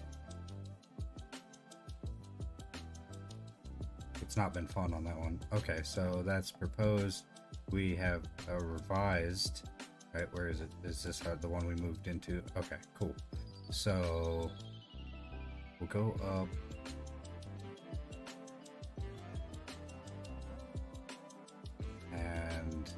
It's not been fun on that one. Okay, so that's proposed. We have a revised. Right, where is it? Is this the one we moved into? Okay, cool. So we'll go up. And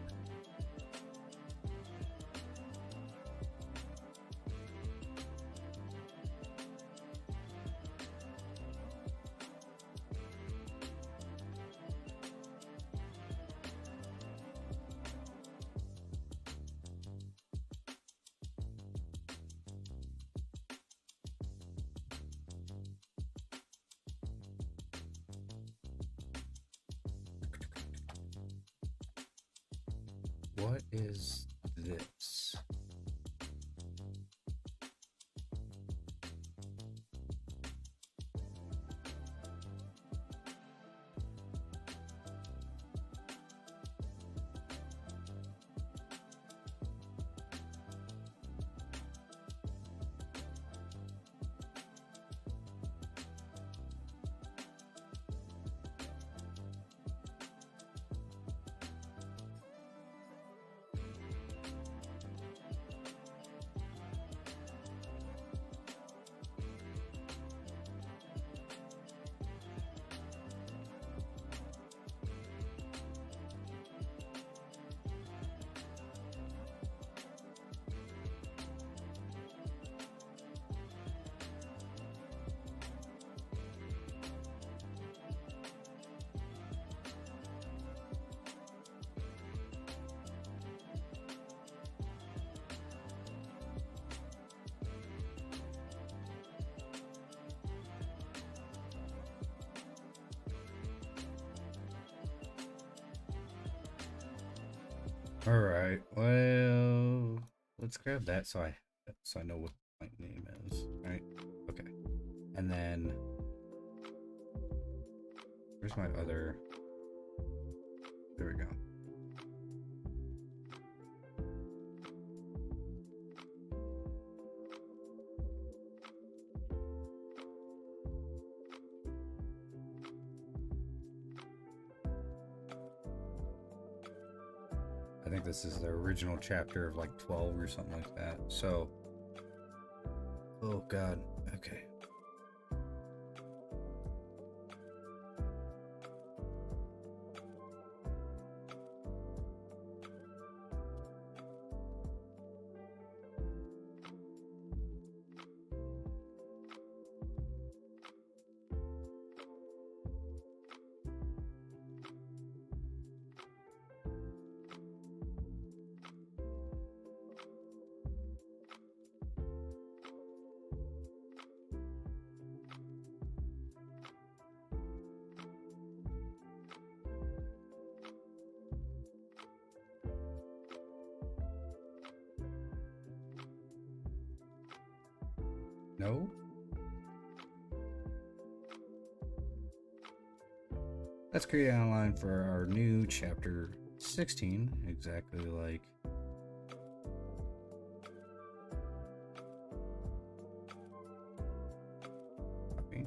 what is this? All right. Well, let's grab that so I know what my name is. All right. Okay. And then where's my other? There we go. I think this is the original chapter of like 12 or something like that. So, oh God. Okay. No. Let's create an outline for our new chapter 16, exactly like copy.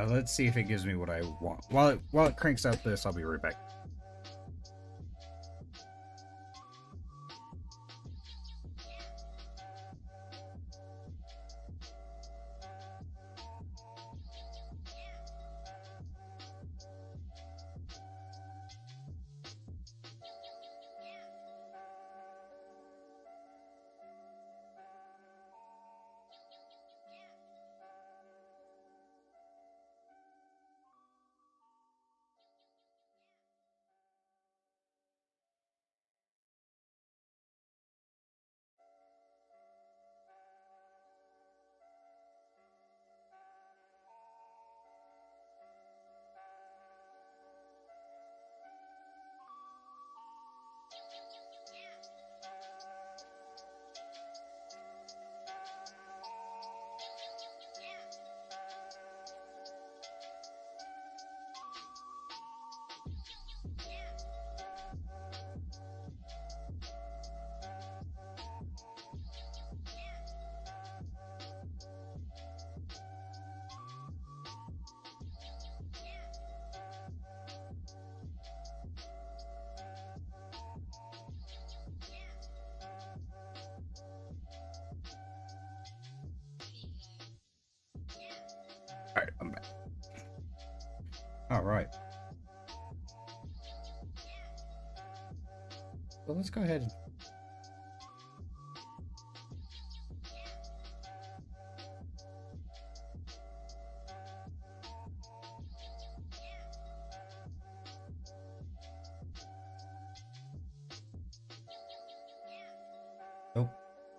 Let's see if it gives me what I want. While it cranks out this, I'll be right back. All right, I'm back. All right. Well, let's go ahead and nope,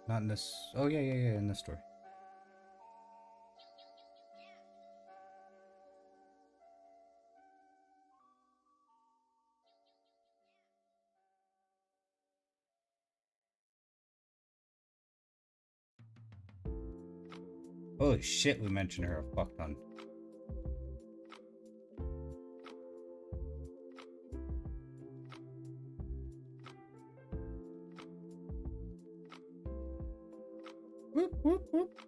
not in this. Oh yeah, in this story. Holy shit, we mentioned her a fuck ton. Whoop, whoop, whoop.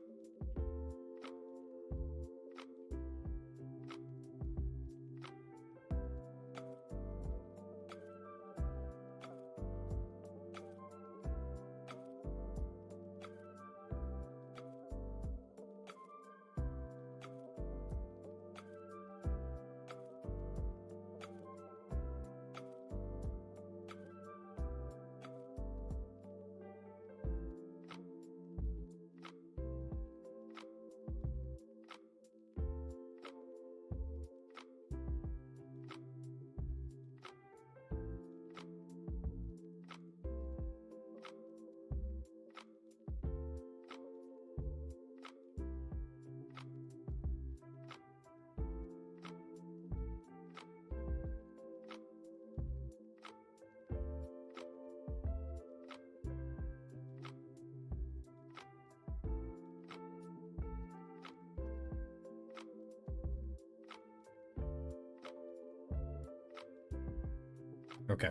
Okay.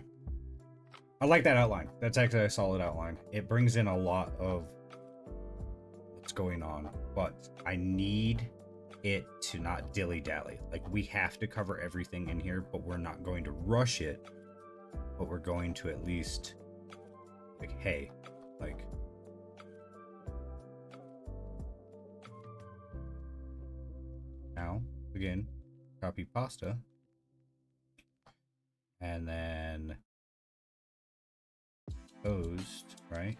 I like that outline. That's actually a solid outline. It brings in a lot of what's going on, but I need it to not dilly-dally. Like, we have to cover everything in here, but we're not going to rush it, but we're going to at least, like, hey, like, now, again, copy pasta, and then toast, right?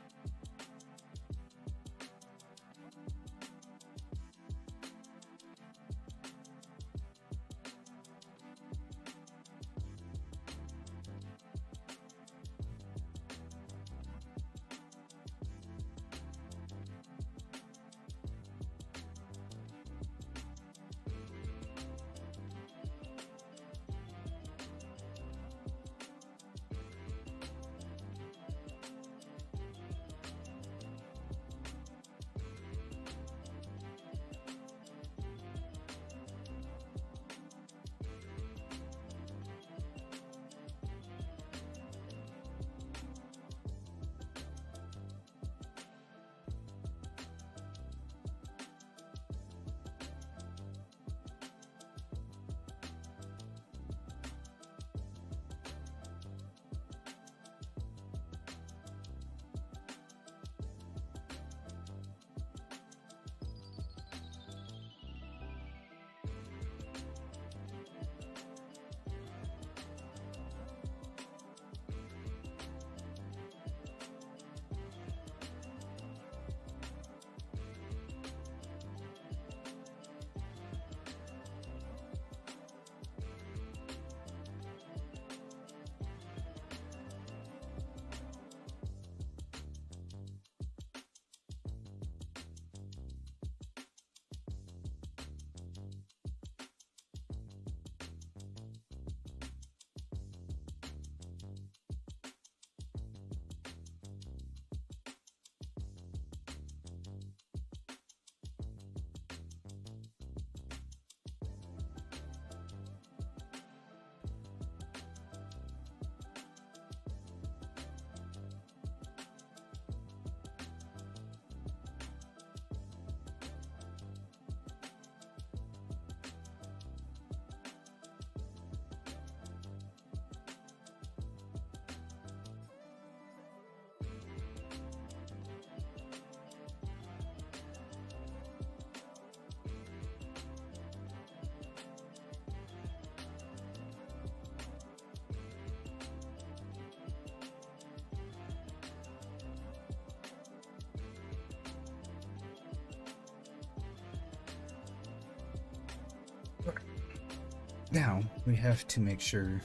Now, we have to make sure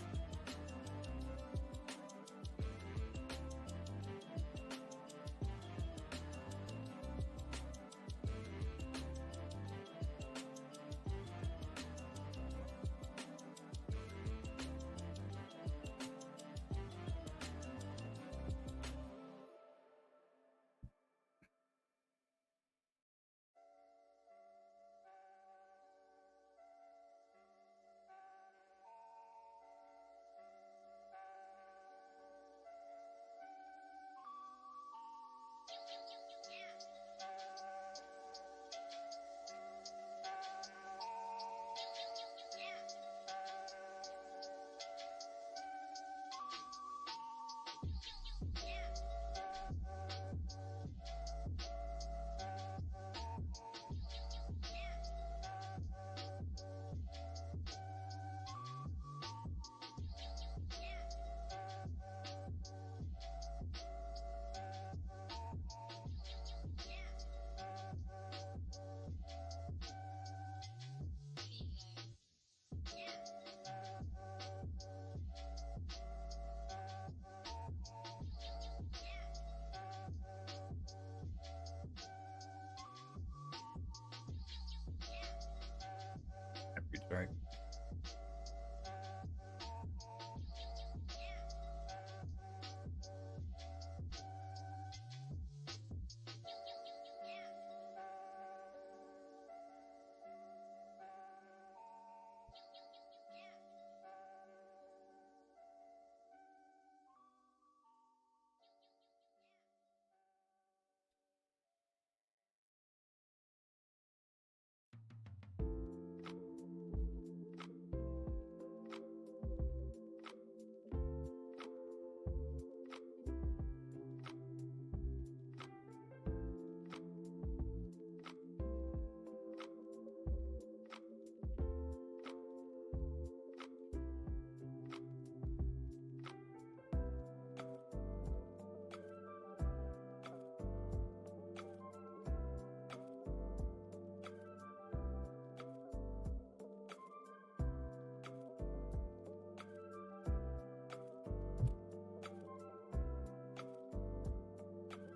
right.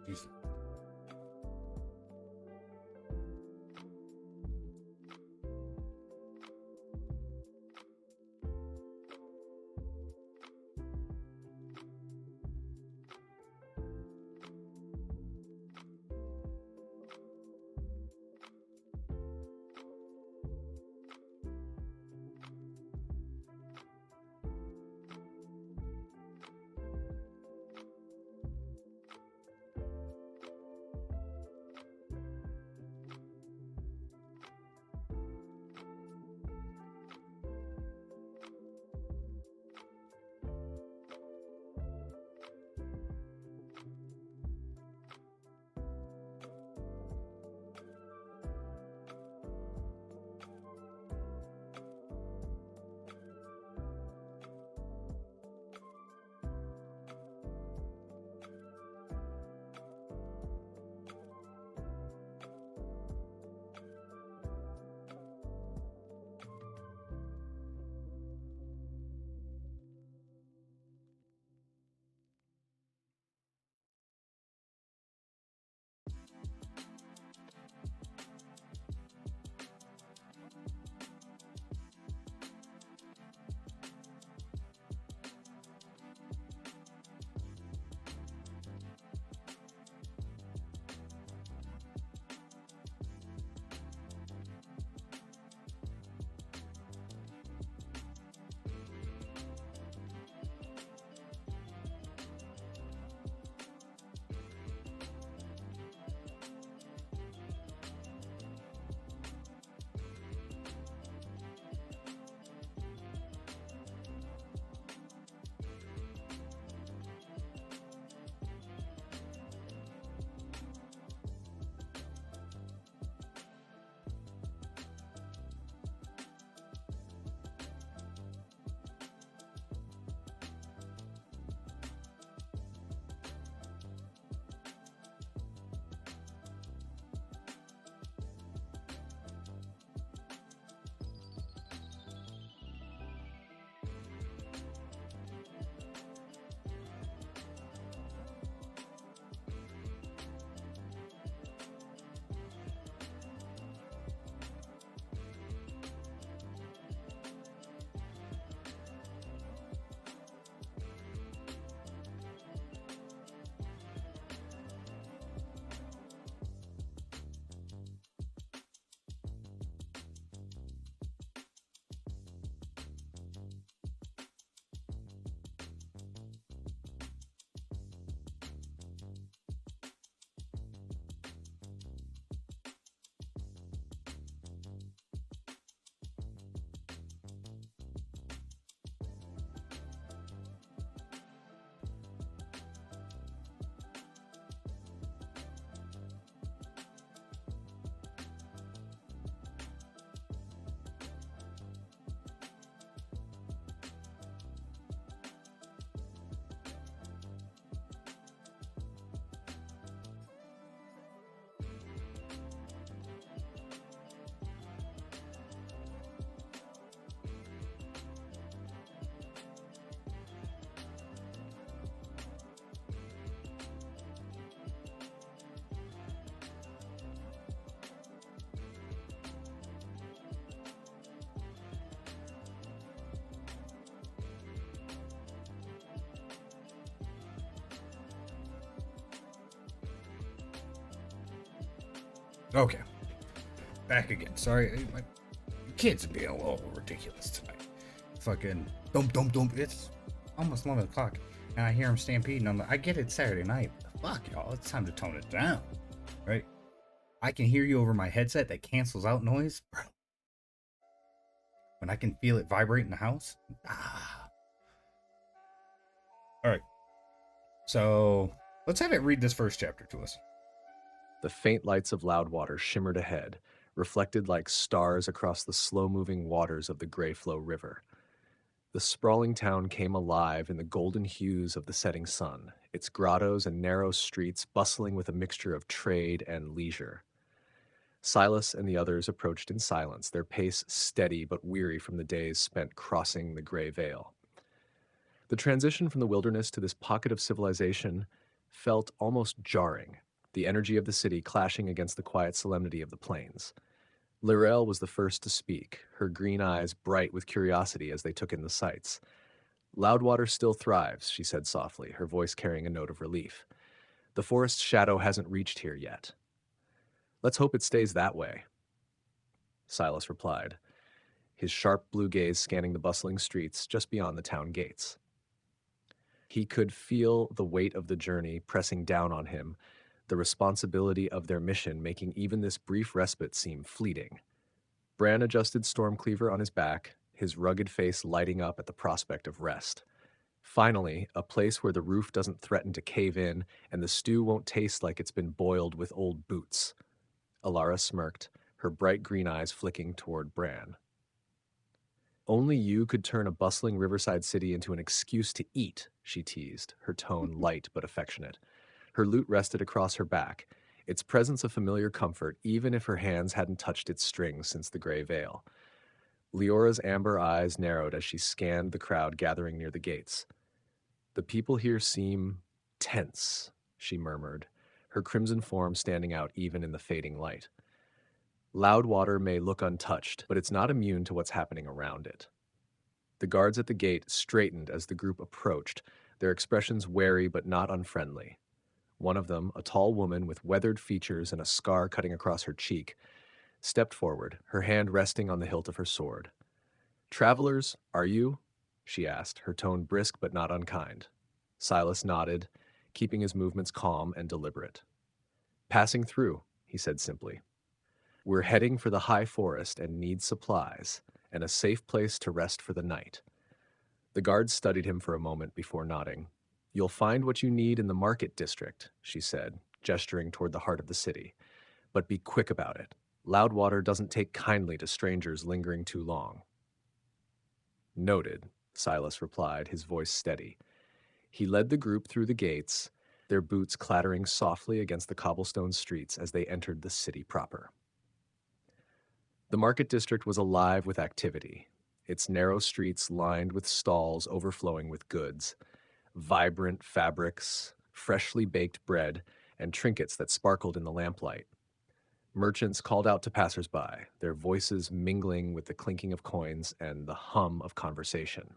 You said. Okay, back again. Sorry, my kids are being a little ridiculous tonight. Fucking dump, dump, dump. It's almost 11 o'clock, and I hear them stampeding. I get it Saturday night. Fuck, y'all. It's time to tone it down, right? I can hear you over my headset that cancels out noise, bro. When I can feel it vibrate in the house. All right. So let's have it read this first chapter to us. The faint lights of Loudwater shimmered ahead, reflected like stars across the slow-moving waters of the Greyflow River. The sprawling town came alive in the golden hues of the setting sun, its grottos and narrow streets bustling with a mixture of trade and leisure. Silas and the others approached in silence, their pace steady but weary from the days spent crossing the Grey Veil. The transition from the wilderness to this pocket of civilization felt almost jarring, the energy of the city clashing against the quiet solemnity of the plains. Lirel was the first to speak, her green eyes bright with curiosity as they took in the sights. Loudwater still thrives, she said softly, her voice carrying a note of relief. The forest's shadow hasn't reached here yet. Let's hope it stays that way, Silas replied, his sharp blue gaze scanning the bustling streets just beyond the town gates. He could feel the weight of the journey pressing down on him, the responsibility of their mission making even this brief respite seem fleeting. Bran adjusted Stormcleaver on his back, his rugged face lighting up at the prospect of rest. Finally, a place where the roof doesn't threaten to cave in and the stew won't taste like it's been boiled with old boots. Alara smirked, her bright green eyes flicking toward Bran. Only you could turn a bustling riverside city into an excuse to eat, she teased, her tone light but affectionate. Her lute rested across her back, its presence a familiar comfort even if her hands hadn't touched its strings since the gray veil. Leora's amber eyes narrowed as she scanned the crowd gathering near the gates. The people here seem tense, she murmured, her crimson form standing out even in the fading light. Loudwater may look untouched, but it's not immune to what's happening around it. The guards at the gate straightened as the group approached, their expressions wary but not unfriendly. One of them, a tall woman with weathered features and a scar cutting across her cheek, stepped forward, her hand resting on the hilt of her sword. "Travelers, are you?" she asked, her tone brisk but not unkind. Silas nodded, keeping his movements calm and deliberate. "Passing through," he said simply. "We're heading for the high forest and need supplies, and a safe place to rest for the night." The guards studied him for a moment before nodding. "You'll find what you need in the market district," she said, gesturing toward the heart of the city. "But be quick about it. Loudwater doesn't take kindly to strangers lingering too long." "Noted," Silas replied, his voice steady. He led the group through the gates, their boots clattering softly against the cobblestone streets as they entered the city proper. The market district was alive with activity, its narrow streets lined with stalls overflowing with goods, vibrant fabrics, freshly baked bread, and trinkets that sparkled in the lamplight. Merchants called out to passersby, their voices mingling with the clinking of coins and the hum of conversation.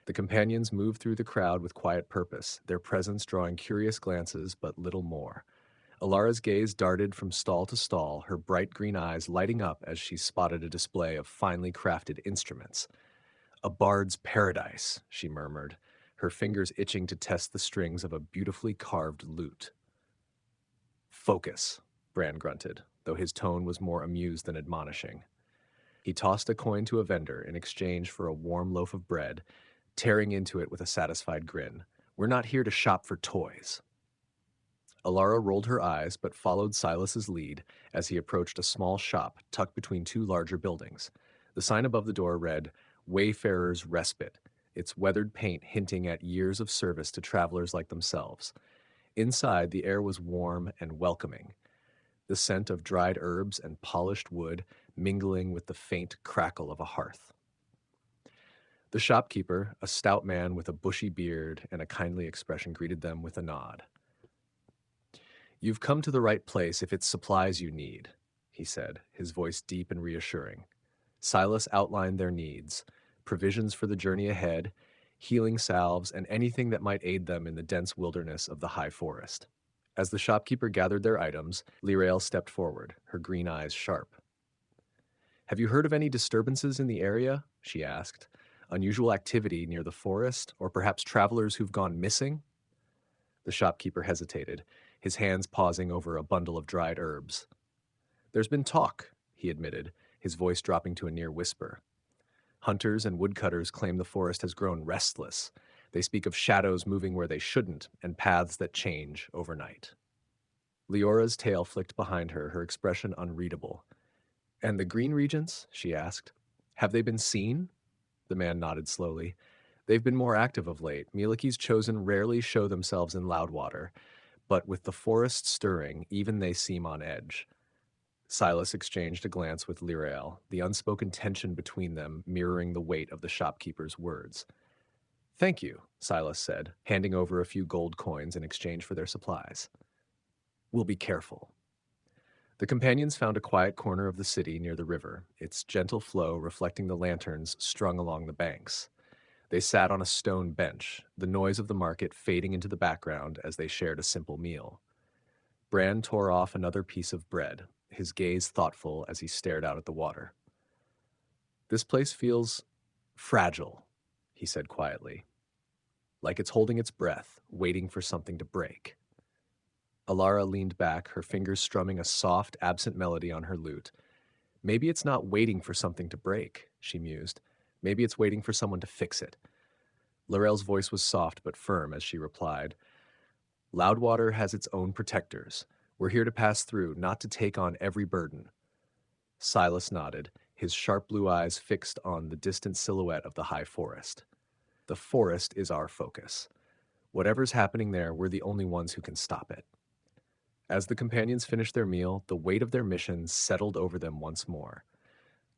The companions moved through the crowd with quiet purpose, their presence drawing curious glances but little more. Alara's gaze darted from stall to stall, her bright green eyes lighting up as she spotted a display of finely crafted instruments. "A bard's paradise," she murmured, her fingers itching to test the strings of a beautifully carved lute. "Focus," Bran grunted, though his tone was more amused than admonishing. He tossed a coin to a vendor in exchange for a warm loaf of bread, tearing into it with a satisfied grin. "We're not here to shop for toys." Alara rolled her eyes but followed Silas's lead as he approached a small shop tucked between two larger buildings. The sign above the door read, "Wayfarer's Respite," its weathered paint hinting at years of service to travelers like themselves. Inside, the air was warm and welcoming, the scent of dried herbs and polished wood mingling with the faint crackle of a hearth. The shopkeeper, a stout man with a bushy beard and a kindly expression, greeted them with a nod. "You've come to the right place if it's supplies you need," he said, his voice deep and reassuring. Silas outlined their needs, provisions for the journey ahead, healing salves, and anything that might aid them in the dense wilderness of the high forest. As the shopkeeper gathered their items, Lirael stepped forward, her green eyes sharp. "Have you heard of any disturbances in the area?" she asked. "Unusual activity near the forest, or perhaps travelers who've gone missing?" The shopkeeper hesitated, his hands pausing over a bundle of dried herbs. "There's been talk," he admitted, his voice dropping to a near whisper. "Hunters and woodcutters claim the forest has grown restless. They speak of shadows moving where they shouldn't and paths that change overnight." Leora's tail flicked behind her, her expression unreadable. "And the green regents?" she asked. "Have they been seen?" The man nodded slowly. "They've been more active of late. Milaki's chosen rarely show themselves in Loudwater, but with the forest stirring, even they seem on edge." Silas exchanged a glance with Lirael, the unspoken tension between them mirroring the weight of the shopkeeper's words. Thank you, Silas said, handing over a few gold coins in exchange for their supplies. We'll be careful. The companions found a quiet corner of the city near the river, its gentle flow reflecting the lanterns strung along the banks. They sat on a stone bench, the noise of the market fading into the background as they shared a simple meal. Bran tore off another piece of bread, his gaze thoughtful as he stared out at the water. This place feels fragile, he said quietly, like it's holding its breath, waiting for something to break. Alara leaned back, her fingers strumming a soft, absent melody on her lute. Maybe it's not waiting for something to break, she mused. Maybe it's waiting for someone to fix it. Laurel's voice was soft but firm as she replied, Loudwater has its own protectors. We're here to pass through, not to take on every burden. Silas nodded, his sharp blue eyes fixed on the distant silhouette of the high forest. The forest is our focus. Whatever's happening there, we're the only ones who can stop it. As the companions finished their meal, the weight of their mission settled over them once more.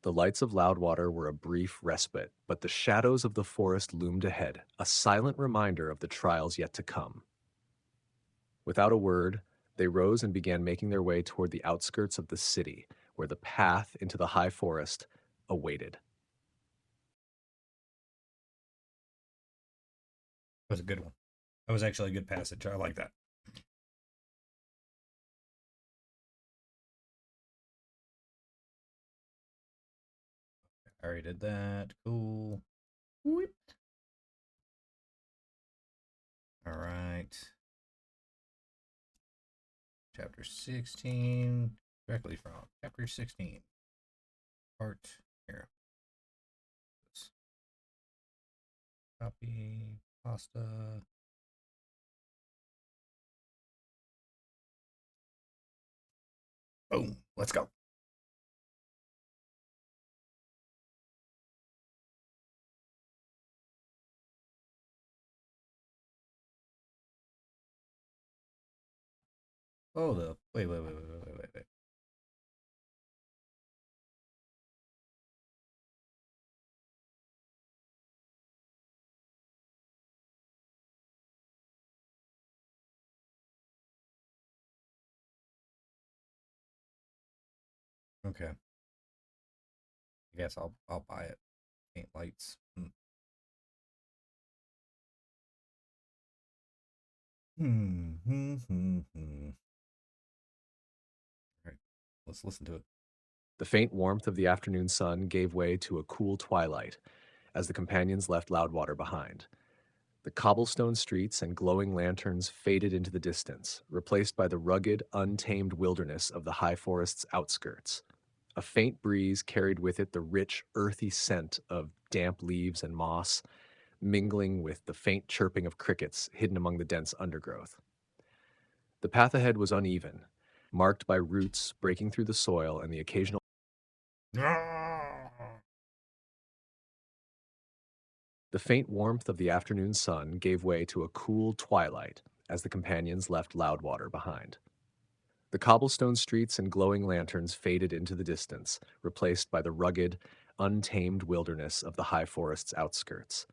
The lights of Loudwater were a brief respite, but the shadows of the forest loomed ahead, a silent reminder of the trials yet to come. Without a word, they rose and began making their way toward the outskirts of the city, where the path into the high forest awaited. That was a good one. That was actually a good passage. I like that. I already did that. Cool. Whoop. All right. Chapter 16. Directly from chapter 16. Part here. Let's copy. Pasta. Boom. Let's go. Hold up. Wait. Okay. I guess I'll buy it. Paint lights. All right. Let's listen to it. The faint warmth of the afternoon sun gave way to a cool twilight as the companions left Loudwater behind. The cobblestone streets and glowing lanterns faded into the distance, replaced by the rugged, untamed wilderness of the high forest's outskirts. A faint breeze carried with it the rich, earthy scent of damp leaves and moss, mingling with the faint chirping of crickets hidden among the dense undergrowth. The path ahead was uneven, marked by roots breaking through the soil and the occasional. The faint warmth of the afternoon sun gave way to a cool twilight as the companions left Loudwater behind. The cobblestone streets and glowing lanterns faded into the distance, replaced by the rugged, untamed wilderness of the high forest's outskirts.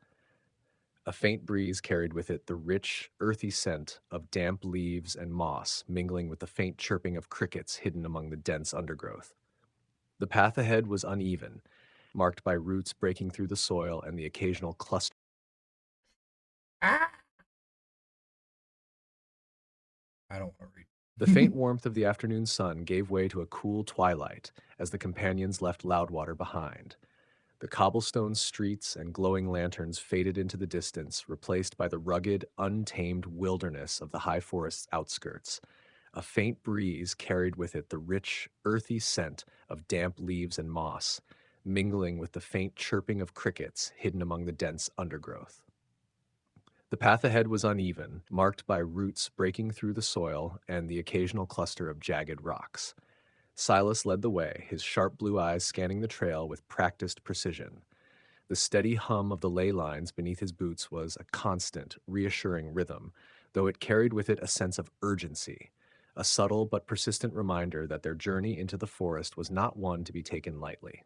A faint breeze carried with it the rich, earthy scent of damp leaves and moss, mingling with the faint chirping of crickets hidden among the dense undergrowth. The path ahead was uneven, marked by roots breaking through the soil and the occasional cluster. I don't want to read. The faint warmth of the afternoon sun gave way to a cool twilight as the companions left Loudwater behind. The cobblestone streets and glowing lanterns faded into the distance, replaced by the rugged, untamed wilderness of the high forest's outskirts. A faint breeze carried with it the rich, earthy scent of damp leaves and moss, mingling with the faint chirping of crickets hidden among the dense undergrowth. The path ahead was uneven, marked by roots breaking through the soil and the occasional cluster of jagged rocks. Silas led the way, his sharp blue eyes scanning the trail with practiced precision. The steady hum of the ley lines beneath his boots was a constant, reassuring rhythm, though it carried with it a sense of urgency, a subtle but persistent reminder that their journey into the forest was not one to be taken lightly.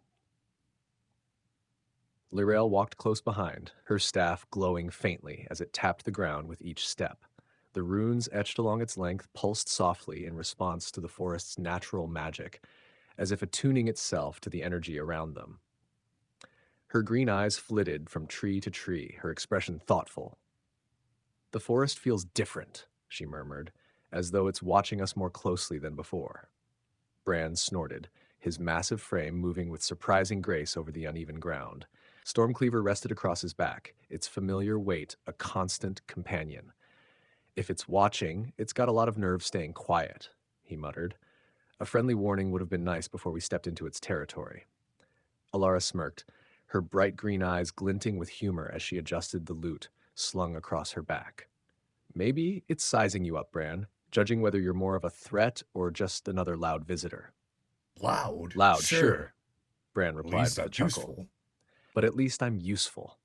Lirael walked close behind, her staff glowing faintly as it tapped the ground with each step. The runes etched along its length pulsed softly in response to the forest's natural magic, as if attuning itself to the energy around them. Her green eyes flitted from tree to tree, her expression thoughtful. "The forest feels different," she murmured, as though it's watching us more closely than before. Bran snorted, his massive frame moving with surprising grace over the uneven ground. Stormcleaver rested across his back, its familiar weight a constant companion. "If it's watching, it's got a lot of nerve staying quiet," he muttered. "A friendly warning would have been nice before we stepped into its territory." Alara smirked, her bright green eyes glinting with humor as she adjusted the lute slung across her back. "Maybe it's sizing you up, Bran, judging whether you're more of a threat or just another loud visitor." Loud. "Loud, Sure. sure," Bran At replied least with a that's chuckle. useful. "But at least I'm useful."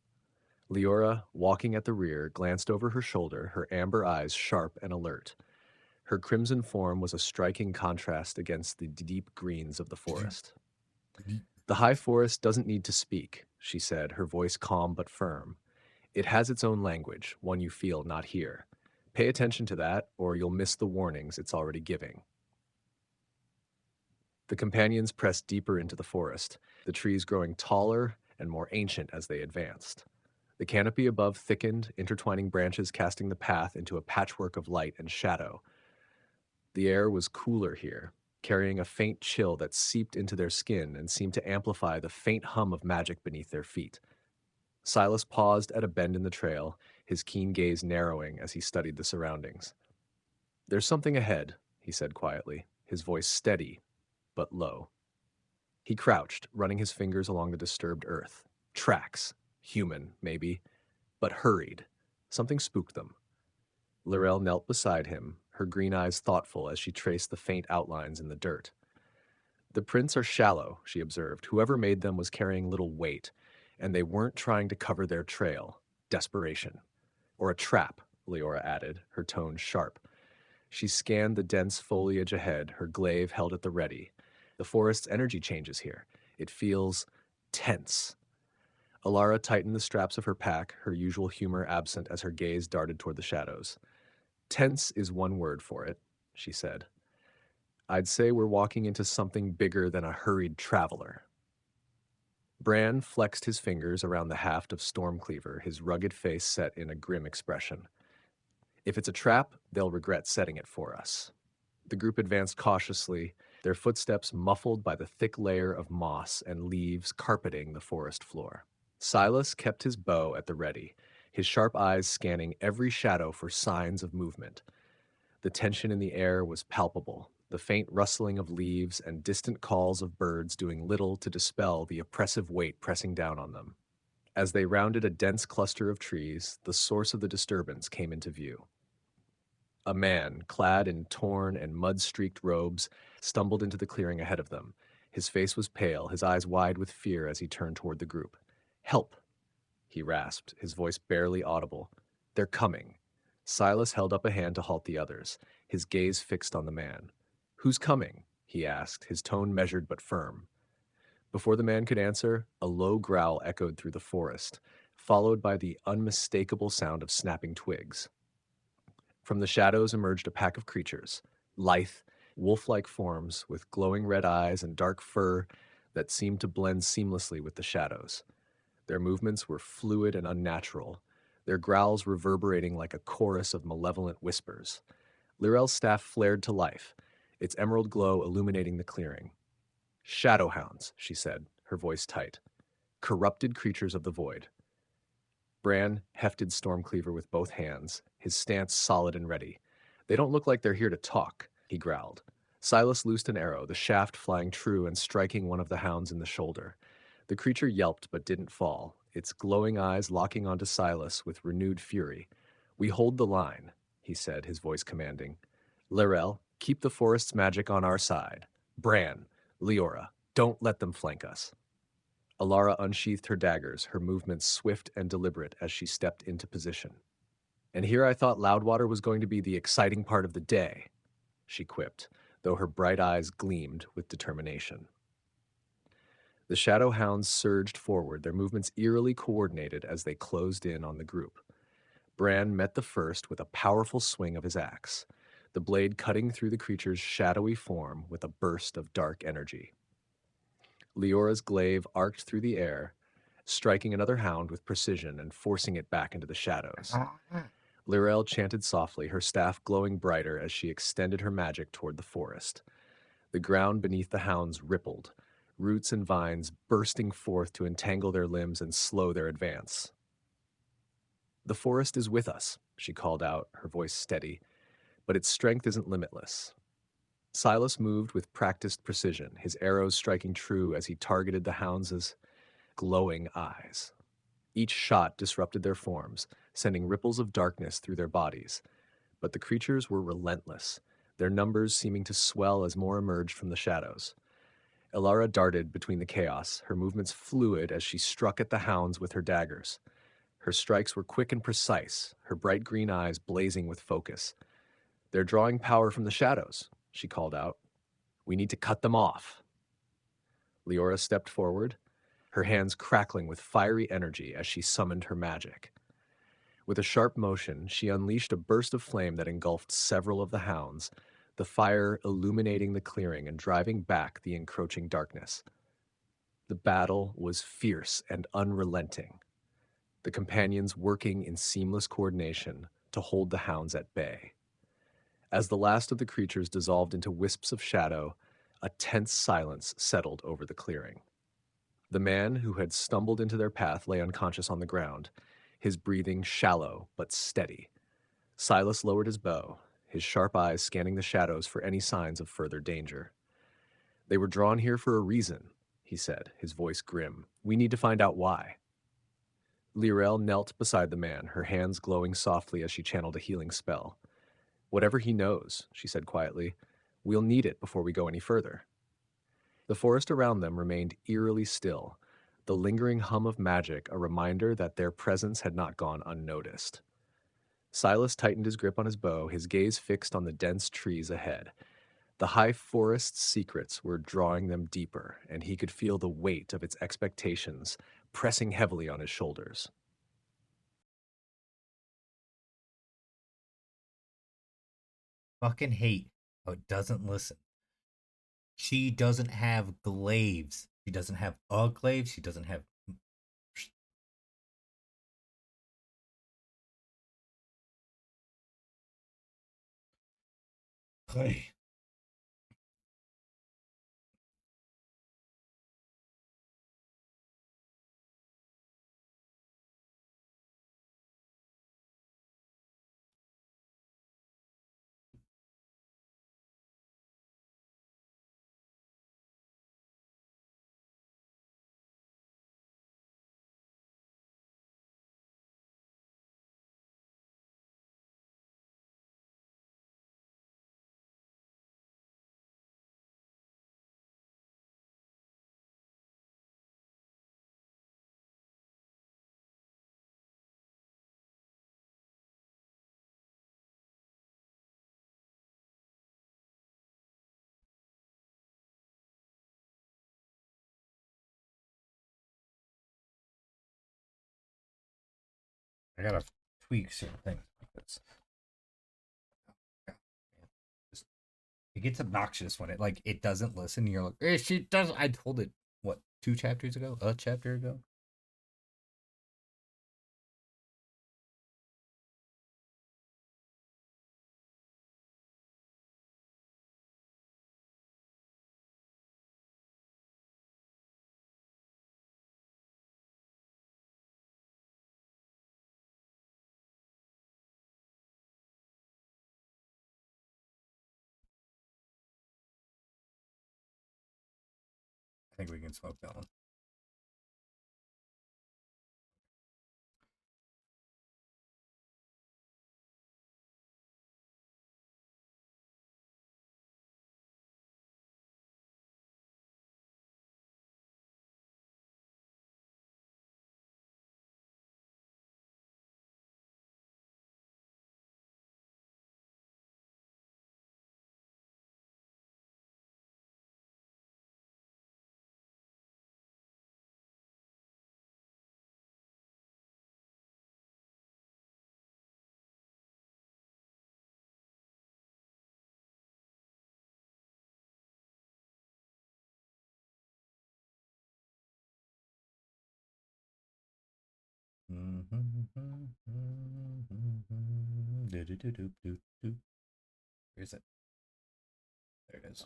Leora, walking at the rear, glanced over her shoulder, her amber eyes sharp and alert. Her crimson form was a striking contrast against the deep greens of the forest. "The High Forest doesn't need to speak," she said, her voice calm but firm. "It has its own language, one you feel, not hear. Pay attention to that, or you'll miss the warnings it's already giving." The companions pressed deeper into the forest, the trees growing taller and more ancient as they advanced. The canopy above thickened, intertwining branches casting the path into a patchwork of light and shadow. The air was cooler here, carrying a faint chill that seeped into their skin and seemed to amplify the faint hum of magic beneath their feet. Silas paused at a bend in the trail, his keen gaze narrowing as he studied the surroundings. "There's something ahead," he said quietly, his voice steady but low. He crouched, running his fingers along the disturbed earth. Tracks. Human, maybe, but hurried. Something spooked them. Lirael knelt beside him, her green eyes thoughtful as she traced the faint outlines in the dirt. "The prints are shallow," she observed. "Whoever made them was carrying little weight, and they weren't trying to cover their trail. Desperation. Or a trap," Leora added, her tone sharp. She scanned the dense foliage ahead, her glaive held at the ready. "The forest's energy changes here. It feels tense." Alara tightened the straps of her pack, her usual humor absent as her gaze darted toward the shadows. "Tense is one word for it," she said. "I'd say we're walking into something bigger than a hurried traveler." Bran flexed his fingers around the haft of Stormcleaver, his rugged face set in a grim expression. "If it's a trap, they'll regret setting it for us." The group advanced cautiously, their footsteps muffled by the thick layer of moss and leaves carpeting the forest floor. Silas kept his bow at the ready, his sharp eyes scanning every shadow for signs of movement. The tension in the air was palpable, the faint rustling of leaves and distant calls of birds doing little to dispel the oppressive weight pressing down on them. As they rounded a dense cluster of trees, the source of the disturbance came into view. A man, clad in torn and mud-streaked robes, stumbled into the clearing ahead of them. His face was pale, his eyes wide with fear as he turned toward the group. "Help!" he rasped, his voice barely audible. "They're coming." Silas held up a hand to halt the others, his gaze fixed on the man. "Who's coming?" he asked, his tone measured but firm. Before the man could answer, a low growl echoed through the forest, followed by the unmistakable sound of snapping twigs. From the shadows emerged a pack of creatures, lithe, wolf-like forms with glowing red eyes and dark fur that seemed to blend seamlessly with the shadows. Their movements were fluid and unnatural, their growls reverberating like a chorus of malevolent whispers. Lirael's staff flared to life, its emerald glow illuminating the clearing. "Shadowhounds," she said, her voice tight. "Corrupted creatures of the void." Bran hefted Stormcleaver with both hands, his stance solid and ready. "They don't look like they're here to talk," he growled. Silas loosed an arrow, the shaft flying true and striking one of the hounds in the shoulder. The creature yelped but didn't fall, its glowing eyes locking onto Silas with renewed fury. "We hold the line," he said, his voice commanding. "Lirael, keep the forest's magic on our side. Bran, Leora, don't let them flank us." Alara unsheathed her daggers, her movements swift and deliberate as she stepped into position. "And here I thought Loudwater was going to be the exciting part of the day," she quipped, though her bright eyes gleamed with determination. The shadow hounds surged forward, their movements eerily coordinated as they closed in on the group. Bran met the first with a powerful swing of his axe, the blade cutting through the creature's shadowy form with a burst of dark energy. Leora's glaive arced through the air, striking another hound with precision and forcing it back into the shadows. Lirel chanted softly, her staff glowing brighter as she extended her magic toward the forest. The ground beneath the hounds rippled, roots and vines bursting forth to entangle their limbs and slow their advance. "The forest is with us," she called out, her voice steady, "but its strength isn't limitless." Silas moved with practiced precision, his arrows striking true as he targeted the hounds' glowing eyes. Each shot disrupted their forms, sending ripples of darkness through their bodies. But the creatures were relentless, their numbers seeming to swell as more emerged from the shadows. Elara darted between the chaos, her movements fluid as she struck at the hounds with her daggers. Her strikes were quick and precise, her bright green eyes blazing with focus. "They're drawing power from the shadows," she called out. "We need to cut them off." Leora stepped forward, her hands crackling with fiery energy as she summoned her magic. With a sharp motion, she unleashed a burst of flame that engulfed several of the hounds, the fire illuminating the clearing and driving back the encroaching darkness. The battle was fierce and unrelenting, the companions working in seamless coordination to hold the hounds at bay. As the last of the creatures dissolved into wisps of shadow, a tense silence settled over the clearing. The man who had stumbled into their path lay unconscious on the ground, his breathing shallow but steady. Silas lowered his bow, his sharp eyes scanning the shadows for any signs of further danger. "They were drawn here for a reason," he said, his voice grim. "We need to find out why." Lirel knelt beside the man, her hands glowing softly as she channeled a healing spell. "Whatever he knows," she said quietly, "we'll need it before we go any further." The forest around them remained eerily still, the lingering hum of magic a reminder that their presence had not gone unnoticed. Silas tightened his grip on his bow, his gaze fixed on the dense trees ahead. The high forest's secrets were drawing them deeper, and he could feel the weight of its expectations pressing heavily on his shoulders. Fucking hate how it doesn't listen. She doesn't have glaives. She doesn't have a glaive. She doesn't have. Hey. I gotta tweak certain things because it gets obnoxious when it doesn't listen. You're like, she does. I told it what 2 chapters ago, a chapter ago. I think we can smoke that one. Where's it? There it is.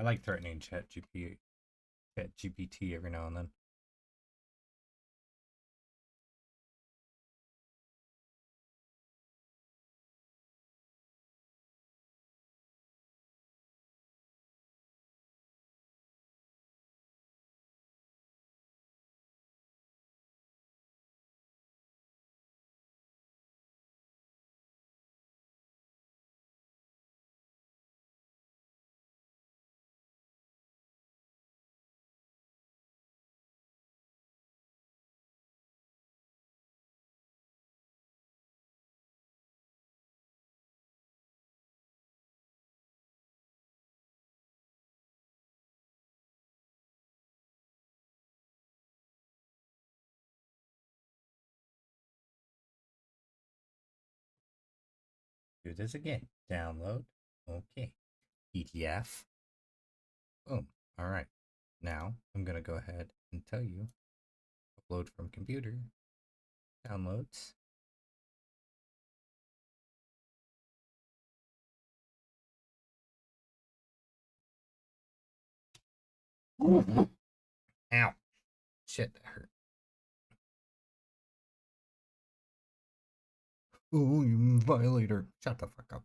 I like threatening ChatGPT every now and then. Do this again. Download. Okay. ETF. Boom. All right. Now I'm going to go ahead and tell you upload from computer. Downloads. Ow. Shit, that hurt. Oh, you violator. Shut the fuck up.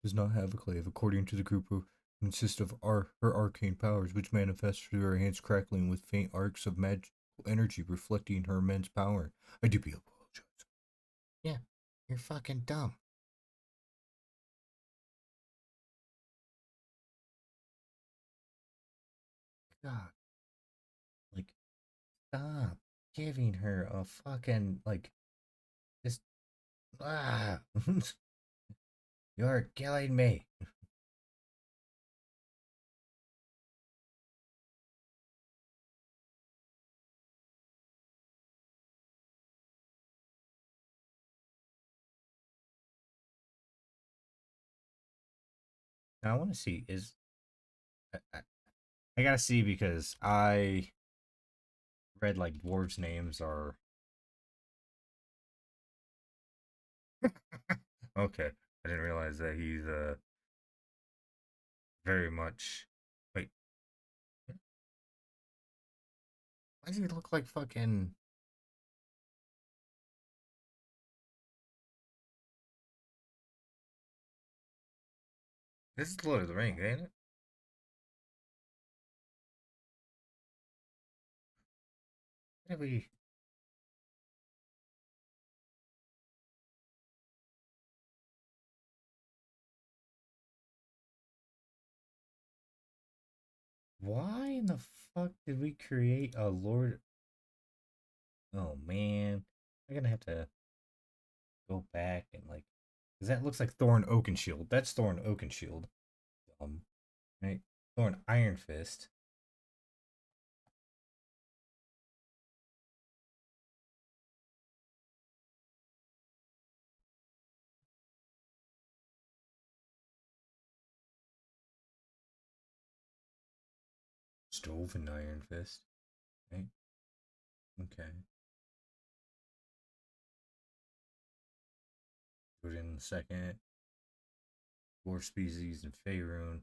Does not have a clave, according to the group who consists of her arcane powers, which manifest through her hands crackling with faint arcs of magical energy reflecting her immense power. I do apologize. Yeah, you're fucking dumb. God. Like, stop giving her a fucking, like, just, ah. You're killing me. Now, I want to see, I gotta see because I read, like, dwarves' names are. Okay, I didn't realize that he's, very much. Wait, why does he look like fucking. This is Lord of the Rings, ain't it? Why did we. Why in the fuck did we create a Lord? Oh man, I'm gonna have to go back and like, cause that looks like Thorn Oakenshield. That's Thorn Oakenshield. Right? Thorn Iron Fist. Stove and Iron Fist. Right? Okay. Put in the second. War species and Faerun.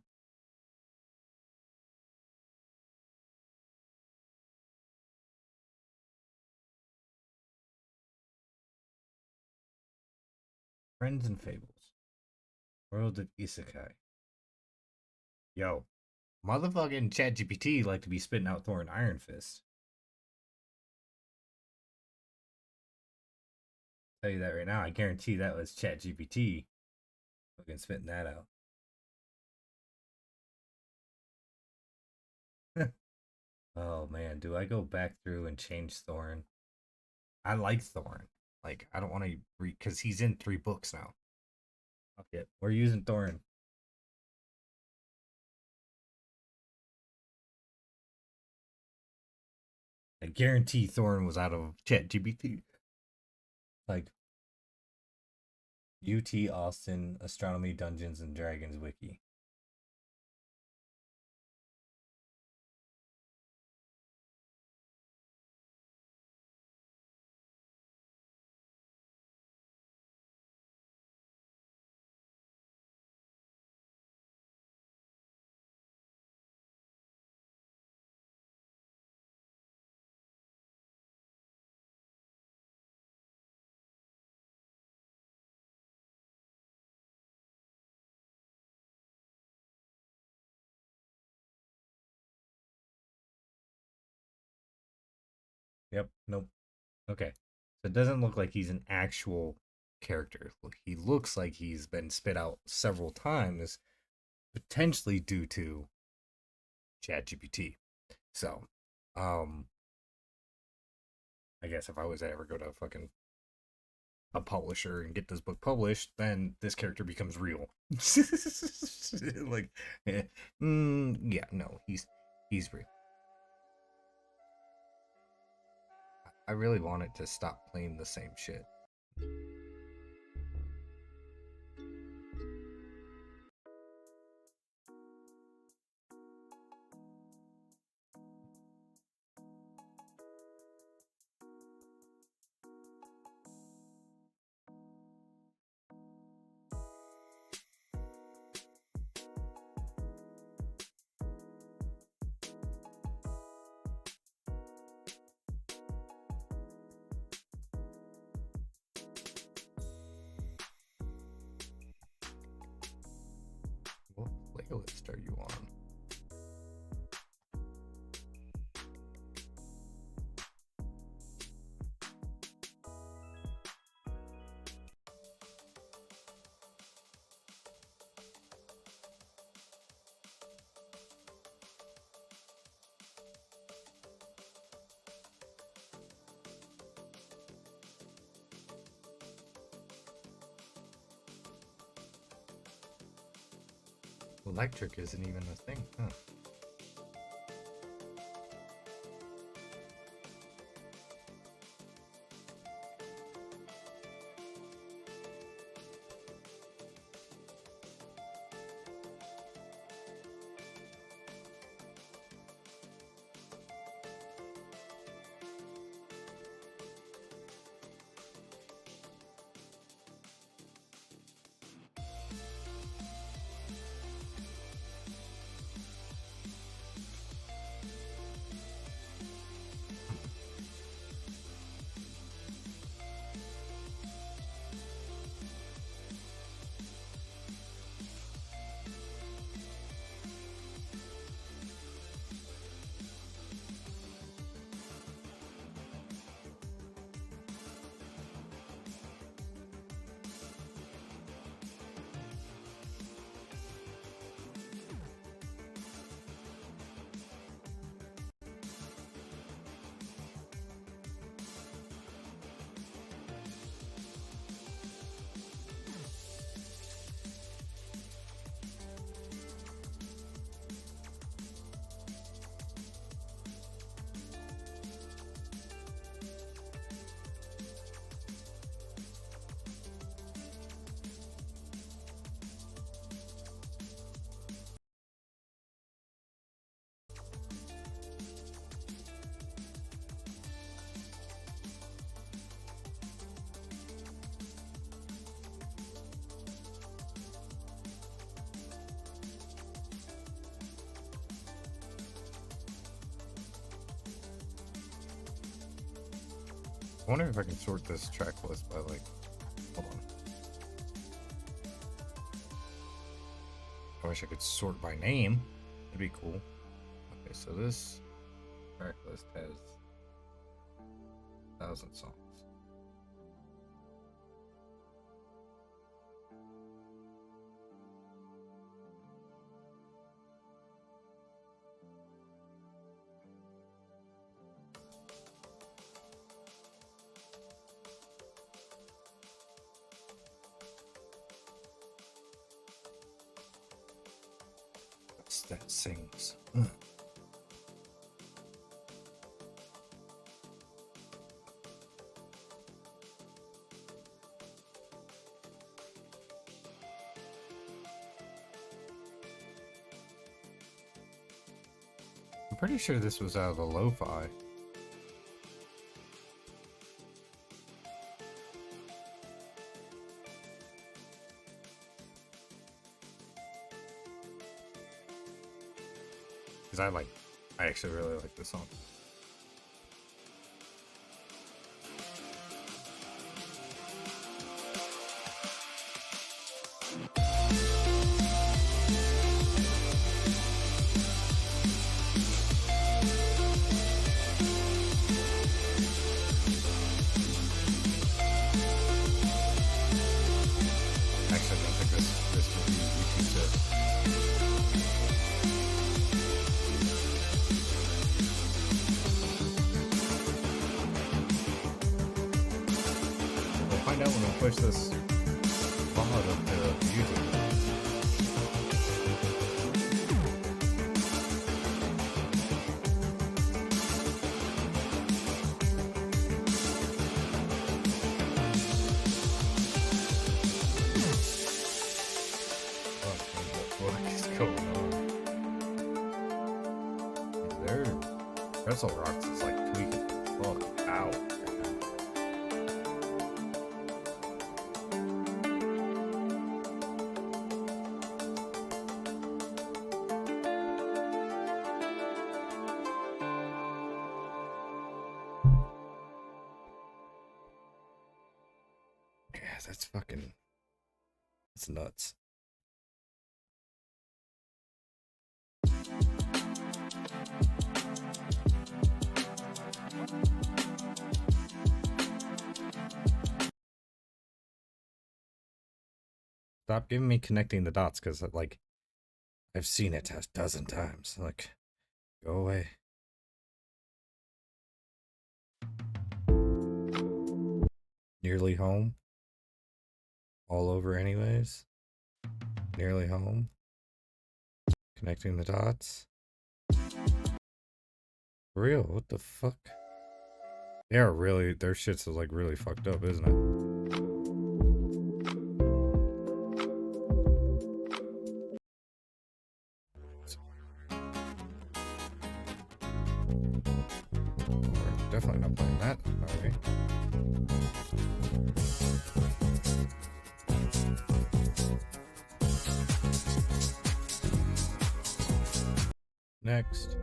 Friends and Fables. World of Isekai. Yo. Motherfucking ChatGPT like to be spitting out Thor and Iron Fist. Tell you that right now. I guarantee that was ChatGPT fucking spitting that out. Oh man, do I go back through and change Thorn? I like Thorn. Like, I don't want to read because he's in 3 books now. Fuck it. We're using Thorn. I guarantee Thorn was out of ChatGPT. Like, UT Austin Astronomy Dungeons and Dragons Wiki. Yep. Nope. Okay. So it doesn't look like he's an actual character. He looks like he's been spit out several times, potentially due to ChatGPT. So, I guess if I was to ever go to fucking a publisher and get this book published, then this character becomes real. Like, yeah, no, he's real. I really want it to stop playing the same shit. What playlist are you on? Electric isn't even a thing, huh? I wonder if I can sort this track list by, like, hold on. I wish I could sort by name. It'd be cool. Okay, so this track list has 1,000 songs. That sings. I'm pretty sure this was out of the lo-fi. Because I actually really like this song. Actually, I don't think this would be YouTube set. We'll find out when we push this VOD up to YouTube. What is going on? Their Pretzel Rocks is like tweaking the fuck out right now. Yeah, that's fucking. That's nuts. Stop giving me connecting the dots, because like I've seen it a dozen times. Like, go away. Nearly home. All over anyways. Nearly home. Connecting the dots. For real, what the fuck? They are really, their shit's like really fucked up, isn't it? We're definitely not playing that. Okay. Next.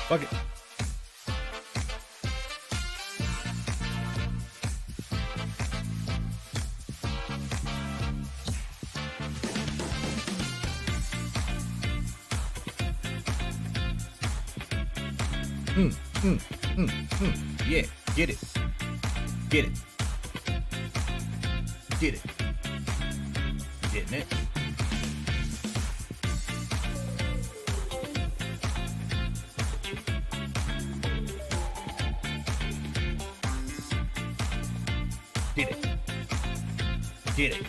Fuck it. Yeah, get it. Get it. Get it. Getting it. Did it. Did it.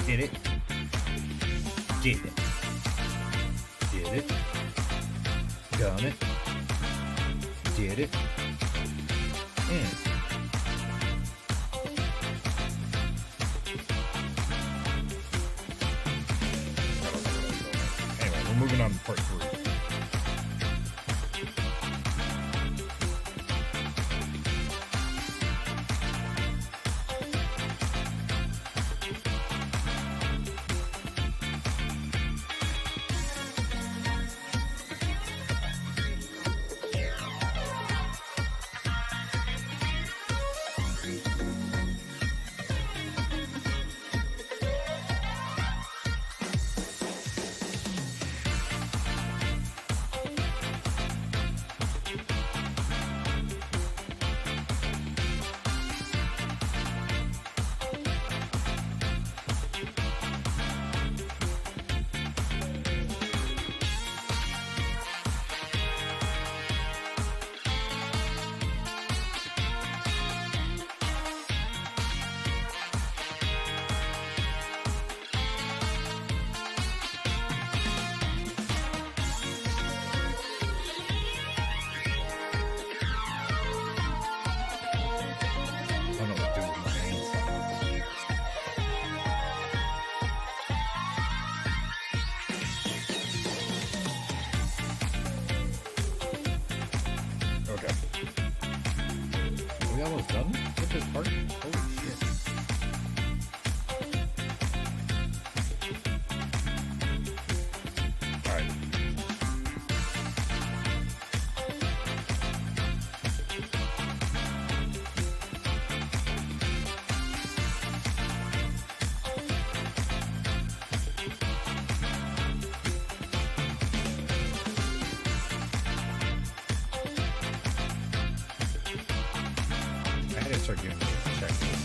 Did it. Did it. Did it. Done it. Did it. Anyway, we're moving on to part 3. I don't know what to do with my hands. Okay. Are we almost done with this part? Holy shit. Alright. I had to start giving me a checklist.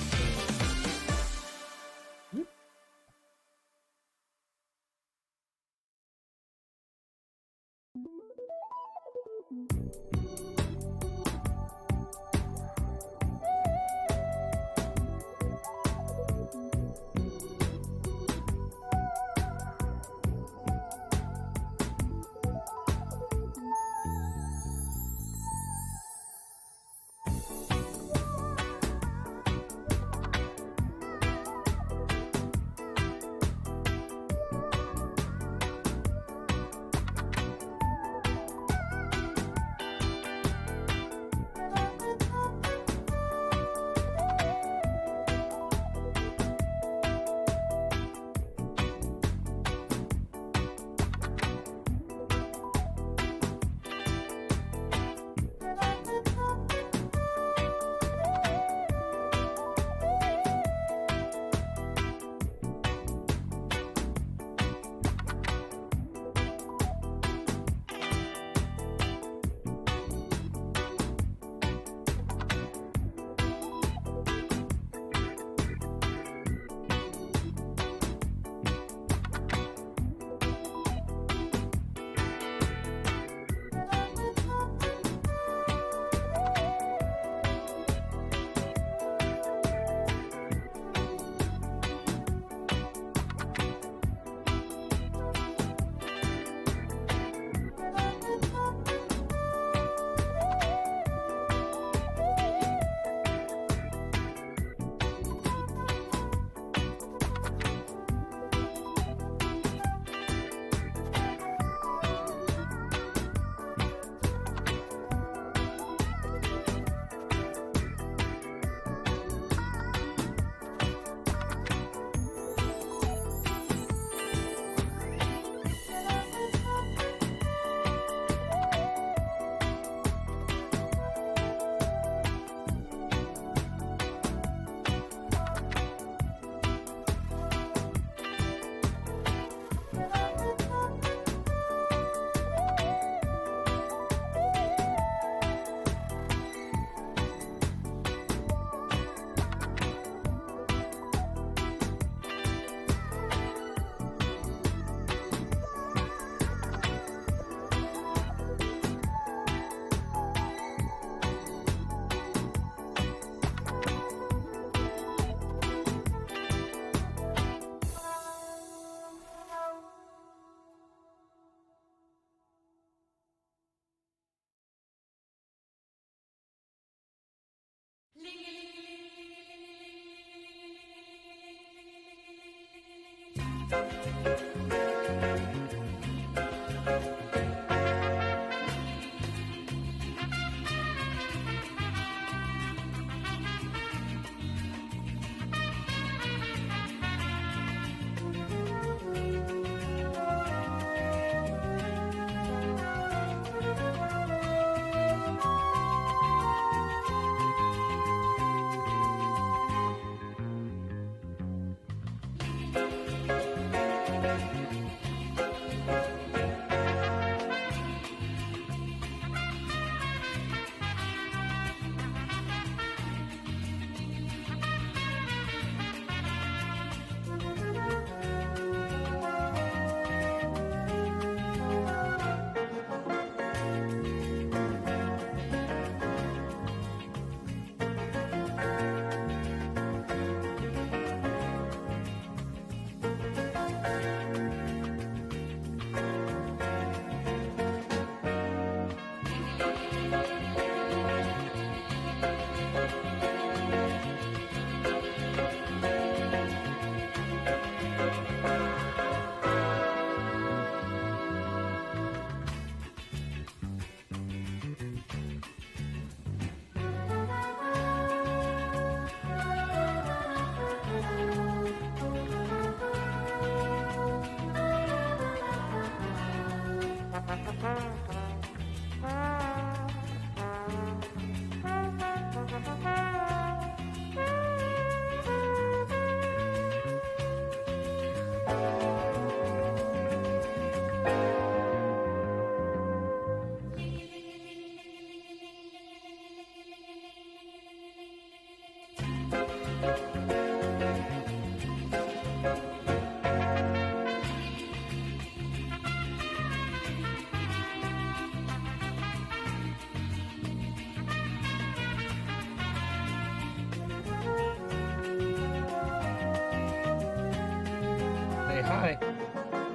hi.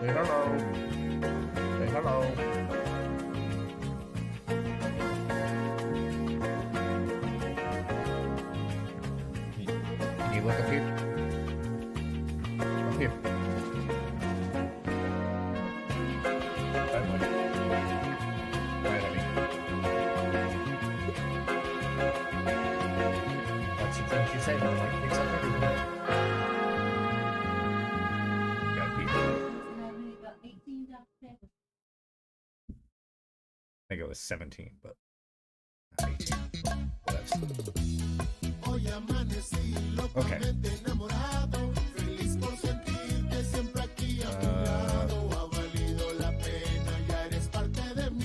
Say hello. Say hello. Can you look up here? Up here. Right, honey. What you think you said? Like, fix up everything. Gotta pee. I think it was 17, but not 18. Well, that's okay.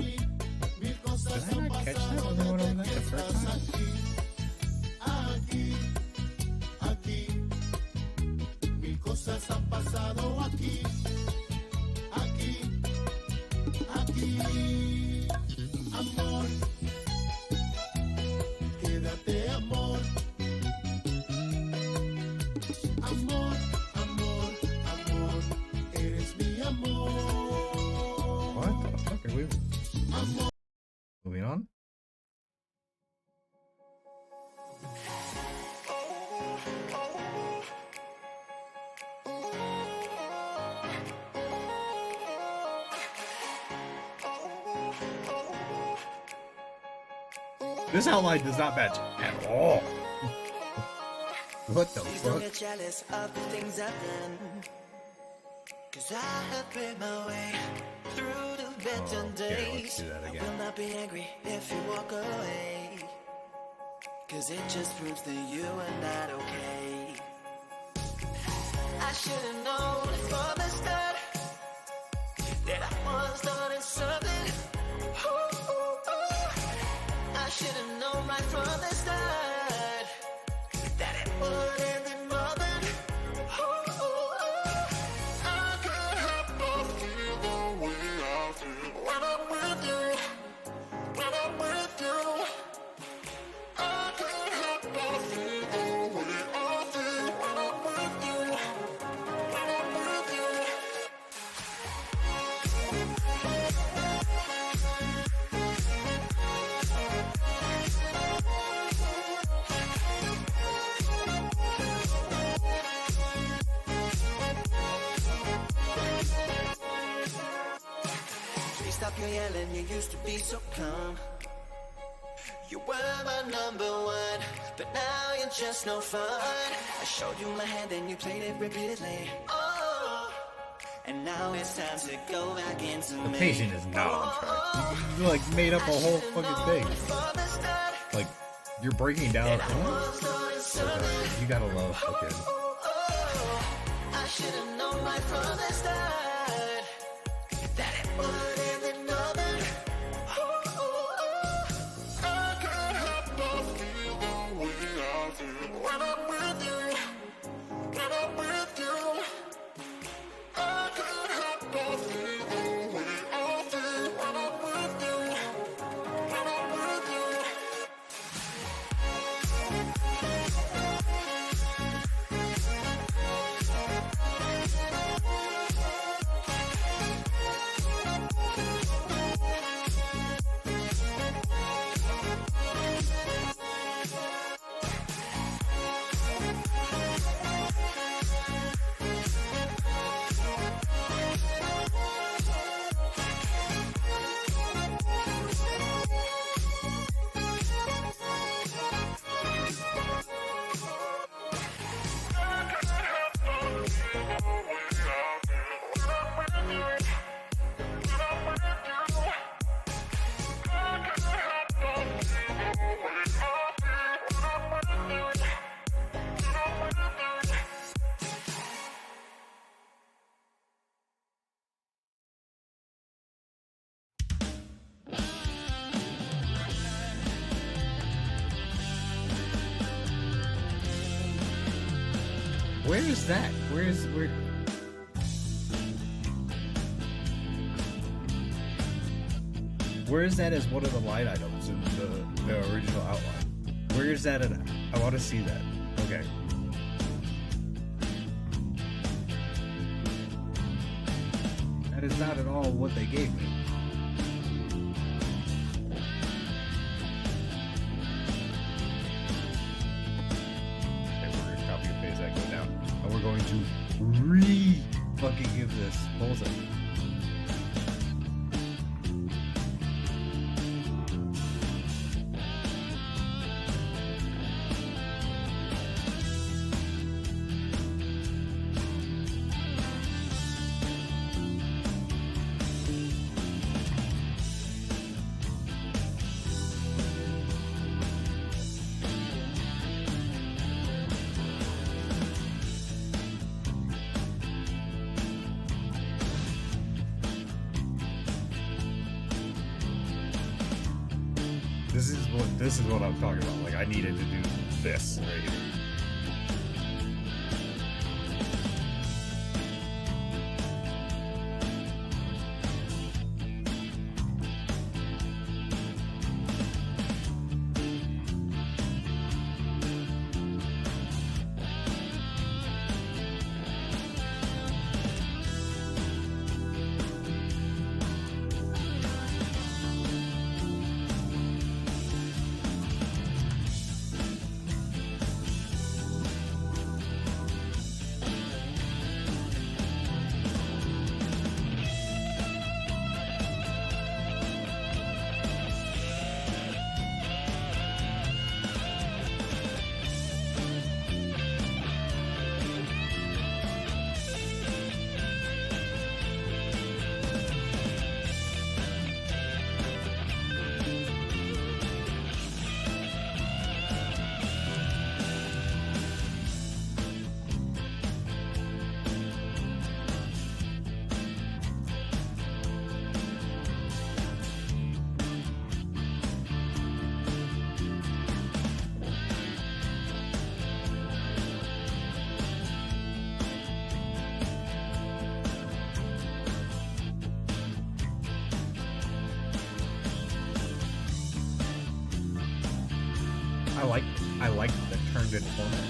Did I not catch that when we went over that the first time? What the fuck are we? Moving on? This outline does not match at all. What the Please don't fuck? get jealous of the things I've done. Cause I have made my way through the better Here, let's days. do that I again. will not be angry if you walk away. Cause it just proves that you are not okay. I should've known from the start that I was starting something. Ooh, ooh, ooh. I should've known right from the start that it would end in more than. Ooh, ooh, ooh. I can't help but feel the way I feel when I'm with you. When I'm with you, I can't help but feel the way I feel when I'm with you. When I'm with you. Please stop your yelling, you used to be so calm. You were my number one, but now you're just no fun. I showed you my hand and you played it repeatedly. Oh, and now it's time to go back into The me. patient is not on track. You like made up a whole fucking thing. Like you're breaking down. You gotta love fucking. I should have known right from the start that it would end in nothing. I can't help but feel the way I feel when I'm with you. When I'm with you, I can't help but feel the way I feel when I'm with you. When I'm with you. Where is that? Where? Where is that as one of the line items in the original outline? Where is that at? I want to see that. Okay. That is not at all what they gave me. Okay, we're gonna copy and paste that, go down. And we're going to fucking give this. Hold on. This is what I'm talking about. Like, I needed to do this right here. I like the turned in format.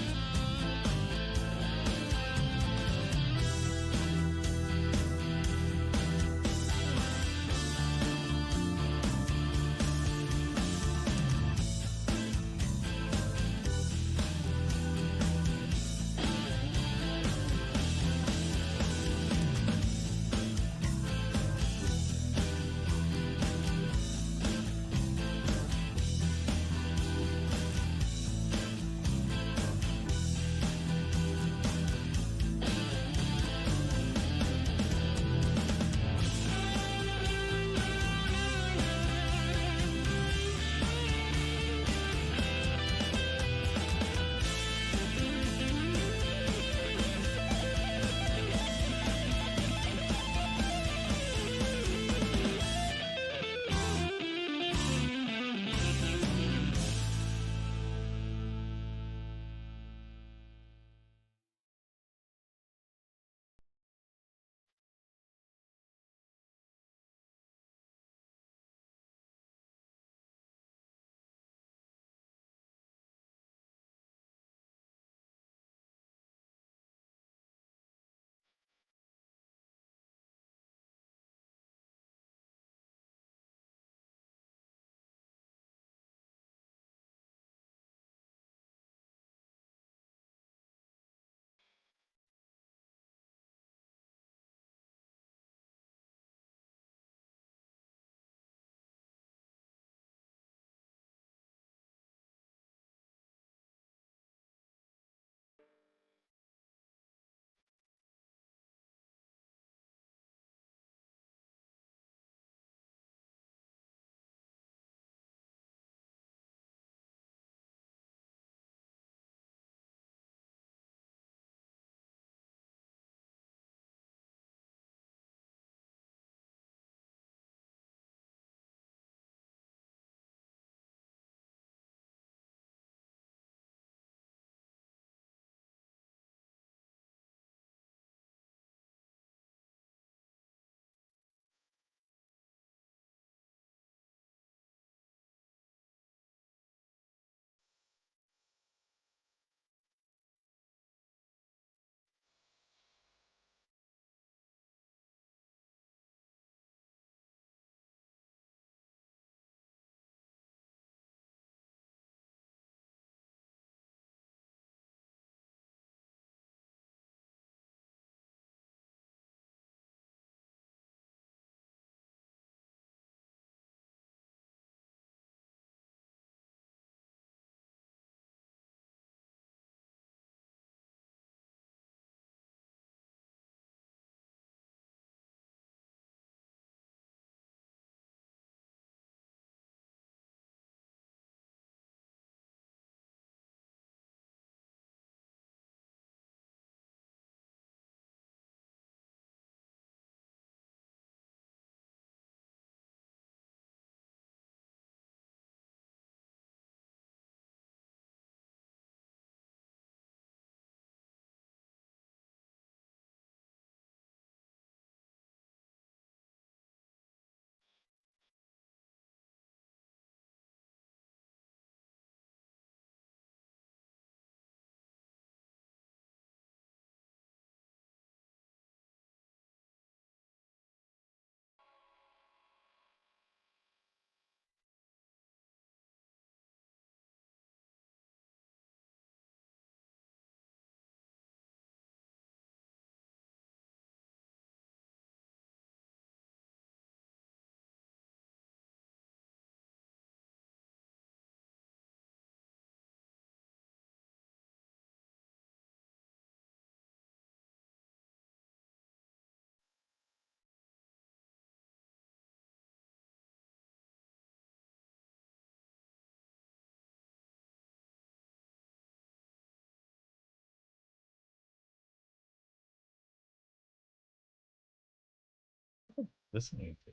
listening to.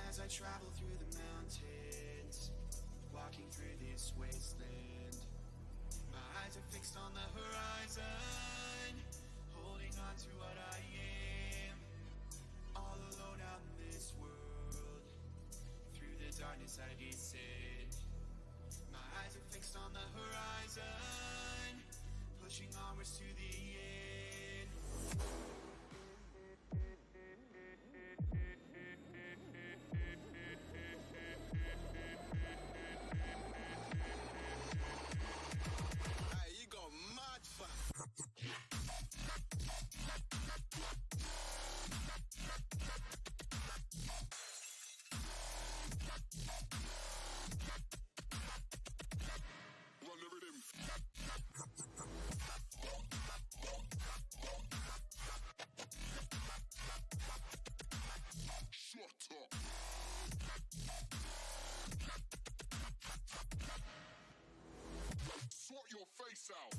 As I travel through the mountains, walking through this wasteland, my eyes are fixed on the horizon, holding on to what I am, all alone out in this world. Through the darkness I descend, my eyes are fixed on the horizon, pushing onwards to the end. Hey, you got mad fun. Run the rhythm. Shut up. Sort your face out.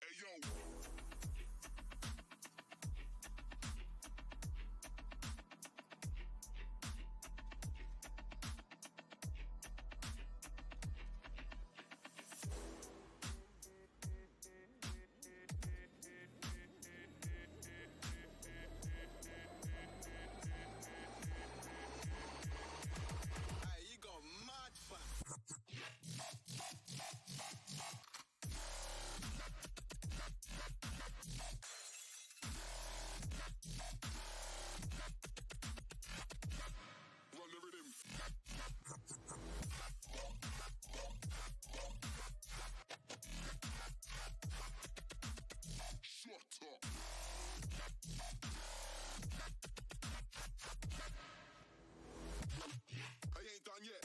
Hey yo. Hey, you got mad fun. Run the rhythm. Shut up. I ain't done yet.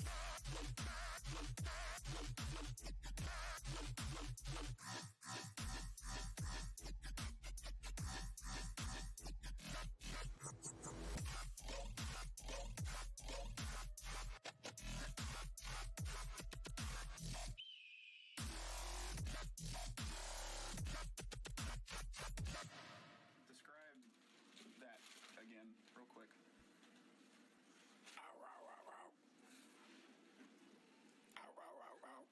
Describe that again, real quick. Ow, ow, ow, ow. Ow, ow, ow, ow.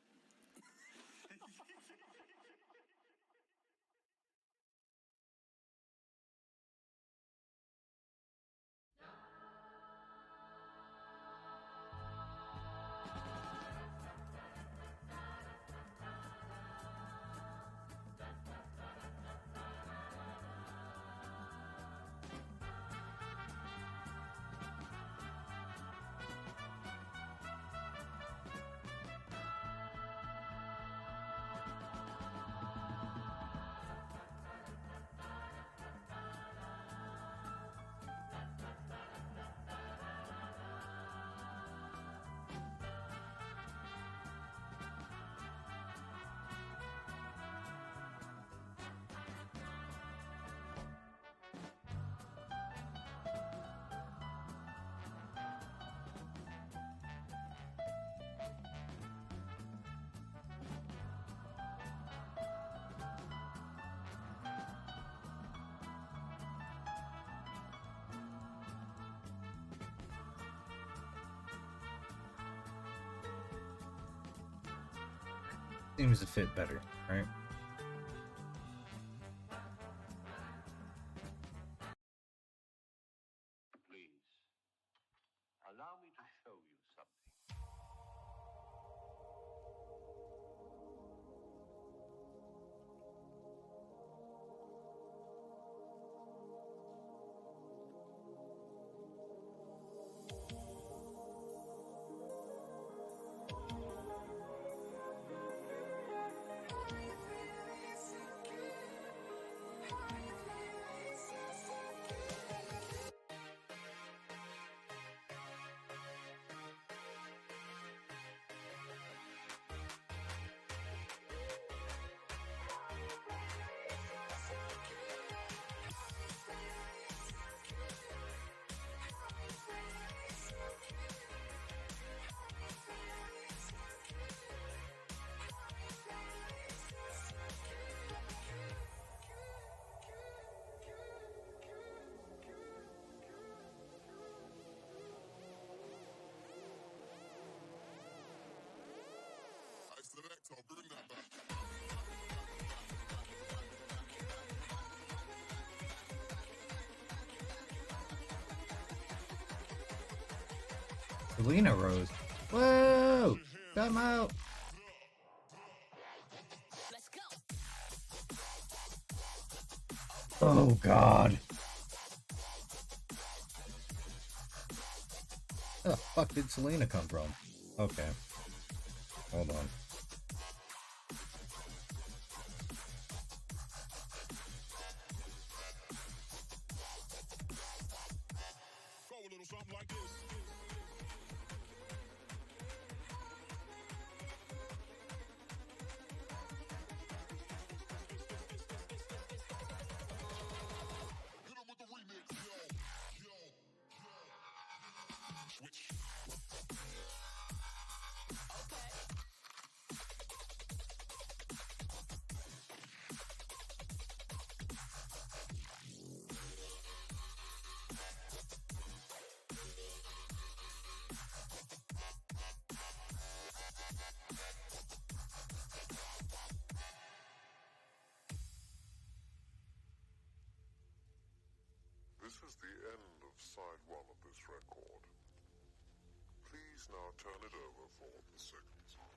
Seems to fit better, right? Please, allow me to show you something. Selena Rose. Whoa! Time out! Oh god. Where the fuck did Selena come from? Okay. Hold on. This is the end of side one of this record. Please now turn it over for the second side.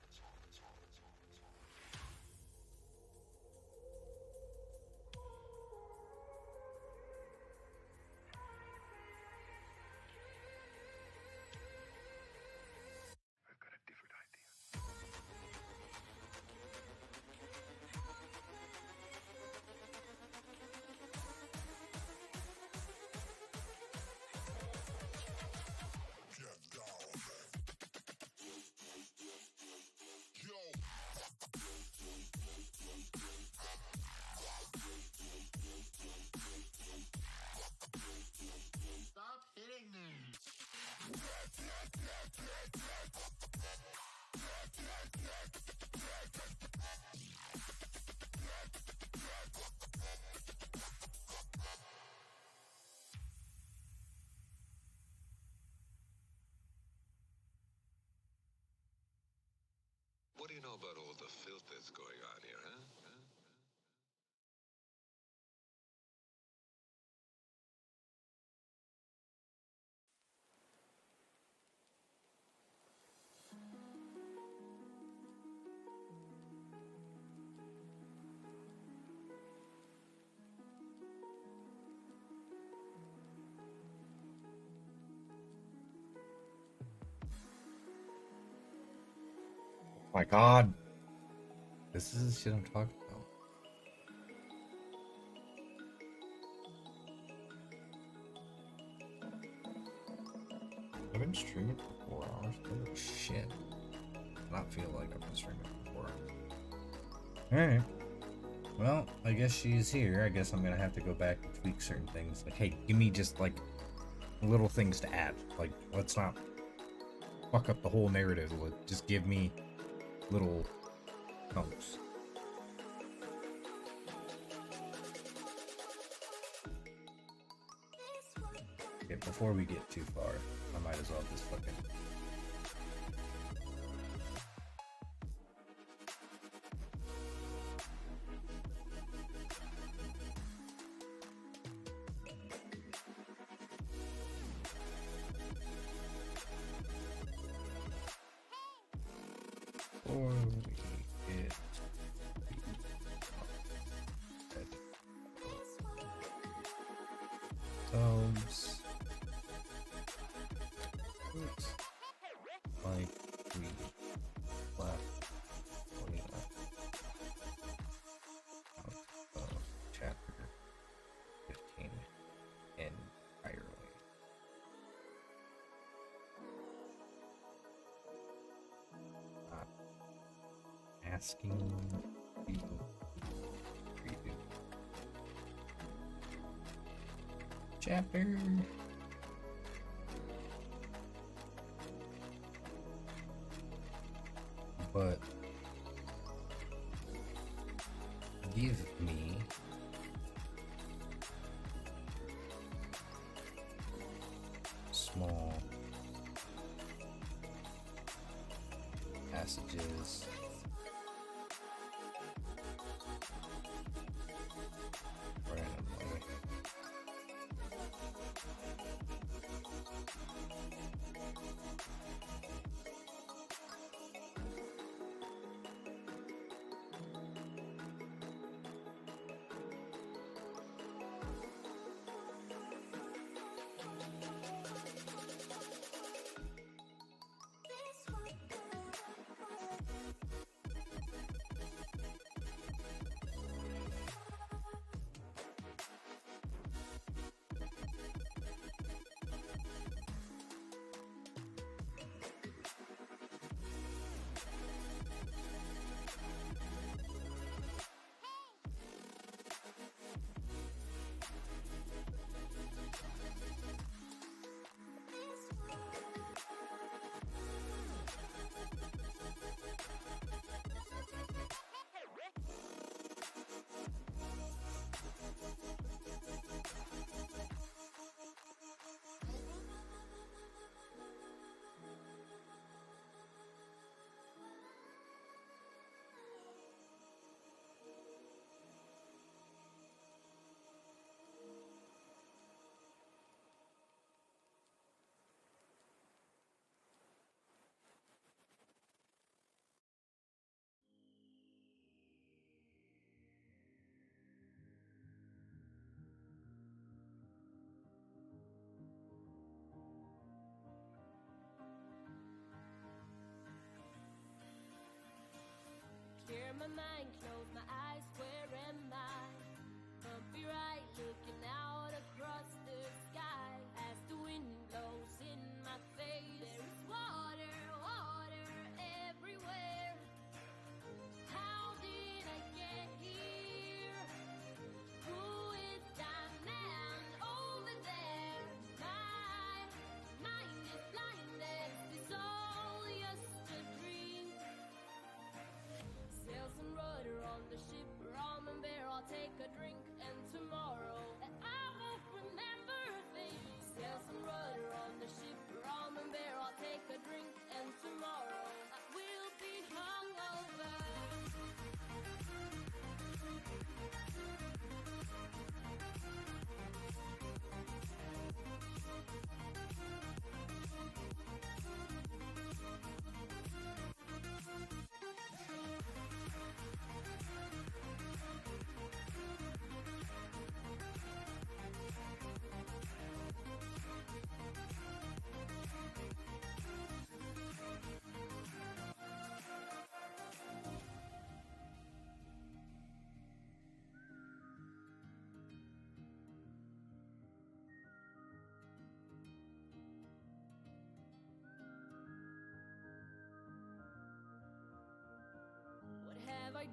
I've got a different idea. Stop hitting me. What do you know about all the filth that's going on here, huh? My god. This is the shit I'm talking about. I've been streaming for 4 hours. Holy shit. Not feel like I've been streaming for 4 hours. Alright. Well, I guess she's here. I guess I'm gonna have to go back and tweak certain things. Like, hey, give me just like little things to add. Like, let's not fuck up the whole narrative. Just give me little chunks. Okay, before we get too far, I might as well just fucking. Before we get ourselves, looks like we left 20 out of chapter 15 entirely. Not asking you to preview chapter. But give me small passages randomly.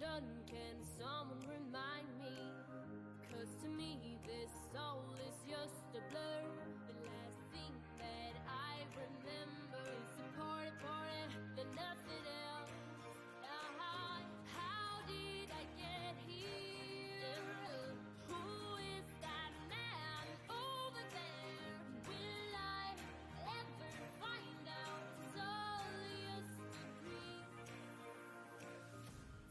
done, can someone remind me? 'Cause to me this all is just a blur. The last thing that I remember is a party, then nothing else. How did I get here? Who is that man over there? Will I ever find out? It's all just a dream.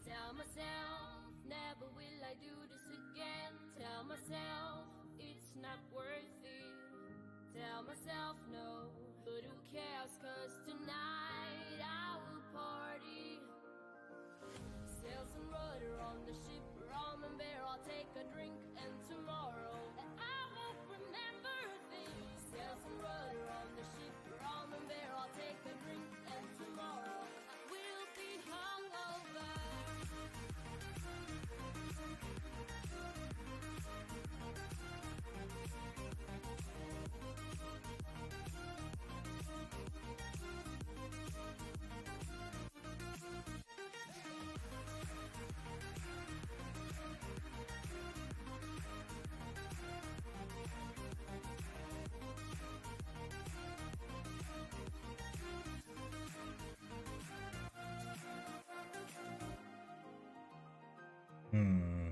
Tell myself, never will I do this again. Tell myself, it's not worth it. Tell myself no, but who cares? 'Cause tonight I will party. Sail some rudder on the ship, rum and beer, I'll take a drink. And tomorrow I won't remember a thing. Sail some rudder on the ship, rum and beer, I'll take a drink. And tomorrow I will be hungover. Hmm.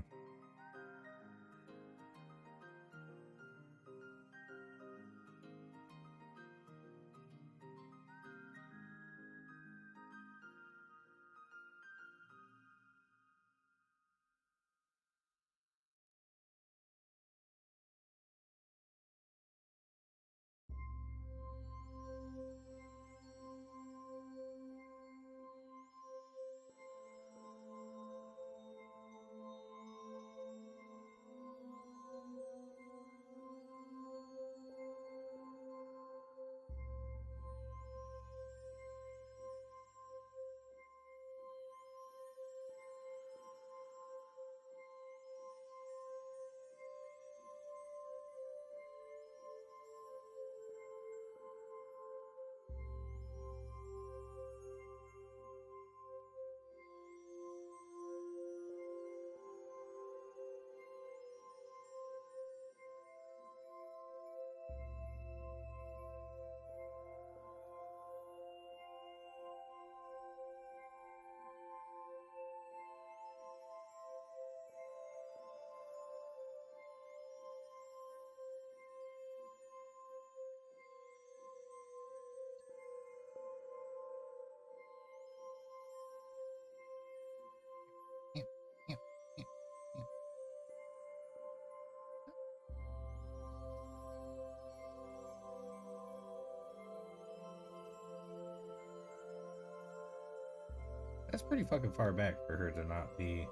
That's pretty fucking far back for her to not be.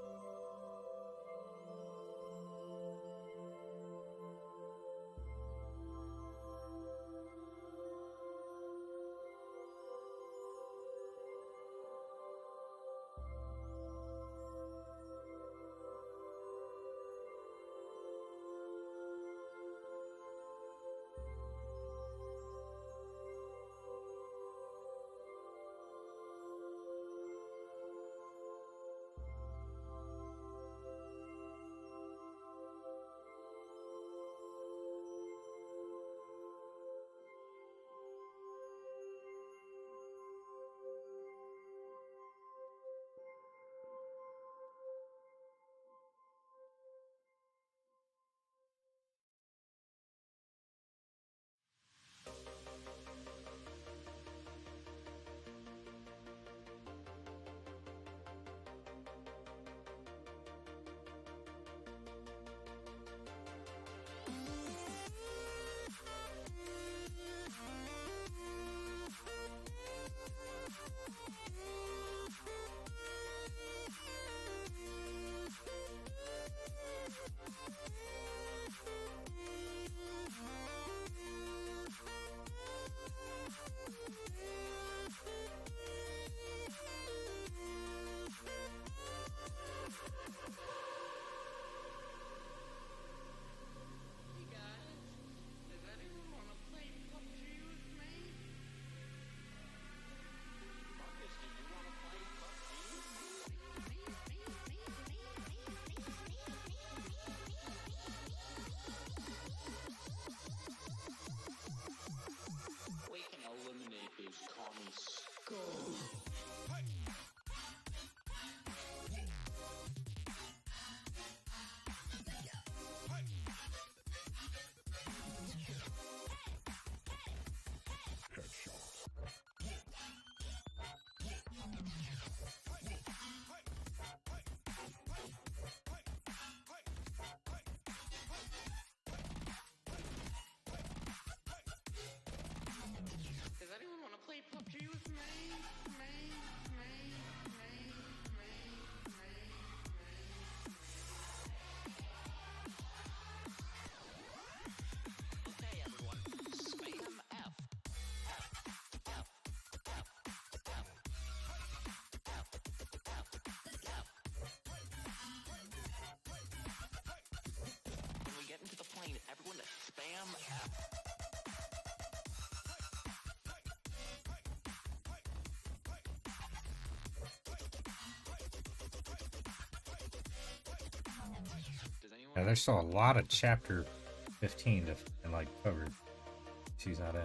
Yeah, there's still a lot of chapter 15 to like cover. She's not in.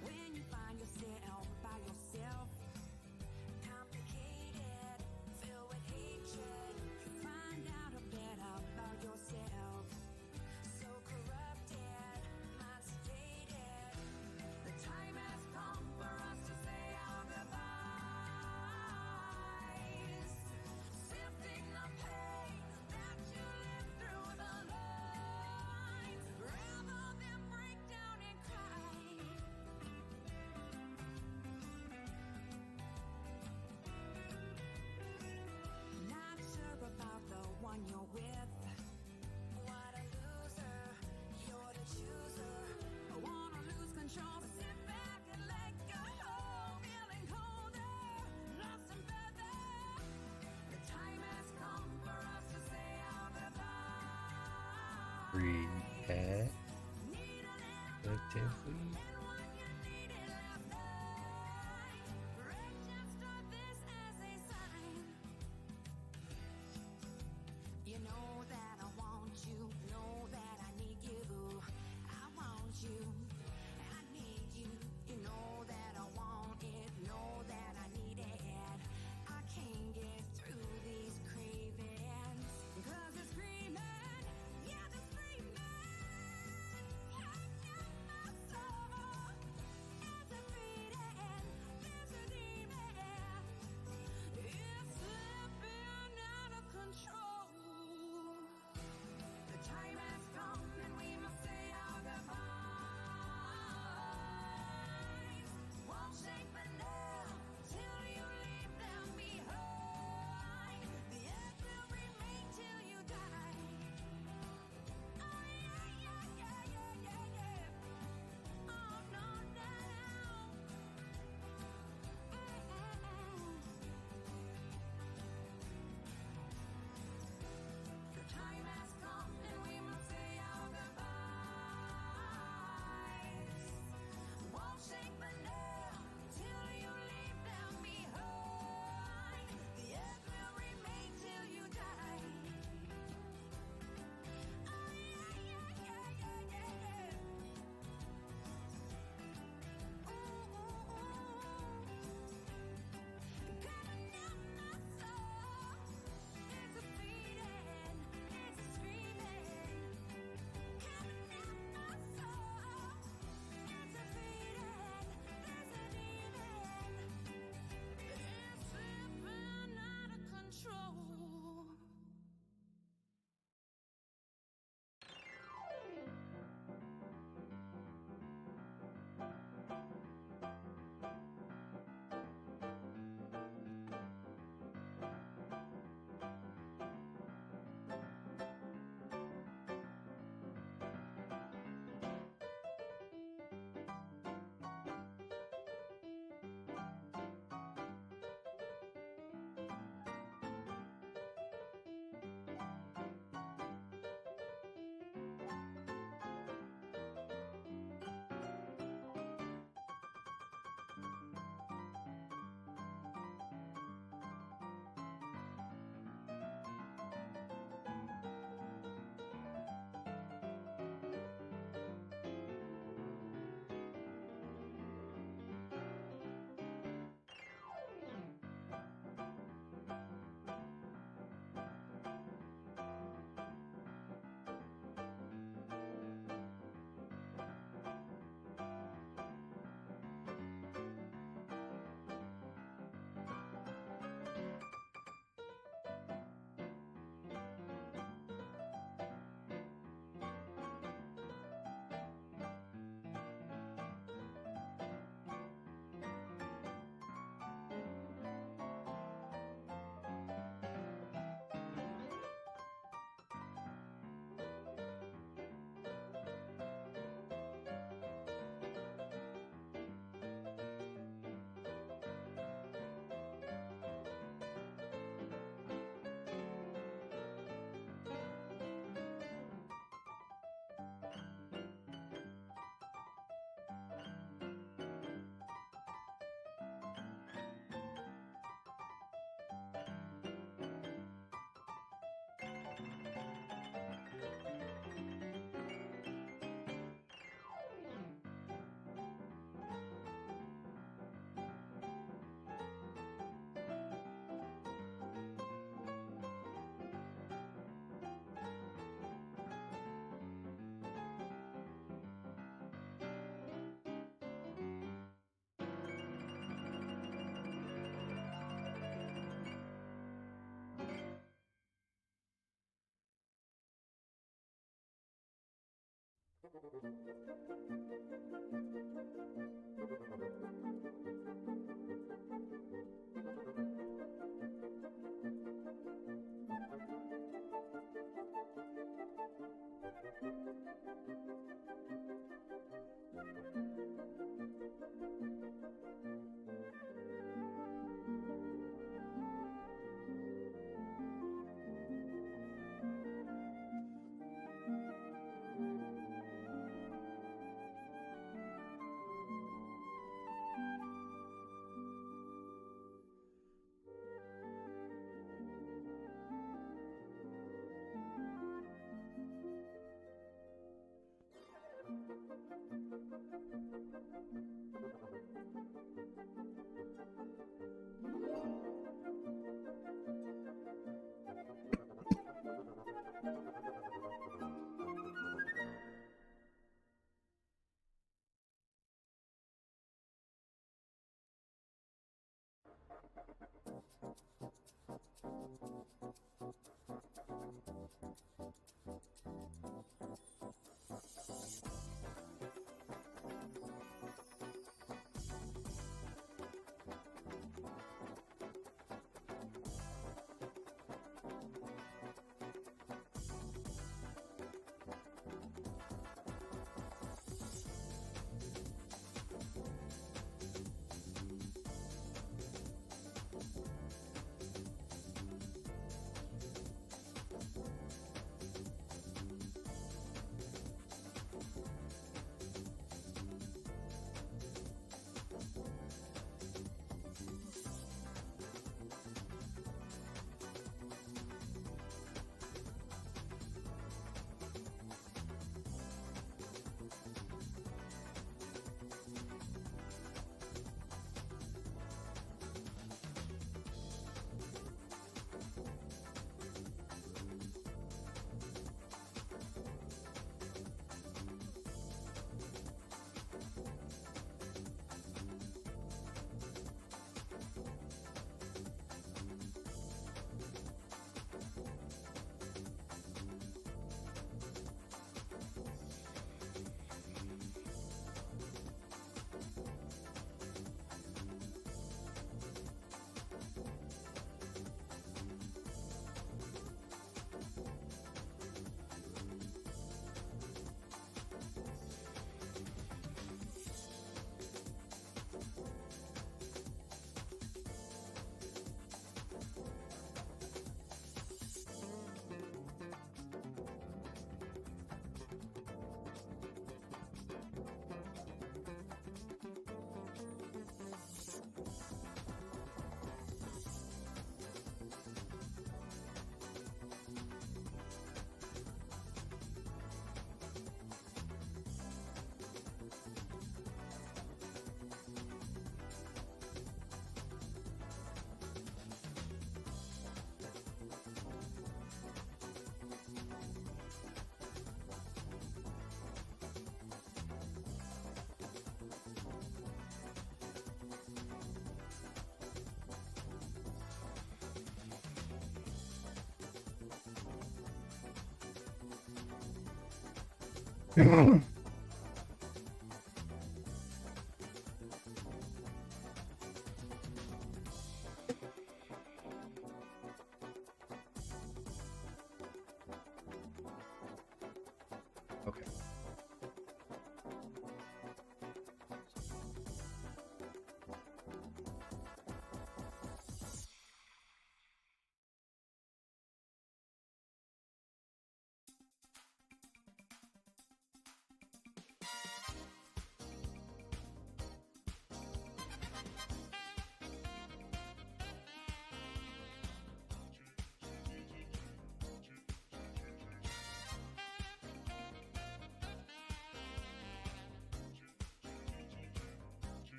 When you find yourself by yourself, complicated, filled with hatred, you find out a bit about yourself. So corrupted, mind sedated, the time has come for us to say our goodbyes. Sifting the pain that you lived through the lines, rather than break down and cry. Not sure about the one you're with. What a loser, you're the chooser. I wanna lose control, but sit back and let go. Feeling colder, lost and further. The time has come for us to say our goodbyes. Repetitively. Need a little and when you need it last night. Register this as a sign. You know that I want you, know that I need you. I want you, I need you. You know that I want it, know that I need it. I can't get through these cravings, 'cause it's screaming, yeah, the screaming. I got my soul. Okay.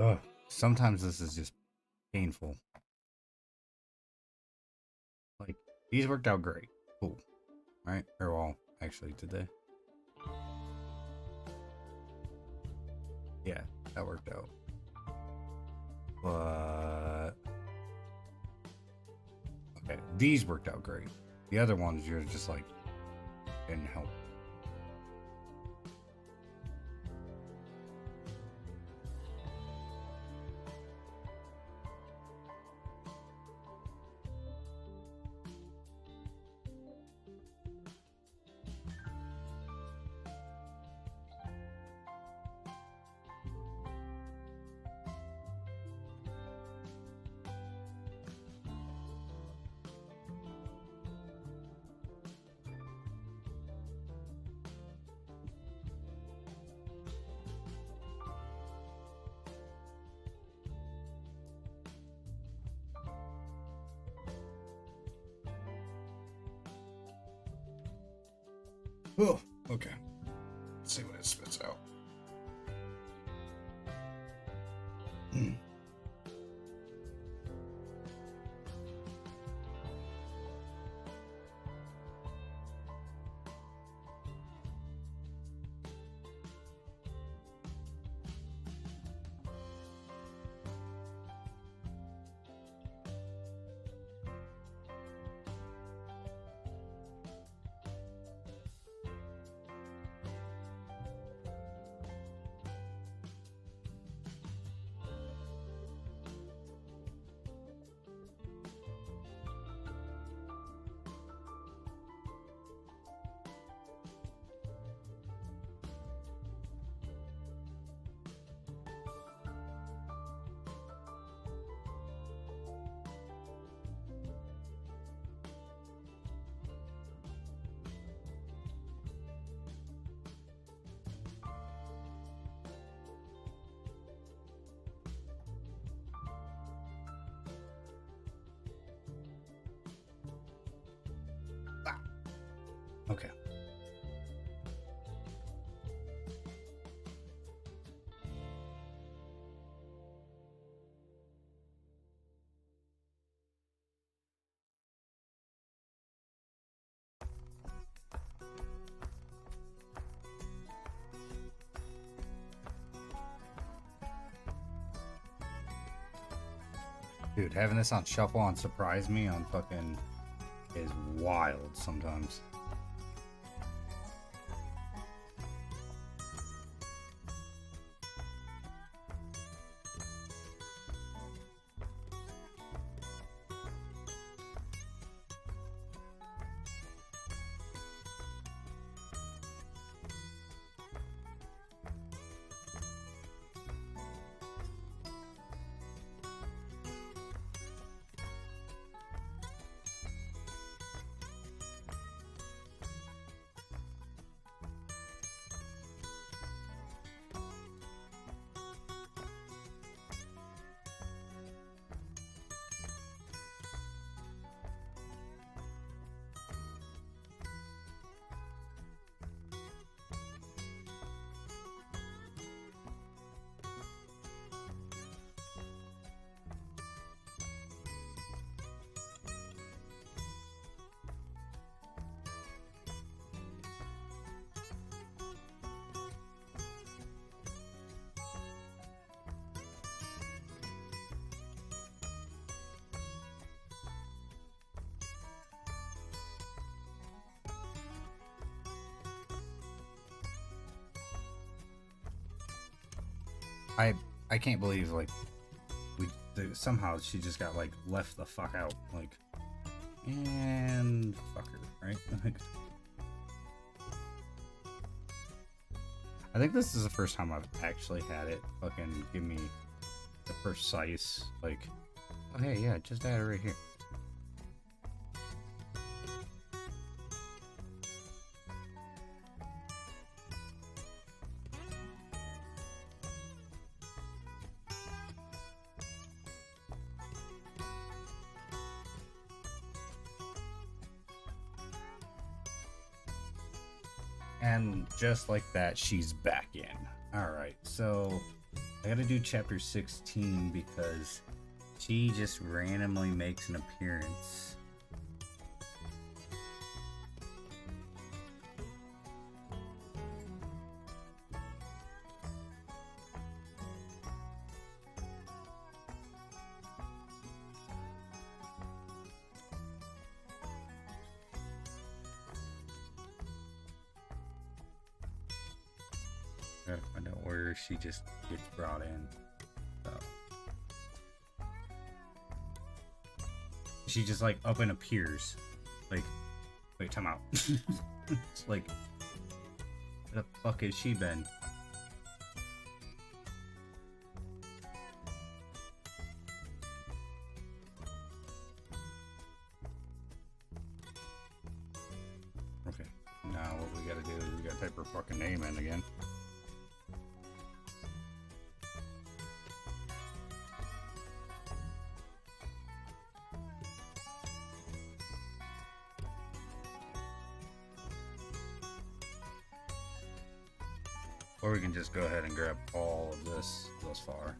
Ugh. Sometimes this is just painful. Like, these worked out great. Cool. Right? Or well, actually, did they? Yeah, that worked out. But okay, these worked out great. The other ones, you're just like, didn't help. Oh, okay. Let's see what it spits out. Okay. Dude, having this on shuffle on surprise me on fucking is wild sometimes. I can't believe like somehow she just got like left the fuck out, like, and fuck her, right? Like, I think this is the first time I've actually had it fucking give me the precise, like, oh hey, yeah, just add it right here. And just like that, she's back in. All right, so I gotta do chapter 16 because she just randomly makes an appearance. Gotta find out where she just gets brought in. So she just like up and appears. Like, wait, time out. It's like, where the fuck has she been? Okay, now what we gotta do is we gotta type her fucking name in again. Or we can just go ahead and grab all of this thus far.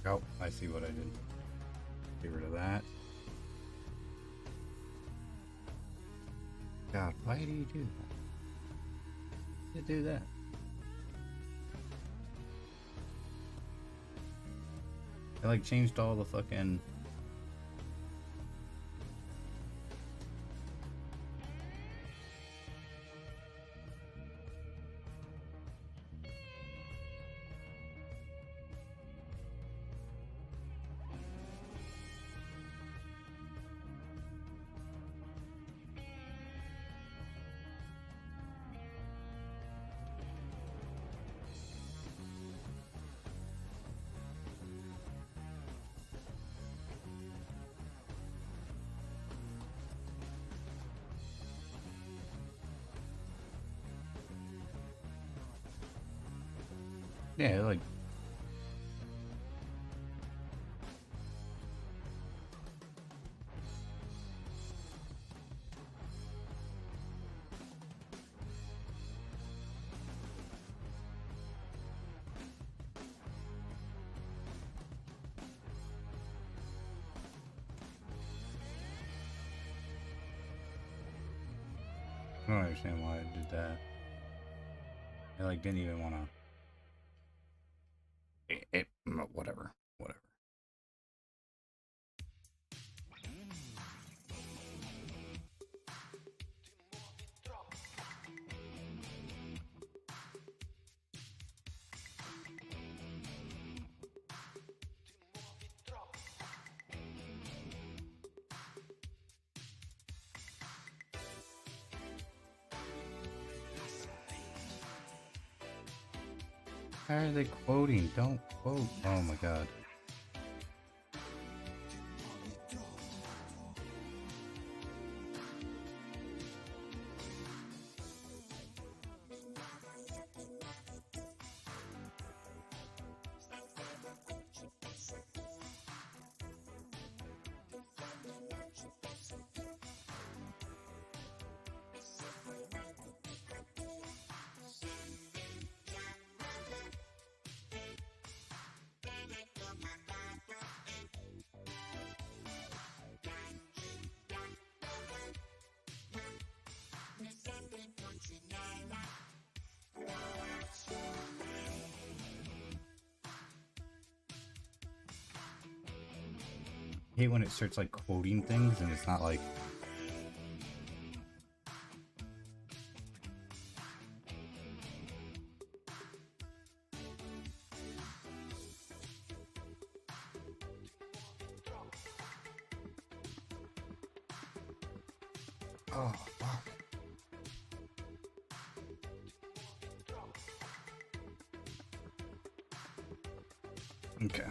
Oh, I see what I did. Get rid of that. God, why do you do that? You do that. I like changed all the fucking. Yeah, like. I don't understand why I did that. I like didn't even want to. Whatever. Whatever. Why are they quoting? Don't quote. Oh my god. I hate when it starts like quoting things and it's not like. Oh, fuck. Okay.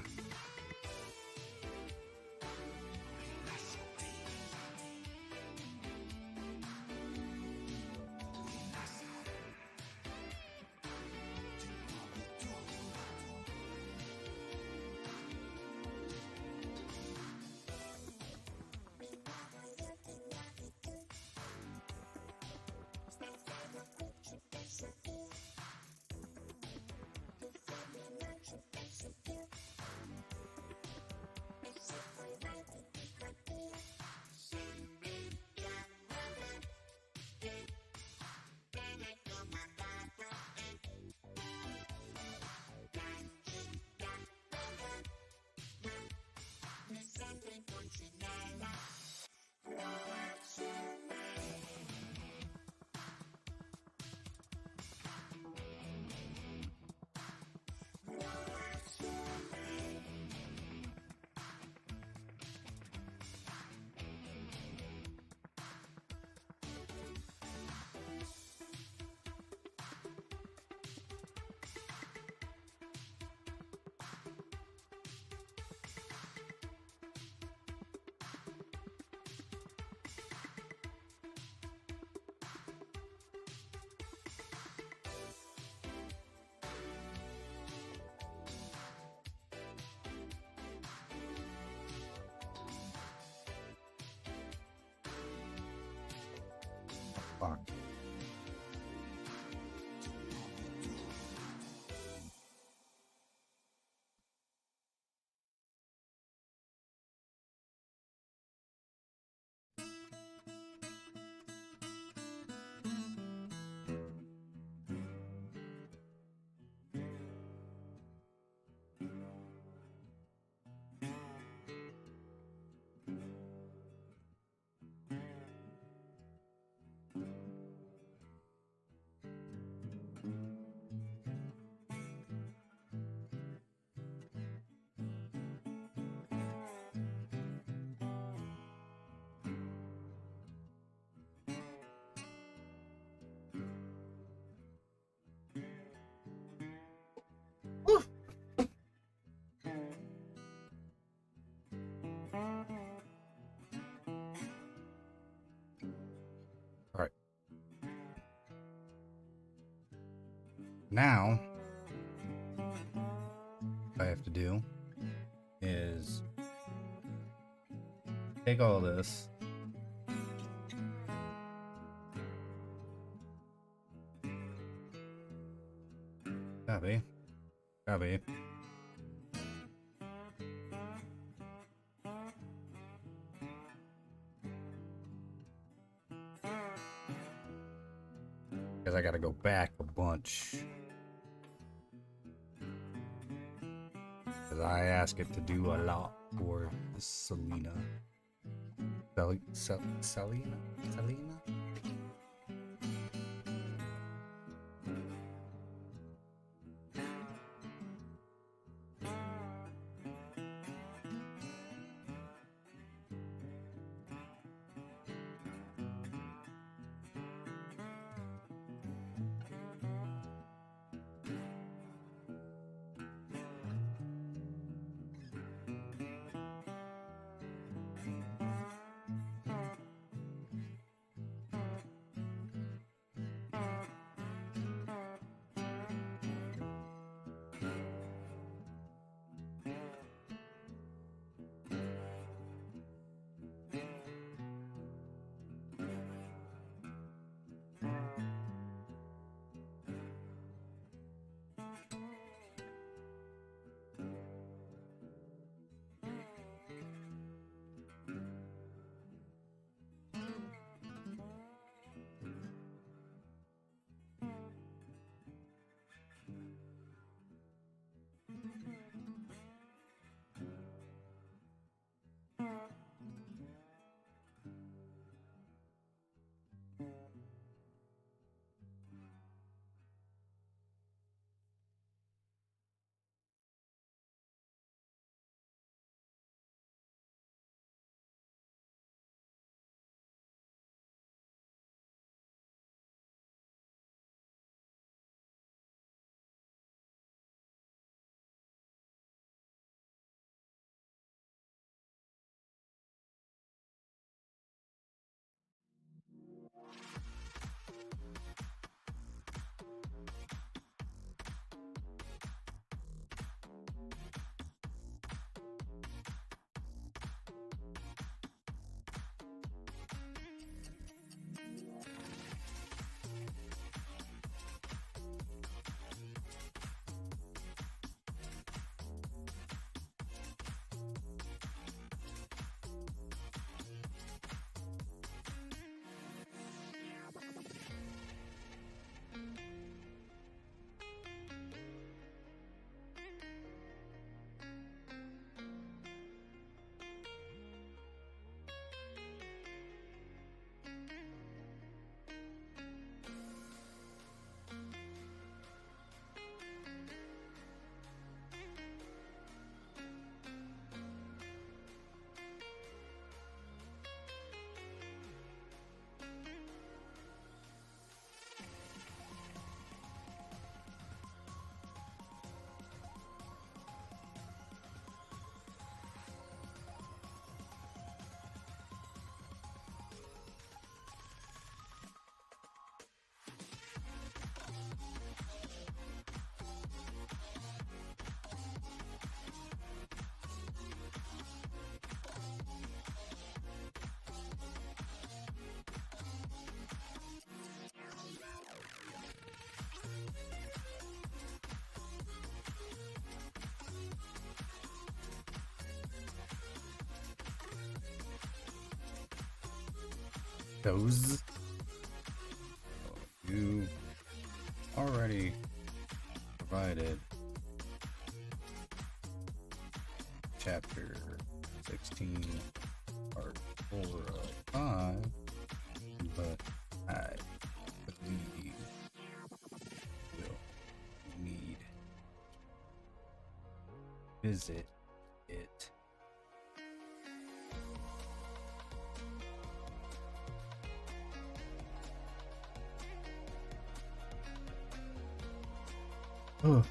Fuck. All right. Now, what I have to do is take all this. Copy. Copy. Because I got to go back a bunch. Because I ask it to do a lot for Selena. Selena? Selena? Those. You already provided chapter 16, part 4 of 5, but I believe will need visit it. Oh.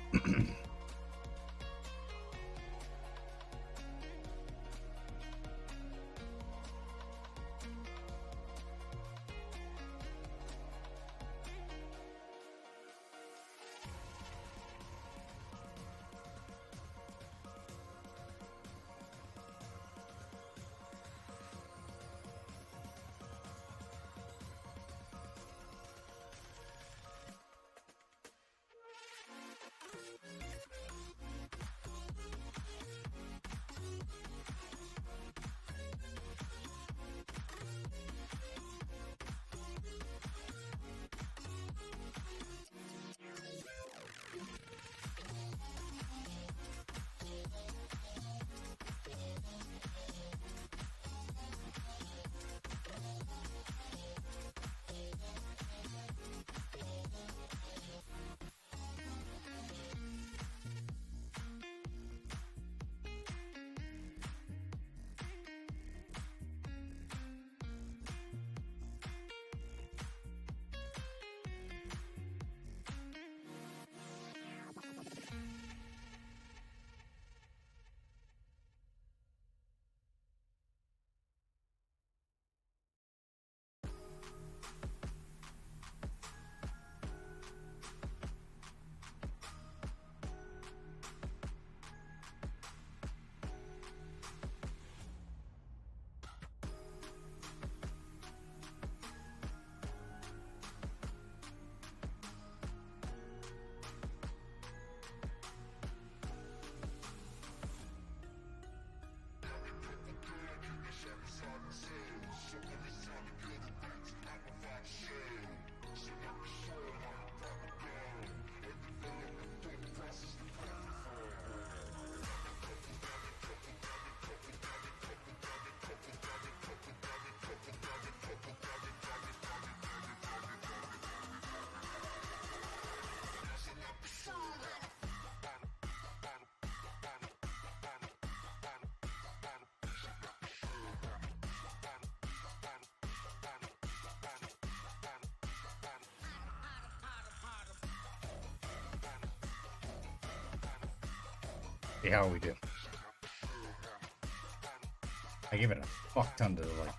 Hey, how we do? I give it a fuck ton to like.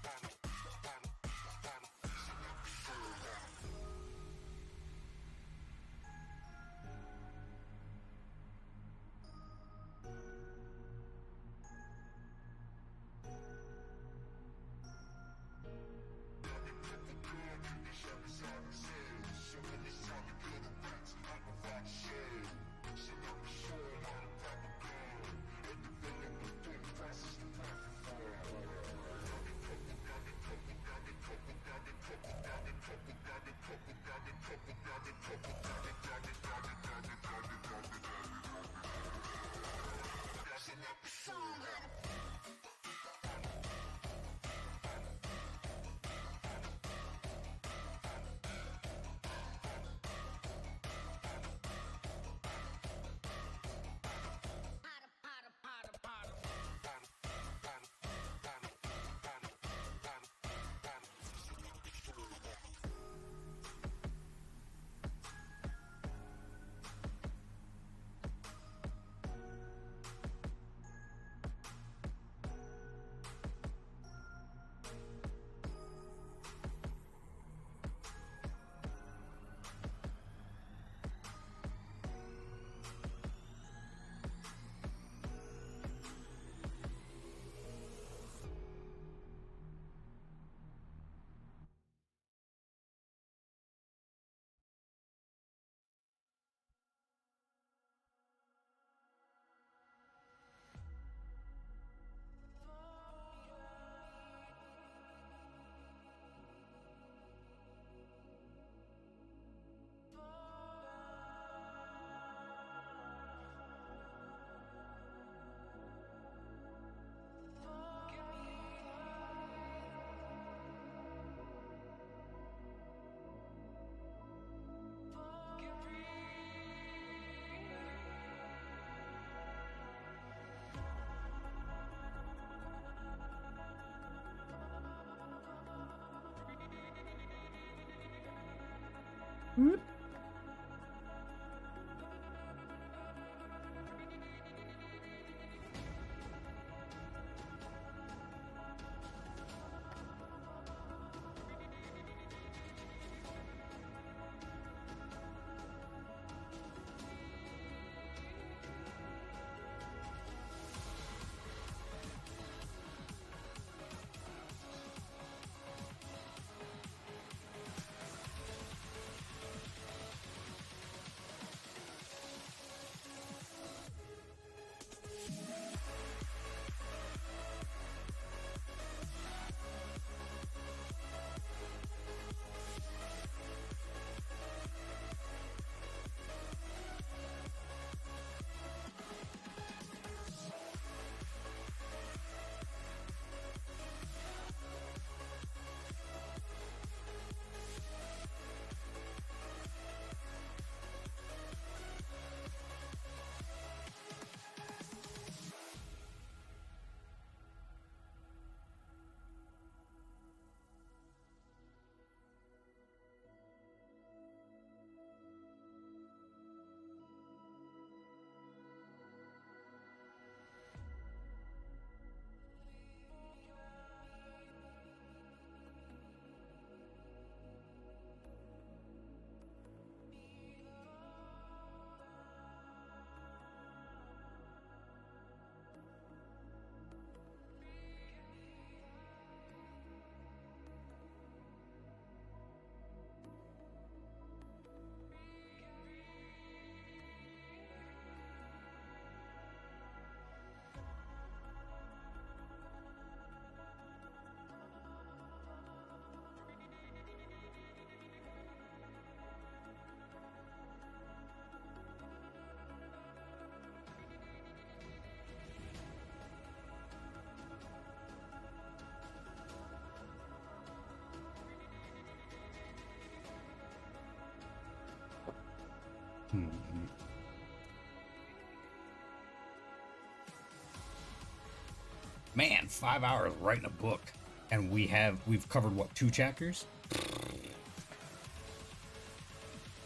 Man, 5 hours writing a book, and we've covered what, 2 chapters?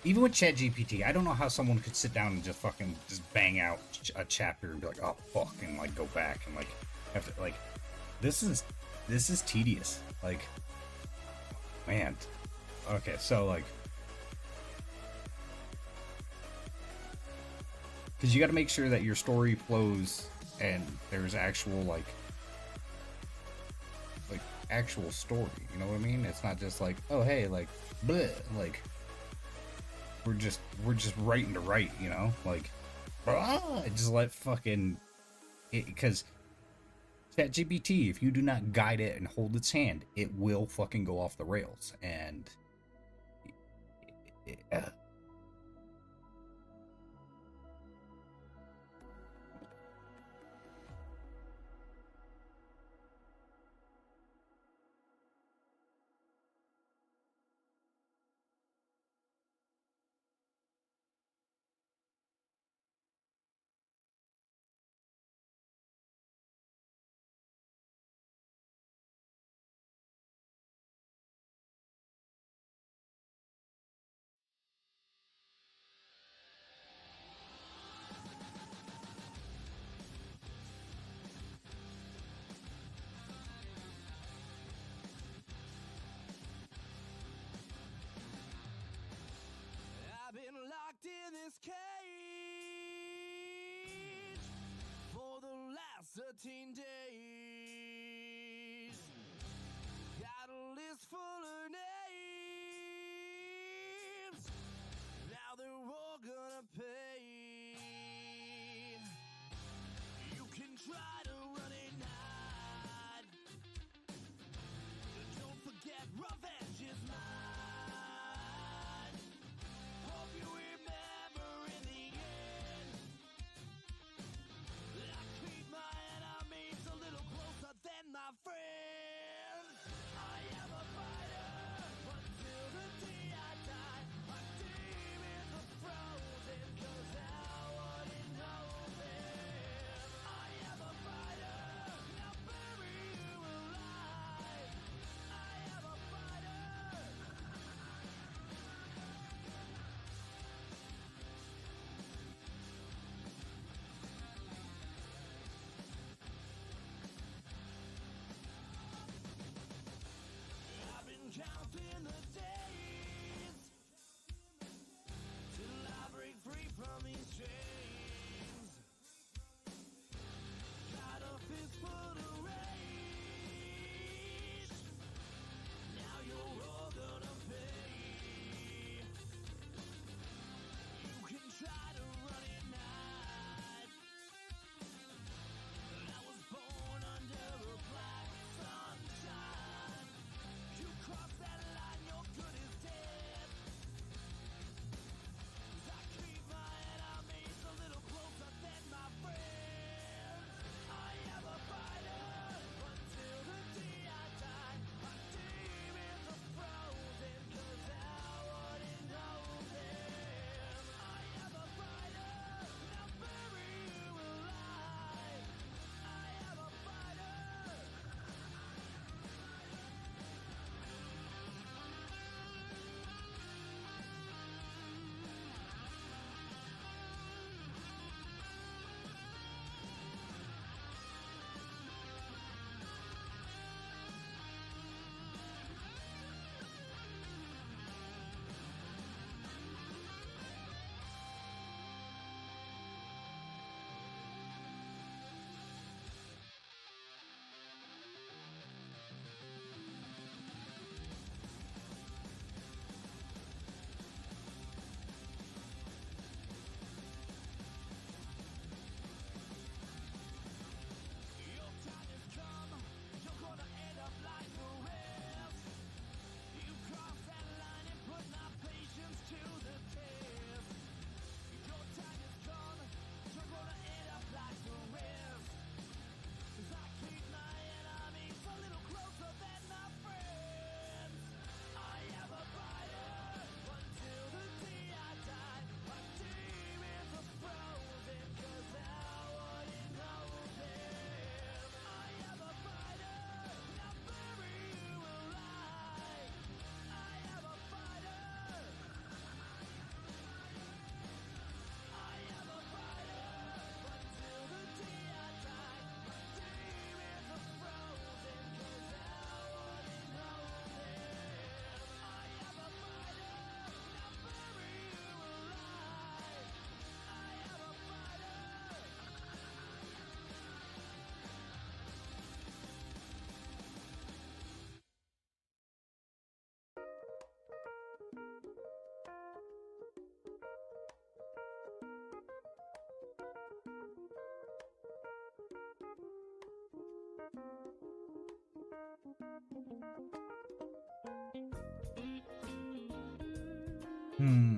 Even with ChatGPT, I don't know how someone could sit down and just fucking just bang out a chapter and be like, oh fuck, and like go back and like have to like, this is tedious. Like, man. Okay, so like, because you got to make sure that your story flows and there's actual like actual story. You know what I mean? It's not just like, oh hey, like, bleh, like we're just writing to write. You know, like, just let fucking it, because ChatGPT, if you do not guide it and hold its hand, it will fucking go off the rails. And I've been locked in this cage for the last 13 days. Got a list full of names. Now they're all gonna pay. You can try to run and hide. Don't forget, revenge is mine. Hope you remember in the end, I treat my enemies a little closer than my friends. I am a fighter until the day I die. My demons are frozen 'cause I wouldn't know them. I am a fighter. Hmm.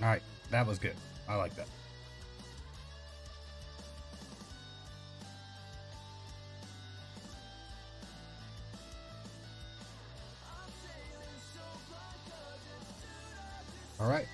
All right, that was good. I like that. All right.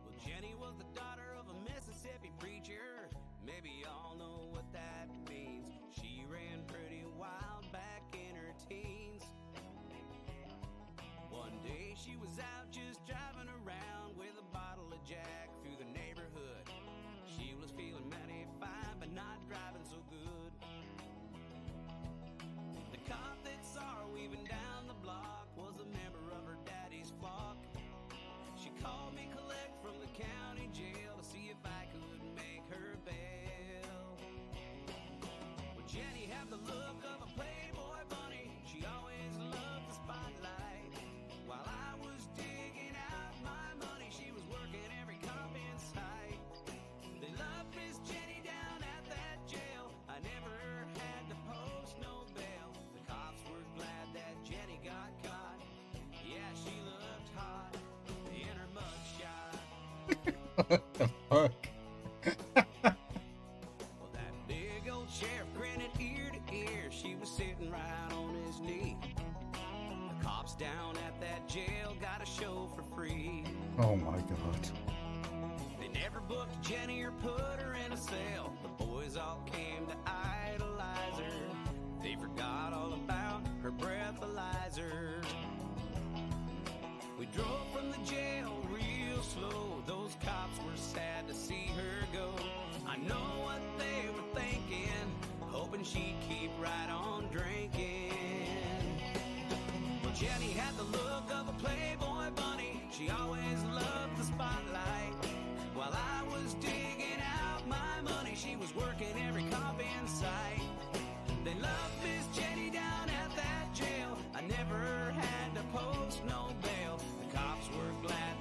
Well, Jenny was the daughter of a Mississippi preacher. Maybe y'all know what that means. She ran pretty wild back in her teens. One day she was out just driving around with a bottle of Jack through the neighborhood. She was feeling mighty fine, but not driving so good. The cop that saw her weaving down the block was a member of her daddy's flock. She called me collect from the county jail to see if I could make her bail. Well, Jenny had the look of a Playboy bunny. She always loved the spotlight. While I was digging out my money, she was working every cop in sight. They loved Miss Jenny down at that jail. I never had to post no bail. The cops were glad that Jenny got caught. Yeah, she looked hot in her mugshot. What the fuck? Well, that big old sheriff grinning ear to ear. She was sitting right on his knee. The cops down at that jail got a show for free. Oh my god. They never booked Jenny or put her in a cell. The boys all came to idolize her. They forgot all about her breathalyzer. We drove from the jail real slow. Those cops were sad to see her go. I know what they were thinking, hoping she'd keep right on drinking. Well, Jenny had the look of a Playboy bunny. She always loved the spotlight. While I was digging out my money, she was working every cop in sight. They loved Miss Jenny down at that jail. I never had to post no bail. The cops were glad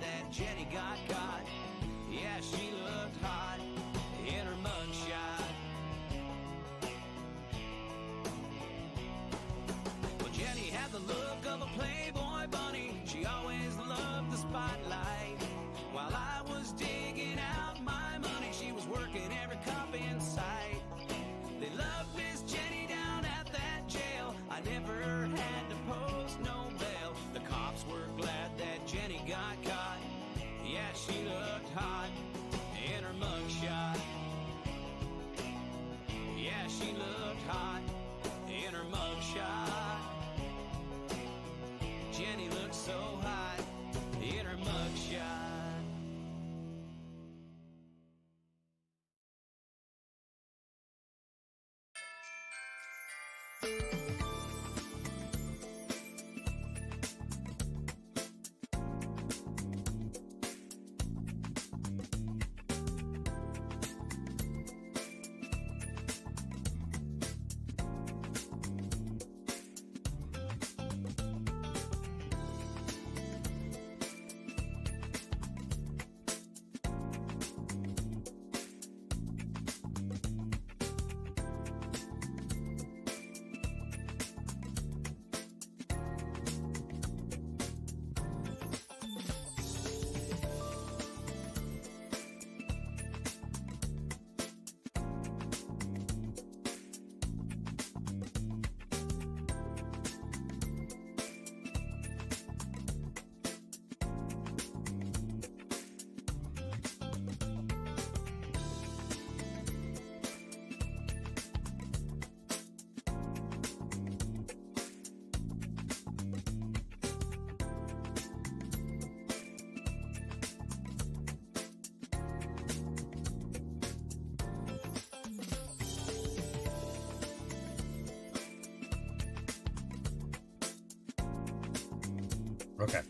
Okay.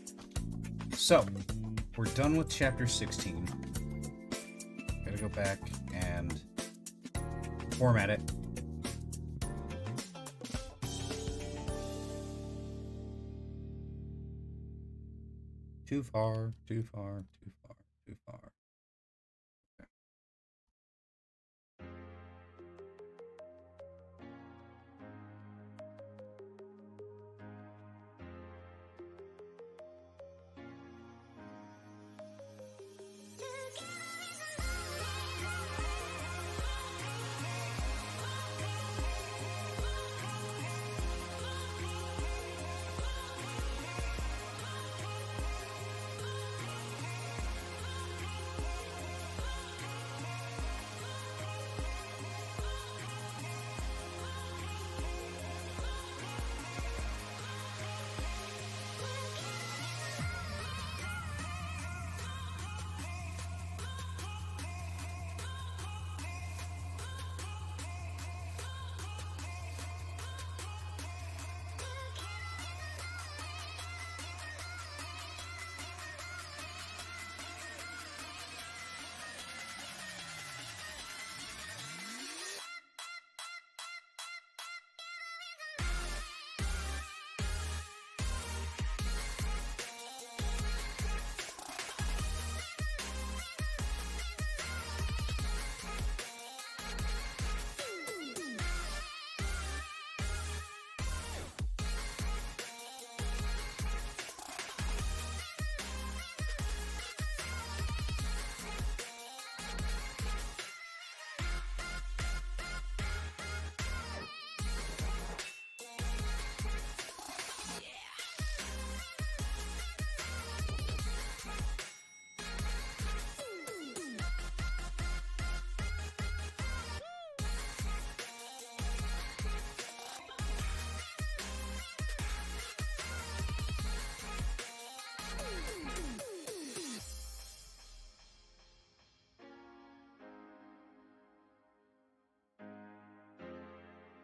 So, we're done with chapter 16. Gotta go back and format it. Too far, too far, too far, too far.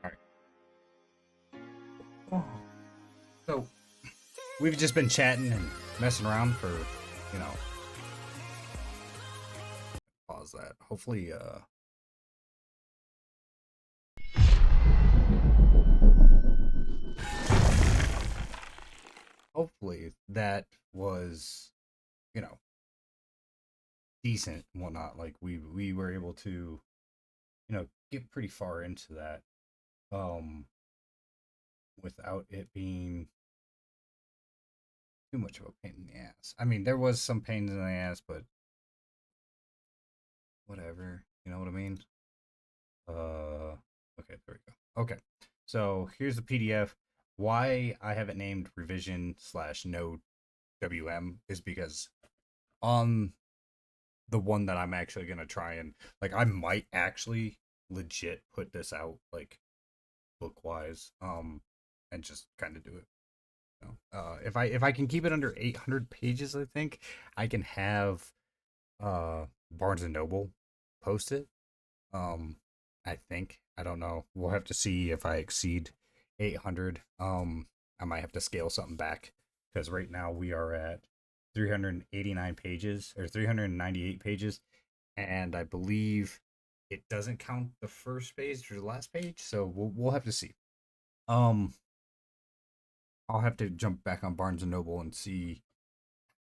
Okay. All right. So, we've just been chatting and messing around for, you know, pause that. Hopefully, hopefully that was, you know, decent and whatnot. Like we were able to, you know, get pretty far into that, um, without it being too much of a pain in the ass. I mean, there was some pains in the ass, but whatever. You know what I mean? Okay, there we go. Okay, so here's the PDF. Why I have it named revision slash node WM is because on the one that I'm actually gonna try and like, I might actually legit put this out like book wise, and just kind of do it. You know? If I can keep it under 800 pages, I think I can have Barnes and Noble post it. I think, I don't know. We'll have to see if I exceed 800. I might have to scale something back because right now we are at 389 pages or 398 pages, and I believe it doesn't count the first page or the last page, so we'll have to see. Um, I'll have to jump back on Barnes and Noble and see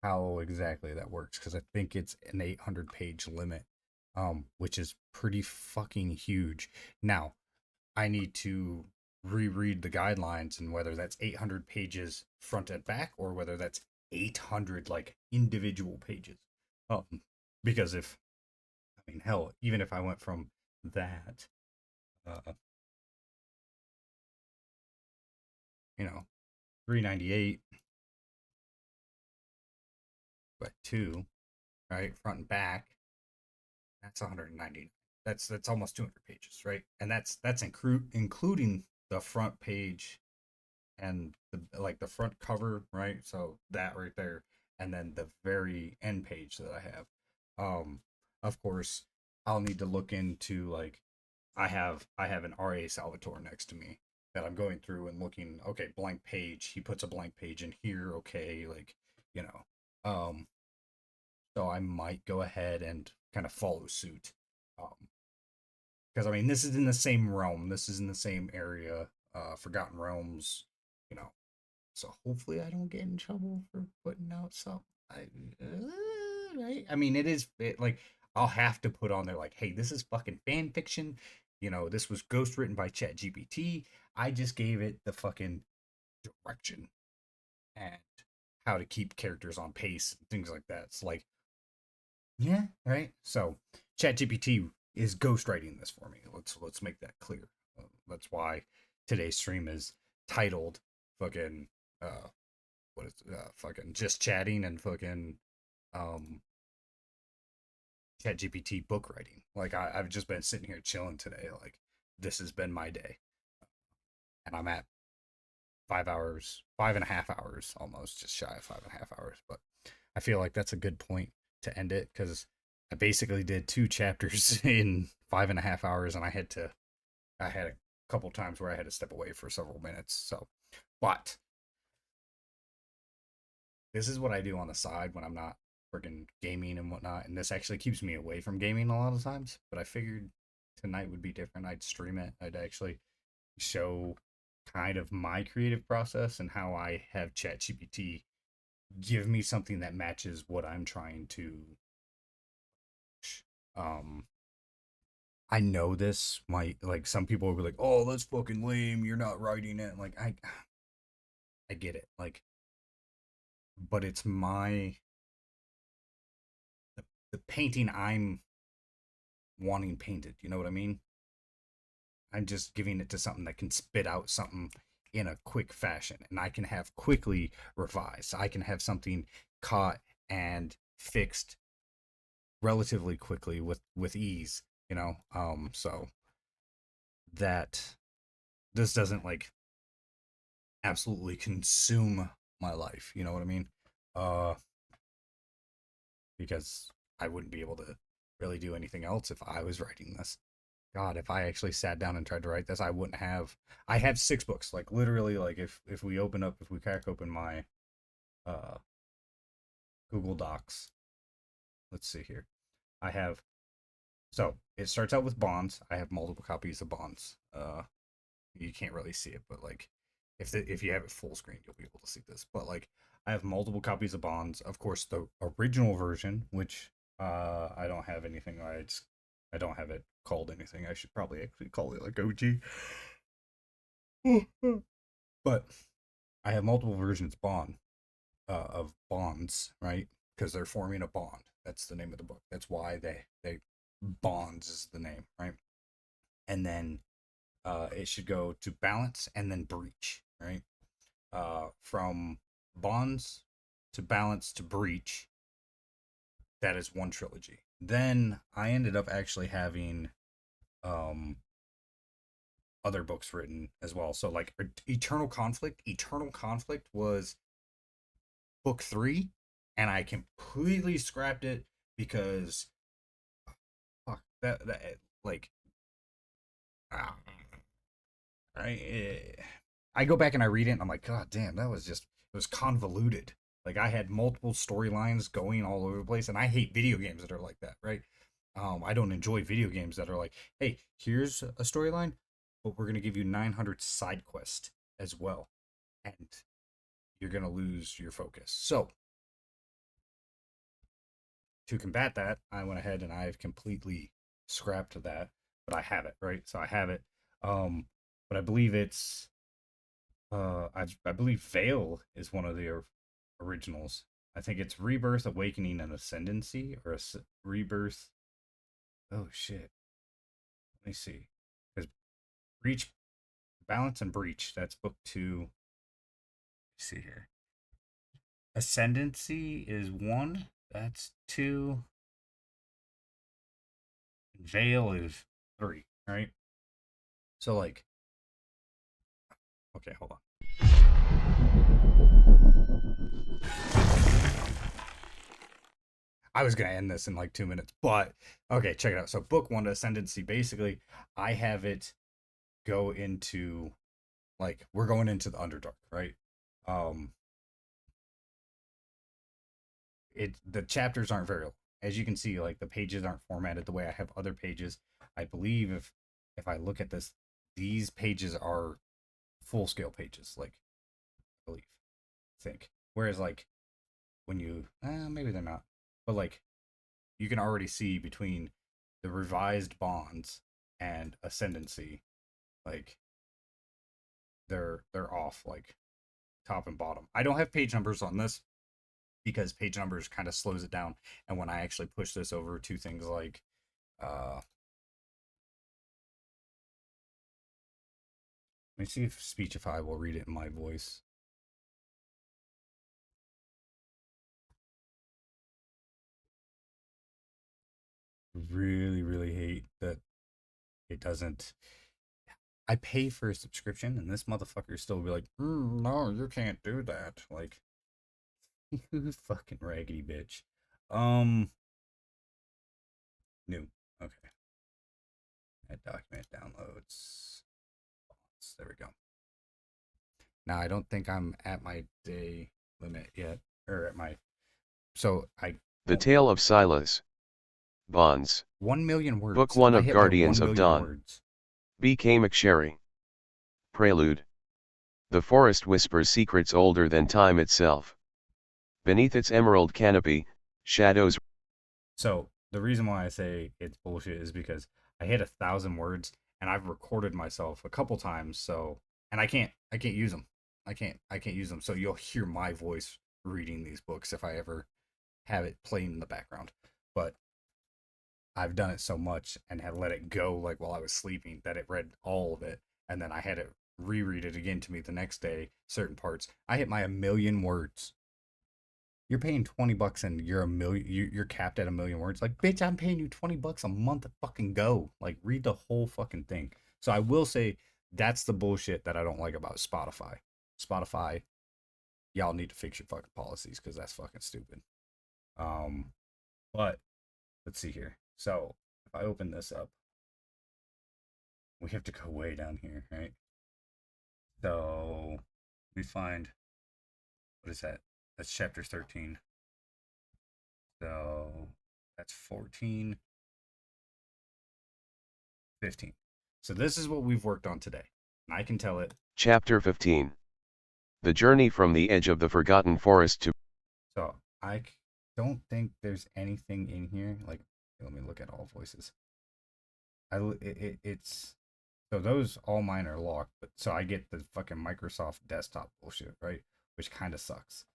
how exactly that works because I think it's an 800 page limit, which is pretty fucking huge. Now, I need to reread the guidelines and whether that's 800 pages front and back or whether that's 800 like individual pages. Um, because if, I mean, hell, even if I went from that, uh, you know, 398 by 2, right, front and back, that's 190. That's almost 200 pages, right? And that's including the front page and the front cover, right? So that right there, and then the very end page that I have. Of course, I'll need to look into like I have an R.A. Salvatore next to me, that I'm going through and looking, okay, blank page, he puts a blank page in here, okay, like, you know. So I might go ahead and kind of follow suit. Because I mean, this is in the same realm, this is in the same area, Forgotten Realms, you know. So hopefully I don't get in trouble for putting out something. Right? I mean, like, I'll have to put on there like, hey, this is fucking fan fiction. You know, this was ghost written by ChatGPT. I just gave it the fucking direction and how to keep characters on pace and things like that. It's like, yeah, right. So ChatGPT is ghostwriting this for me. Let's make that clear. That's why today's stream is titled fucking what is fucking just chatting and fucking um ChatGPT book writing. Like I've just been sitting here chilling today. Like this has been my day, and I'm at 5 hours, 5.5 hours, almost just shy of 5.5 hours. But I feel like that's a good point to end it because I basically did 2 chapters in 5.5 hours, and I had a couple times where I had to step away for several minutes. So, but this is what I do on the side when I'm not freaking gaming and whatnot. And this actually keeps me away from gaming a lot of times. But I figured tonight would be different. I'd stream it. I'd actually show kind of my creative process and how I have ChatGPT give me something that matches what I'm trying to. Um, I know this might, like, some people will be like, "Oh, that's fucking lame. You're not writing it." Like I get it. Like, but it's the painting I'm wanting painted. You know what I mean? I'm just giving it to something that can spit out something in a quick fashion, and I can have quickly revised. I can have something caught and fixed relatively quickly with ease. You know, so that this doesn't like absolutely consume my life. You know what I mean? Uh, because I wouldn't be able to really do anything else if I was writing this. God, if I actually sat down and tried to write this, I wouldn't have. I have 6 books. Like literally, like if we crack open my uh Google Docs, let's see here. I have so it starts out with Bonds. I have multiple copies of Bonds. You can't really see it, but like if you have it full screen, you'll be able to see this. But like I have multiple copies of Bonds. Of course, the original version, which I don't have anything. I don't have it called anything. I should probably actually call it like OG. But I have multiple versions of Bonds, right? Because they're forming a bond. That's the name of the book. That's why they Bonds is the name, right? And then it should go to Balance and then Breach, right? From Bonds to Balance to Breach, that is one trilogy. Then I ended up actually having other books written as well. So like Eternal Conflict was book 3, and I completely scrapped it because fuck that like I go back and I read it and I'm like, God damn, that was just, it was convoluted. Like I had multiple storylines going all over the place, and I hate video games that are like that, right? I don't enjoy video games that are like, hey, here's a storyline, but we're gonna give you 900 side quests as well, and you're gonna lose your focus. So to combat that, I went ahead and I've completely scrapped that, but I have it, right? So I have it. But I believe it's I believe Veil is one of the originals. I think it's Rebirth, Awakening, and Ascendancy, or Rebirth. Oh shit. Let me see. Because Breach, Balance, and Breach. That's book 2. Let's see here. Ascendancy is 1. That's 2. Veil is 3. Right. So like, okay, hold on. I was gonna end this in like 2 minutes, but okay, check it out. So book 1 to Ascendancy, basically, I have it go into Like, we're going into the Underdark, right? The chapters aren't very long. As you can see, like, the pages aren't formatted the way I have other pages. I believe if I look at this, these pages are full scale pages, like, I believe, think. Whereas, like, when you maybe they're not, but like, you can already see between the revised bonds and ascendancy, like, they're off, like, top and bottom. I don't have page numbers on this because page numbers kind of slows it down. And when I actually push this over to things like let me see if Speechify will read it in my voice. Really hate that it doesn't. I pay for a subscription and this motherfucker still be like, no, you can't do that. Like, you fucking raggedy bitch. New. Okay. Add document downloads. There we go. Now, I don't think I'm at my day limit yet, or at my. So The Tale of Silas. Bonds. 1 million words. Book 1 I of hit my Guardians 1 of million Dawn. words. B.K. McSherry. Prelude. The forest whispers secrets older than time itself. Beneath its emerald canopy, shadows. So the reason why I say it's bullshit is because I hit 1,000 words and I've recorded myself a couple times. So, and I can't use them. I can't use them. So you'll hear my voice reading these books if I ever have it playing in the background. But I've done it so much and had let it go, like, while I was sleeping, that it read all of it, and then I had it reread it again to me the next day, certain parts. I hit my 1,000,000 words. You're paying $20 and you're you're capped at 1,000,000 words. Like, bitch, I'm paying you $20 a month to fucking go. Like, read the whole fucking thing. So I will say that's the bullshit that I don't like about Spotify. Spotify, y'all need to fix your fucking policies because that's fucking stupid. But let's see here. So if I open this up, we have to go way down here, right? So we find, what is that? That's chapter 13. So that's 14, 15. So this is what we've worked on today. And I can tell it. Chapter 15. The journey from the edge of the forgotten forest to. So I don't think there's anything in here. Like, let me look at all voices. It's so those all mine are locked, but so I get the fucking Microsoft desktop bullshit, right? Which kind of sucks.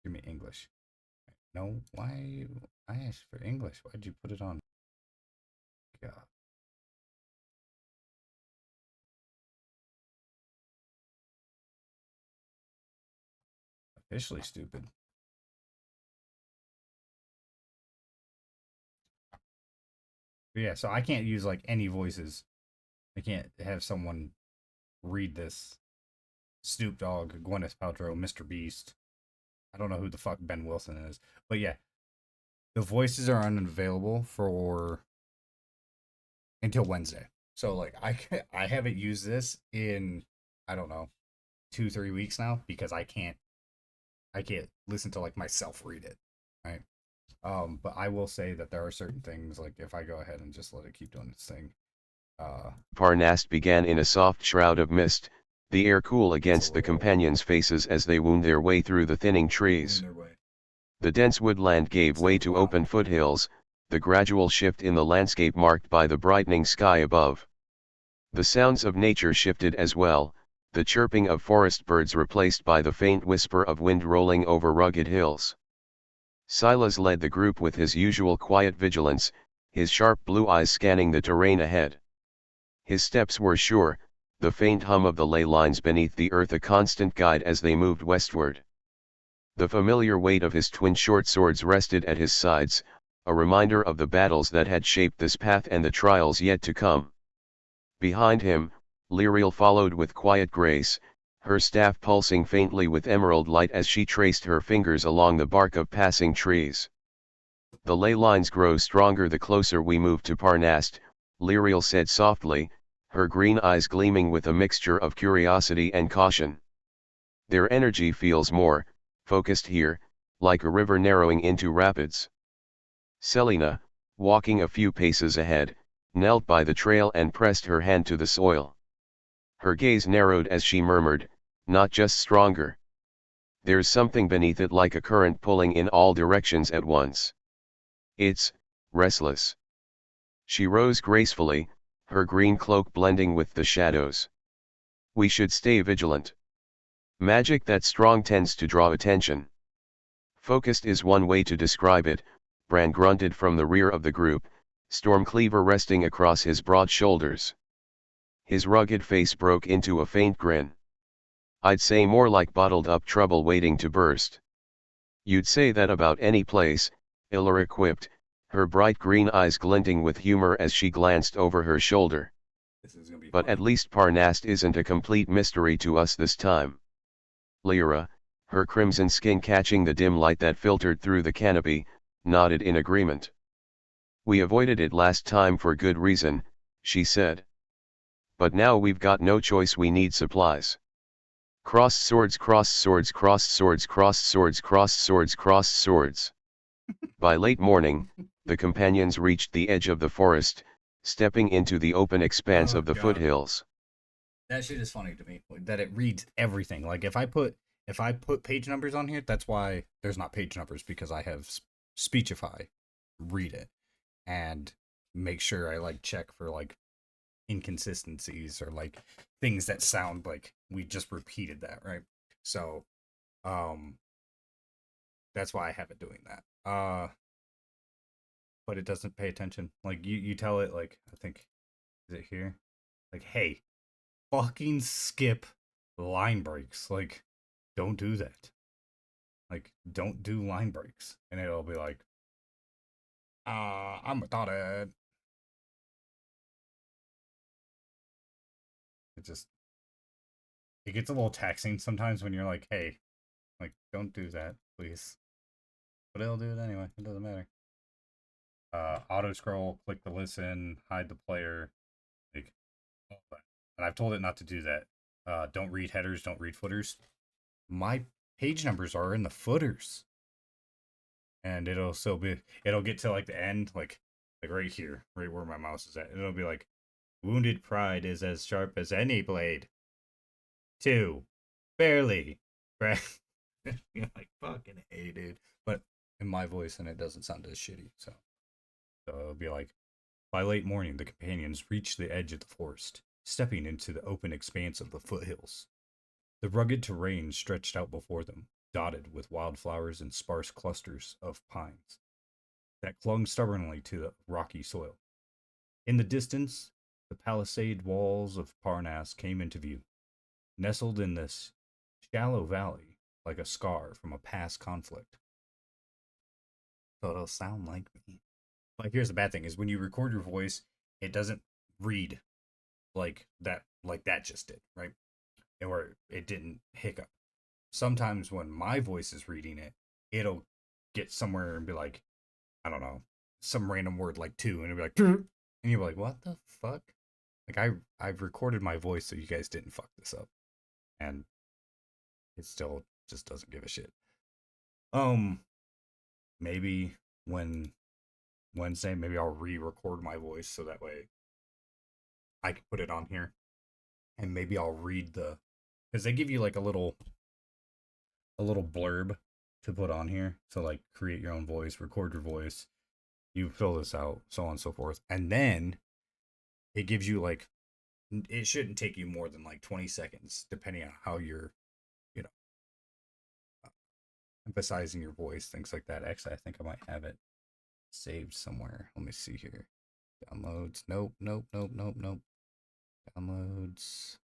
Give me English. No, why? I asked for English. Why'd you put it on? God. Officially stupid. But yeah, so I can't use like any voices. I can't have someone read this. Snoop Dogg, Gwyneth Paltrow, Mr. Beast. I don't know who the fuck Ben Wilson is. But yeah, the voices are unavailable for until Wednesday. So like I haven't used this in, I don't know, 2-3 weeks now because I can't listen to like myself read it, right? But I will say that there are certain things, like if I go ahead and just let it keep doing its thing. Parnast began in a soft shroud of mist, the air cool against the companions' faces as they wound their way through the thinning trees. The dense woodland gave way to open foothills, the gradual shift in the landscape marked by the brightening sky above. The sounds of nature shifted as well, the chirping of forest birds replaced by the faint whisper of wind rolling over rugged hills. Silas led the group with his usual quiet vigilance, his sharp blue eyes scanning the terrain ahead. His steps were sure, the faint hum of the ley lines beneath the earth a constant guide as they moved westward. The familiar weight of his twin short swords rested at his sides, a reminder of the battles that had shaped this path and the trials yet to come. Behind him, Lyriel followed with quiet grace, her staff pulsing faintly with emerald light as she traced her fingers along the bark of passing trees. The ley lines grow stronger the closer we move to Parnast, Lyriel said softly, her green eyes gleaming with a mixture of curiosity and caution. Their energy feels more focused here, like a river narrowing into rapids. Selina, walking a few paces ahead, knelt by the trail and pressed her hand to the soil. Her gaze narrowed as she murmured, "Not just stronger. There's something beneath it like a current pulling in all directions at once. It's restless." She rose gracefully, her green cloak blending with the shadows. "We should stay vigilant. Magic that strong tends to draw attention." Focused is one way to describe it, Bran grunted from the rear of the group, Stormcleaver resting across his broad shoulders. His rugged face broke into a faint grin. "I'd say more like bottled up trouble waiting to burst." "You'd say that about any place," Illyra quipped, her bright green eyes glinting with humor as she glanced over her shoulder. "But at least Parnast isn't a complete mystery to us this time." Lyra, her crimson skin catching the dim light that filtered through the canopy, nodded in agreement. "We avoided it last time for good reason," she said. "But now we've got no choice, we need supplies. Crossed swords, crossed swords, crossed swords, crossed swords, crossed swords, crossed swords." By late morning, the companions reached the edge of the forest, stepping into the open expanse of the foothills. That shit is funny to me. That it reads everything. Like if I put page numbers on here, that's why there's not page numbers, because I have Speechify read it and make sure I like check for like inconsistencies or like things that sound like we just repeated that, right? So that's why I have it doing that. But it doesn't pay attention. Like you tell it, like, I think, is it here? Like, hey, fucking skip line breaks. Like, don't do that. Like, don't do line breaks. And it'll be like, I'm retarded. It gets a little taxing sometimes when you're like, hey, like, don't do that, please. But it'll do it anyway. It doesn't matter. Auto scroll, click to listen, hide the player, like all that. And I've told it not to do that. Don't read headers, don't read footers. My page numbers are in the footers. And it'll get to like the end, like right here, right where my mouse is at. And it'll be like, "Wounded pride is as sharp as any blade. 2. Barely." Right? You're like, fucking hey, dude. But in my voice, and it doesn't sound as shitty. So it'll be like, by late morning, the companions reached the edge of the forest, stepping into the open expanse of the foothills. The rugged terrain stretched out before them, dotted with wildflowers and sparse clusters of pines that clung stubbornly to the rocky soil. In the distance, the palisade walls of Parnas came into view, nestled in this shallow valley like a scar from a past conflict. So it'll sound like me. Like, here's the bad thing, is when you record your voice, it doesn't read like that just did, right? Or it didn't hiccup. Sometimes when my voice is reading it, it'll get somewhere and be like, I don't know, some random word like 2, and it'll be like, and you'll be like, what the fuck? Like, I've recorded my voice so you guys didn't fuck this up. And it still just doesn't give a shit. Maybe when Wednesday, maybe I'll re-record my voice so that way I can put it on here. And maybe I'll read because they give you like a little blurb to put on here. So like, create your own voice, record your voice, you fill this out, so on and so forth. And then it gives you like, it shouldn't take you more than like 20 seconds, depending on how you're, you know, emphasizing your voice, things like that. Actually, I think I might have it saved somewhere. Let me see here. Downloads. Nope. Downloads.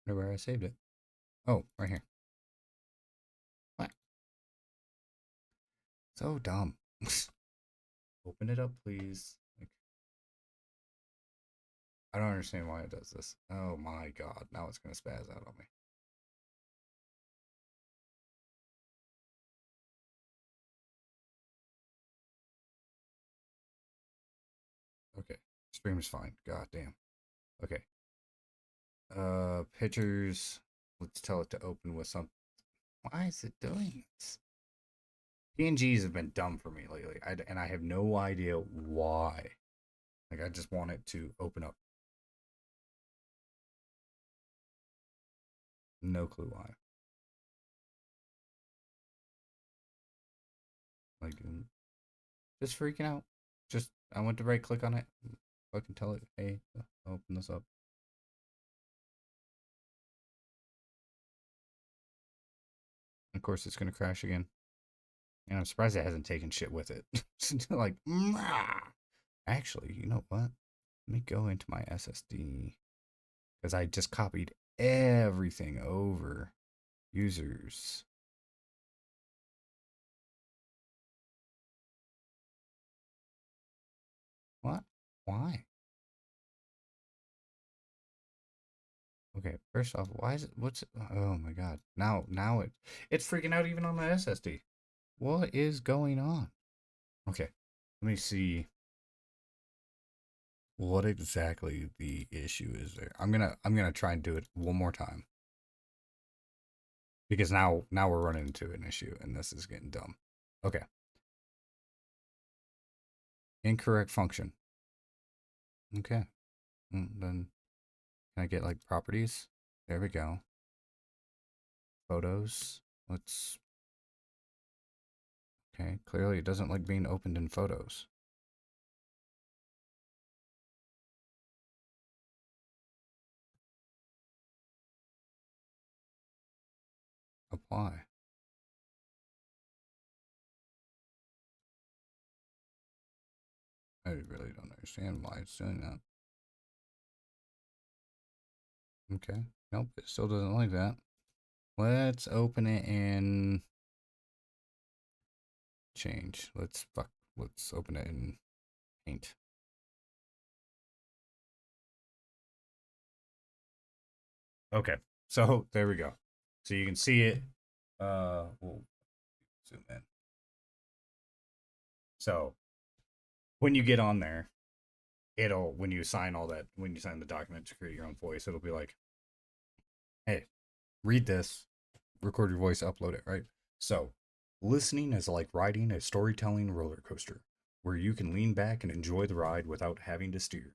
Wonder where I saved it. Oh, right here. What? So dumb. Open it up, please. Like, I don't understand why it does this. Oh my god. Now it's going to spaz out on me. Stream is fine. God damn. Okay. Pictures. Let's tell it to open with some. Why is it doing this? PNGs have been dumb for me lately, and I have no idea why. Like, I just want it to open up. No clue why. Like, just freaking out. Just, I went to right click on it. Fucking tell it, hey, open this up. Of course, it's gonna crash again. And I'm surprised it hasn't taken shit with it. Like, actually, you know what? Let me go into my SSD. Because I just copied everything over. Users. What? Why? Okay, first off, why is it, oh my god. Now it's freaking out even on my SSD. What is going on? Okay, let me see what exactly the issue is there. I'm gonna try and do it one more time. Because now we're running into an issue and this is getting dumb. Okay. Incorrect function. Okay. Then can I get like properties? There we go. Photos. Let's. Okay. Clearly it doesn't like being opened in photos. Apply. I really don't understand why it's doing that. Okay. Nope, it still doesn't like that. Let's open it in change. Let's open it in paint. Okay. So there we go. So you can see it. We'll zoom in. So when you get on there, when you sign the document to create your own voice, it'll be like, hey, read this, record your voice, upload it, right? So listening is like riding a storytelling roller coaster where you can lean back and enjoy the ride without having to steer.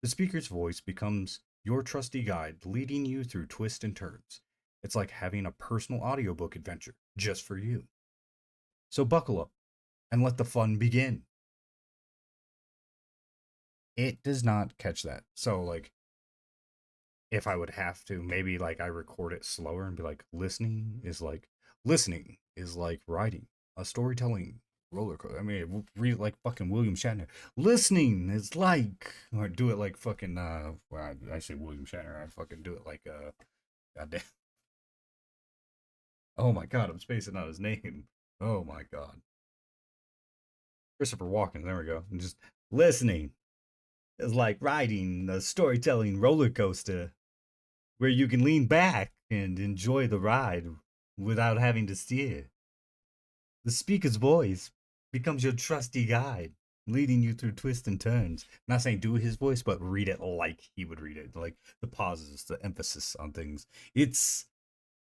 The speaker's voice becomes your trusty guide, leading you through twists and turns. It's like having a personal audiobook adventure just for you. So buckle up and let the fun begin. It does not catch that. So like, if I would have to, maybe like I record it slower and be like, listening is like riding a storytelling roller coaster. I mean, read like fucking William Shatner. Listening is like, or do it like fucking well, I say William Shatner. I fucking do it like goddamn. Oh my god, I'm spacing out his name. Oh my god, Christopher Walken. There we go. And just listening is like riding a storytelling roller coaster where you can lean back and enjoy the ride without having to steer. The speaker's voice becomes your trusty guide, leading you through twists and turns. I'm not saying do his voice, but read it like he would read it, like the pauses, the emphasis on things. It's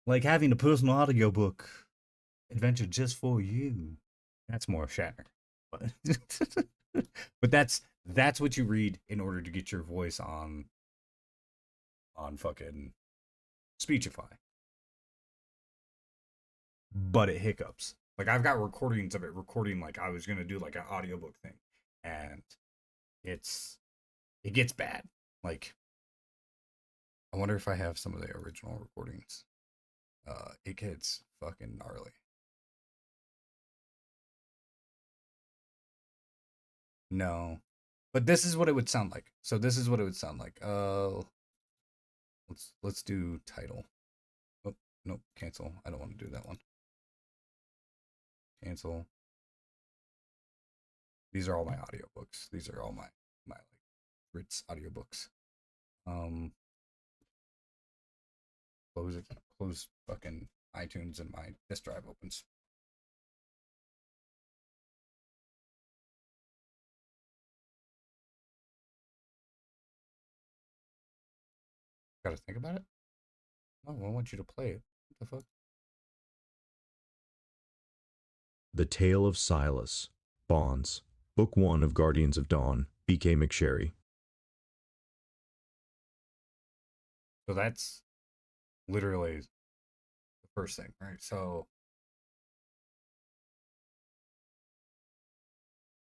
like having a personal audiobook adventure just for you. That's more Shatner. But, but that's what you read in order to get your voice on fucking Speechify. But it hiccups. Like I've got recordings of it recording like I was gonna do like an audiobook thing. And it gets bad. Like I wonder if I have some of the original recordings. It gets fucking gnarly. No. But this is what it would sound like. So this is what it would sound like. Let's do title. Oh, nope, cancel. I don't want to do that one. Cancel. These are all my audiobooks. These are all my like Ritz audiobooks. Close fucking iTunes and my disk drive opens. Gotta think about it. Oh, I want you to play it. What the fuck? The Tale of Silas. Bonds. Book 1 of Guardians of Dawn. B.K. McSherry. So that's literally the first thing, right? So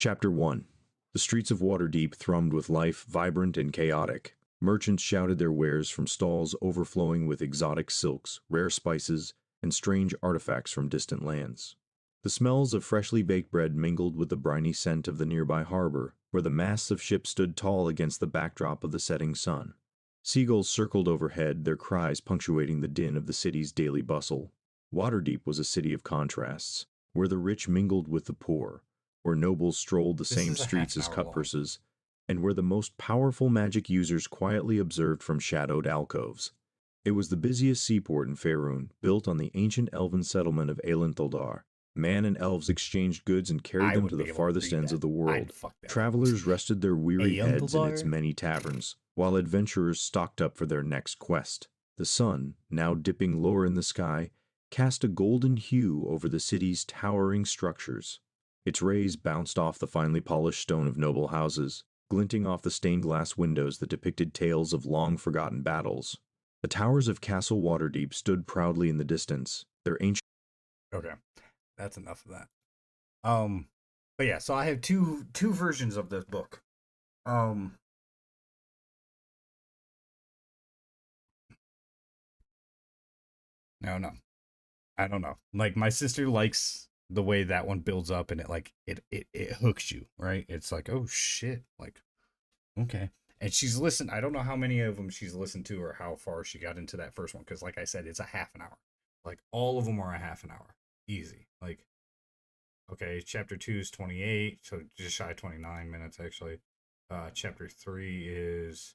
Chapter 1. The streets of Waterdeep thrummed with life, vibrant and chaotic. Merchants shouted their wares from stalls overflowing with exotic silks, rare spices, and strange artifacts from distant lands. The smells of freshly baked bread mingled with the briny scent of the nearby harbor, where the masts of ships stood tall against the backdrop of the setting sun. Seagulls circled overhead, their cries punctuating the din of the city's daily bustle. Waterdeep was a city of contrasts, where the rich mingled with the poor, where nobles strolled the This same is a half streets an as hour long. cutpurses, and where the most powerful magic users quietly observed from shadowed alcoves. It was the busiest seaport in Faerun, built on the ancient elven settlement of Aelinthaldar. Man and elves exchanged goods and carried I them would to be the able to farthest read ends that. of the I'd world. fuck that up. Travelers rested their weary heads in its Aelinthaldar? many taverns, while adventurers stocked up for their next quest. The sun, now dipping lower in the sky, cast a golden hue over the city's towering structures. Its rays bounced off the finely polished stone of noble houses, glinting off the stained glass windows that depicted tales of long-forgotten battles. The towers of Castle Waterdeep stood proudly in the distance, their ancient... Okay, that's enough of that. But yeah, so I have two versions of this book. No, I don't know. Like my sister likes the way that one builds up, and it hooks you, right? It's like, oh shit, like okay. And she's listened. I don't know how many of them she's listened to or how far she got into that first one, because like I said, it's a half an hour. Like all of them are a half an hour, easy. Like okay, chapter 2 is 28, so just shy of 29 minutes actually. Chapter 3 is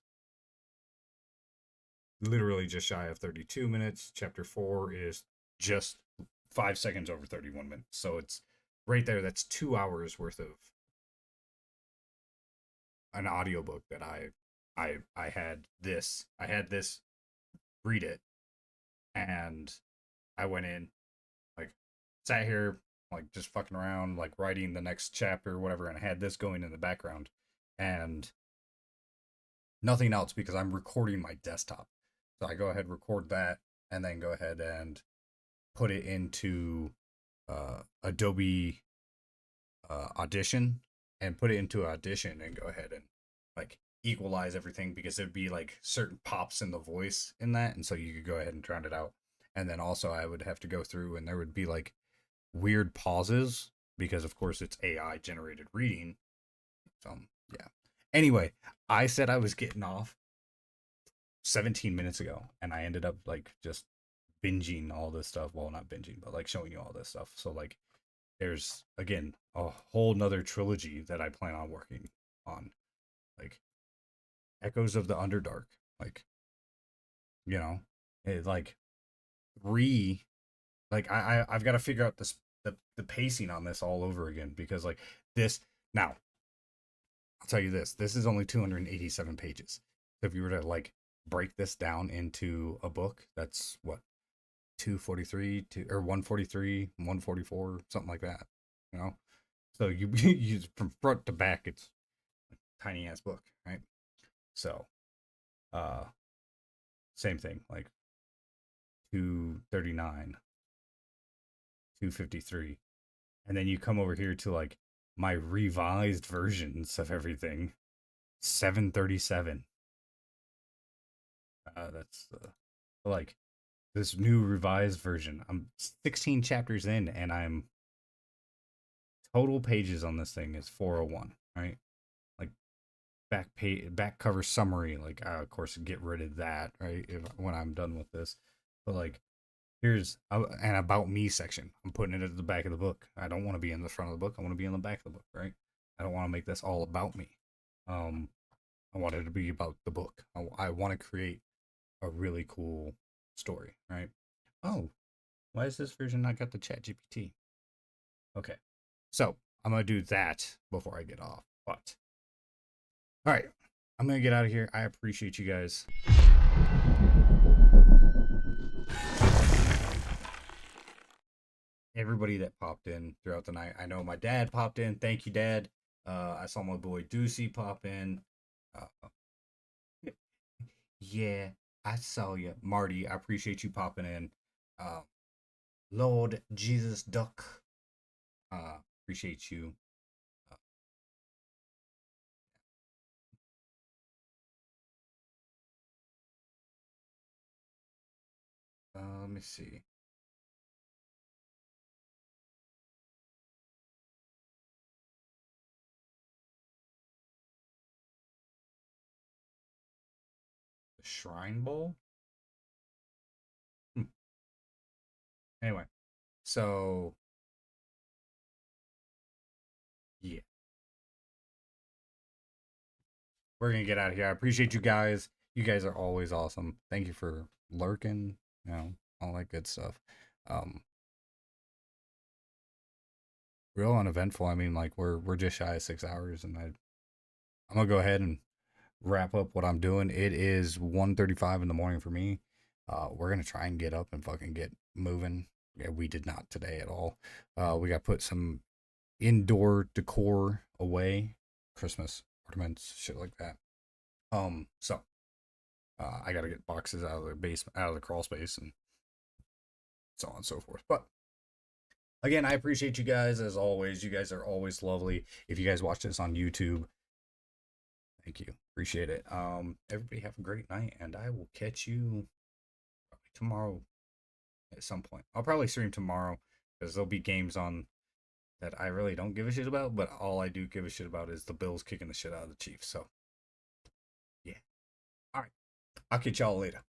literally just shy of 32 minutes. Chapter 4 is just 5 seconds over 31 minutes. So it's right there. That's 2 hours worth of an audiobook that I had this read it, and I went in, like sat here like just fucking around, like writing the next chapter or whatever, and I had this going in the background and nothing else because I'm recording my desktop. So I go ahead, record that, and then go ahead and put it into Adobe Audition, and put it into Audition, and go ahead and like equalize everything, because there'd be like certain pops in the voice in that, and so you could go ahead and drown it out. And then also I would have to go through, and there would be like weird pauses because of course it's AI generated reading. So yeah. Anyway, I said I was getting off 17 minutes ago, and I ended up like just binging all this stuff. Well, not binging, but like showing you all this stuff. So like there's again a whole nother trilogy that I plan on working on, like Echoes of the Underdark. Like, you know, it like I've got to figure out the pacing on this all over again, because like this now, I'll tell you this is only 287 pages. So if you were to like break this down into a book, that's what, 243 or 143, 144, something like that, you know. So you use from front to back, it's a tiny ass book, right? So same thing, like 239, 253, and then you come over here to like my revised versions of everything, 737. That's like this new revised version. I'm 16 chapters in, and I'm total pages on this thing is 401, right? Like back cover summary, like I of course get rid of that, right, when I'm done with this. But like here's an about me section. I'm putting it at the back of the book. I don't want to be in the front of the book. I want to be in the back of the book, right? I don't want to make this all about me. I want it to be about the book. I want to create a really cool story, right? Oh, why is this version not got the ChatGPT? Okay, so I'm gonna do that before I get off. But all right, I'm gonna get out of here. I appreciate you guys. everybody that popped in throughout the night. I know my dad popped in. Thank you, Dad. I saw my boy Deucey pop in. Uh, yeah, I saw you, Marty. I appreciate you popping in. Uh, Lord Jesus Duck. Appreciate you. Let me see. The Shrine Bowl. Anyway, so yeah, we're gonna get out of here. I appreciate you guys. You guys are always awesome. Thank you for lurking, all that good stuff. Real uneventful. I mean, like we're just shy of 6 hours, and I'm gonna go ahead and wrap up what I'm doing. It is 1:35 in the morning for me. We're gonna try and get up and fucking get moving. Yeah, we did not today at all. We got to put some indoor decor away, Christmas ornaments, shit like that. So I gotta get boxes out of the basement, out of the crawl space, and so on and so forth. But again, I appreciate you guys as always. You guys are always lovely. If you guys watch this on YouTube, thank you. Appreciate it. Everybody have a great night, and I will catch you probably tomorrow at some point. I'll probably stream tomorrow because there'll be games on that I really don't give a shit about, but all I do give a shit about is the Bills kicking the shit out of the Chiefs. So, yeah. All right. I'll catch y'all later.